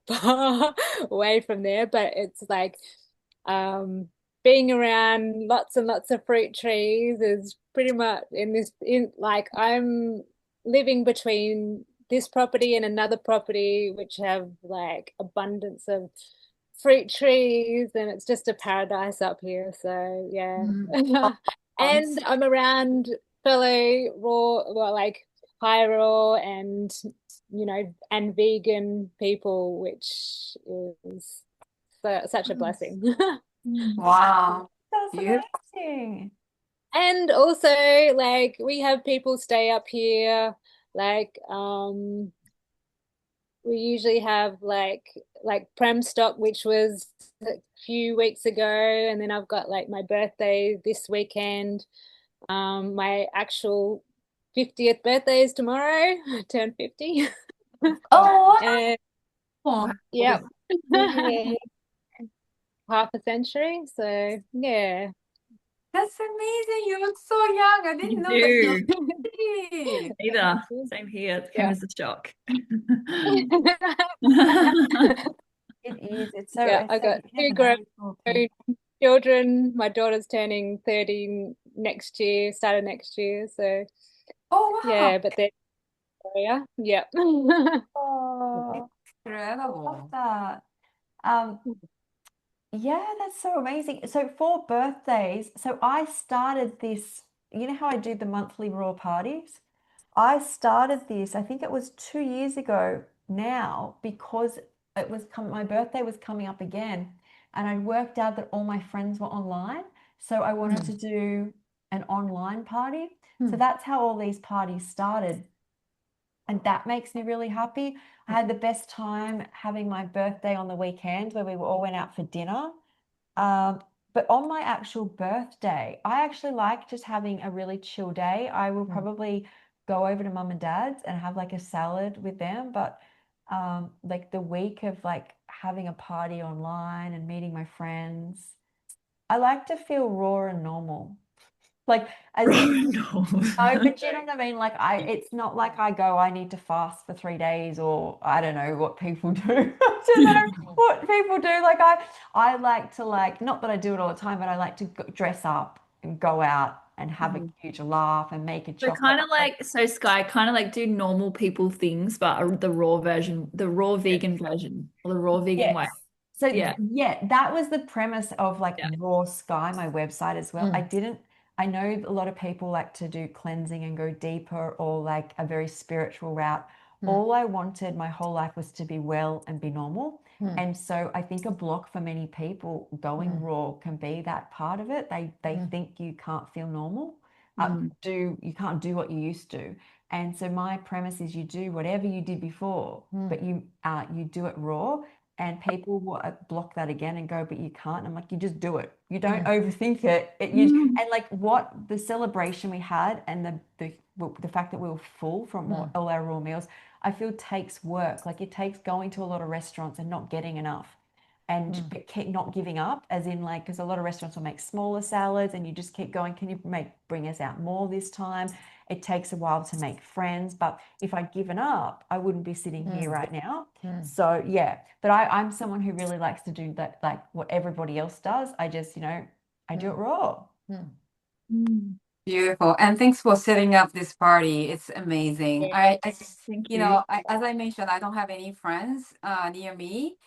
away from there, but it's like being around lots and lots of fruit trees is pretty much in like I'm living between this property and another property which have like abundance of fruit trees, and it's just a paradise up here. So yeah. And I'm around fellow like high raw and and vegan people, which is such a blessing. Wow. That's Beautiful. amazing. And also like we have people stay up here, like we usually have like pram stock, which was a few weeks ago, and then I've got like my birthday this weekend. My actual 50th birthday is tomorrow. I turn 50. Oh, And wow. yep, Yay. half a century. So yeah. That's amazing. You look so young. I didn't You know that you do. were 50. Either. Same here. It came Yeah. as a shock. It is. It's so Yeah, I got you two never grown know. children. My daughter's turning 30 next year, started next year. So Oh, wow. yeah, but they're yeah. Oh, I love Incredible. that. Um, yeah, that's so amazing. So for birthdays, so I started this, you know how I do the monthly raw parties? I started this, I think it was 2 years ago now, because my birthday was coming up again, and I worked out that all my friends were online. So I wanted to do an online party. So that's how all these parties started. And that makes me really happy. I had the best time having my birthday on the weekend where we all went out for dinner. But on my actual birthday, I actually like just having a really chill day. I will probably go over to mum and dad's and have like a salad with them. But like the week of like having a party online and meeting my friends, I like to feel raw and normal. Like as in No. no, but you know what I mean? Like it's not like I go, I need to fast for 3 days, or I don't know what people do. I don't know what people do. Like I like to like, not that I do it all the time, but I like to dress up and go out and have a huge laugh and make a So chocolate. kind of like, so Sky, kind of like do normal people things, but the raw version, the raw vegan version, or the raw vegan way. Yes. So Yeah. yeah, that was the premise of like Yeah. Raw Sky, my website as well. I know a lot of people like to do cleansing and go deeper, or like a very spiritual route. All I wanted my whole life was to be well and be normal. And so I think a block for many people going raw can be that part of it. They think you can't feel normal. You can't do what you used to. And so my premise is you do whatever you did before, but you do it raw. And people will block that again and go, but you can't. I'm like, you just do it. You don't overthink it. And like what the celebration we had and the fact that we were full from all our raw meals, I feel takes work. Like it takes going to a lot of restaurants and not getting enough and keep not giving up, as in like, because a lot of restaurants will make smaller salads and you just keep going, can you bring us out more this time? It takes a while to make friends, but if I'd given up, I wouldn't be sitting here right now. So yeah, but I'm someone who really likes to do that, like what everybody else does. I just, I do it raw. Beautiful. And thanks for setting up this party. It's amazing. I just, Thank you you. know, as I mentioned, I don't have any friends near me,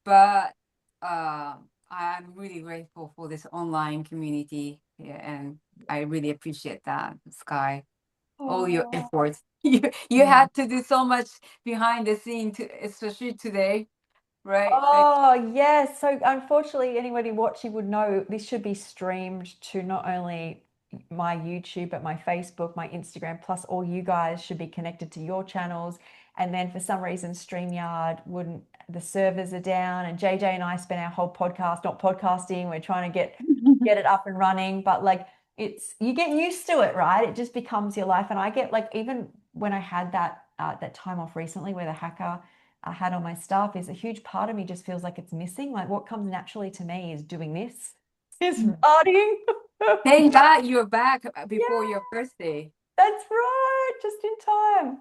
but I'm really grateful for this online community. Yeah, and I really appreciate that, Sky. All your efforts. You had to do so much behind the scene especially today, right? Oh, yes. So unfortunately, anybody watching would know this should be streamed to not only my YouTube, but my Facebook, my Instagram, plus all you guys should be connected to your channels. And then for some reason, StreamYard wouldn't, the servers are down, and JJ and I spent our whole podcast not podcasting. We're trying to get it up and running, but like you get used to it, right? It just becomes your life. And I get like, even when I had that time off recently where the hacker I had on my stuff, is a huge part of me just feels like it's missing. Like what comes naturally to me is doing this, is partying. Thank God you're back before your first day. That's right, just in time.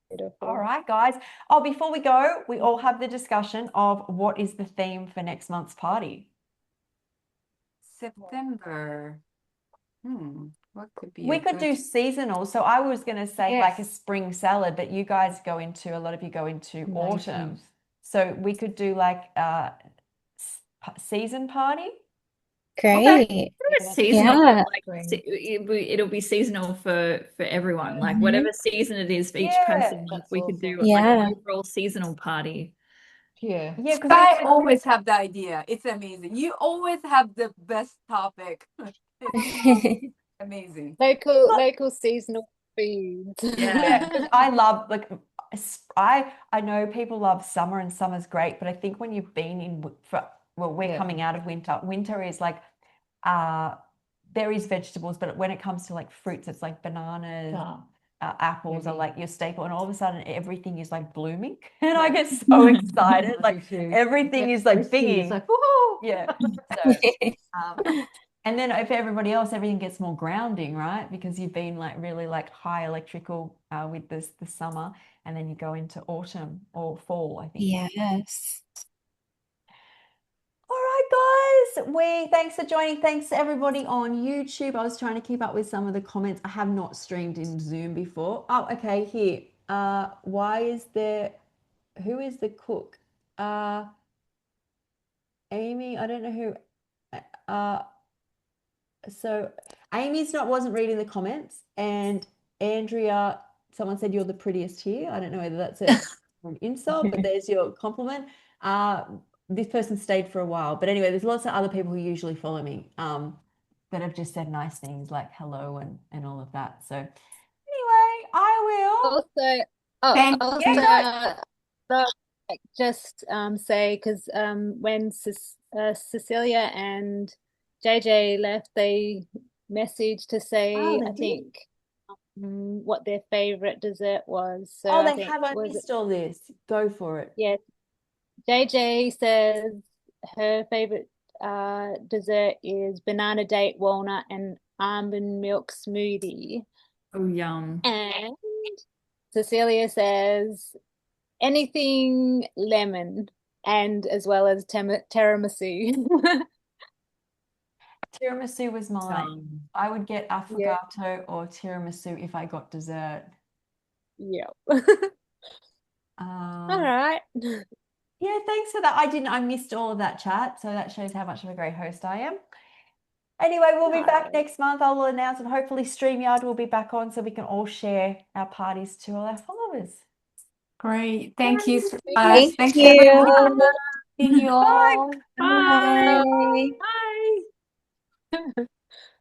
Beautiful. All right, guys. Oh, before we go, we all have the discussion of what is the theme for next month's party. September. What could be We a could do good... seasonal. So I was going to say like a Yes. spring salad, but you guys a lot of you go into autumn. So we could do like a season party. Great. Seasonal, Yeah. like it'll be seasonal for everyone. Like Mhm. whatever season it is for each Yeah. person, like That's we could do awesome. like Yeah. an overall seasonal party. Yeah. Yeah, because I always have the idea. It's amazing. You always have the best topic. It's amazing. Local seasonal foods. yeah, because I love like I know people love summer and summer's great, but I think when you've been we're coming out of winter. Winter is like there is vegetables, but when it comes to like fruits, it's like bananas, apples are like your staple, and all of a sudden everything is like blooming, and I get so excited. Like everything is like binging. It's like, woohoo! Yeah. So, and then if everybody else, everything gets more grounding, right? Because you've been like really like high electrical with the summer, and then you go into autumn or fall, I think. Yes. All right, guys. Thanks for joining. Thanks to everybody on YouTube. I was trying to keep up with some of the comments. I have not streamed in Zoom before. Oh, okay. Here. Who is the cook? Amy, I don't know who. So Amy's wasn't reading the comments, and Andrea, someone said you're the prettiest here. I don't know whether that's an insult, but there's your compliment. This person stayed for a while, but anyway, there's lots of other people who usually follow me that have just said nice things like hello and all of that. So anyway, I will just say, because when Cecilia and JJ left, they messaged to say I think what their favorite dessert was. So I missed all this. Go for it. Yeah, JJ says her favorite dessert is banana date walnut and almond milk smoothie. Oh, yum. And Cecilia says anything lemon, and as well as tiramisu. Tiramisu was mine. I would get affogato or tiramisu if I got dessert. Yeah. All right. Yeah, thanks for that. I missed all of that chat, so that shows how much of a great host I am. Anyway, we'll be back next month. I will announce, and hopefully StreamYard will be back on so we can all share our parties to all our followers. Great. Thank you. Thank Thanks you. everyone. See you all. Bye. Bye. Bye.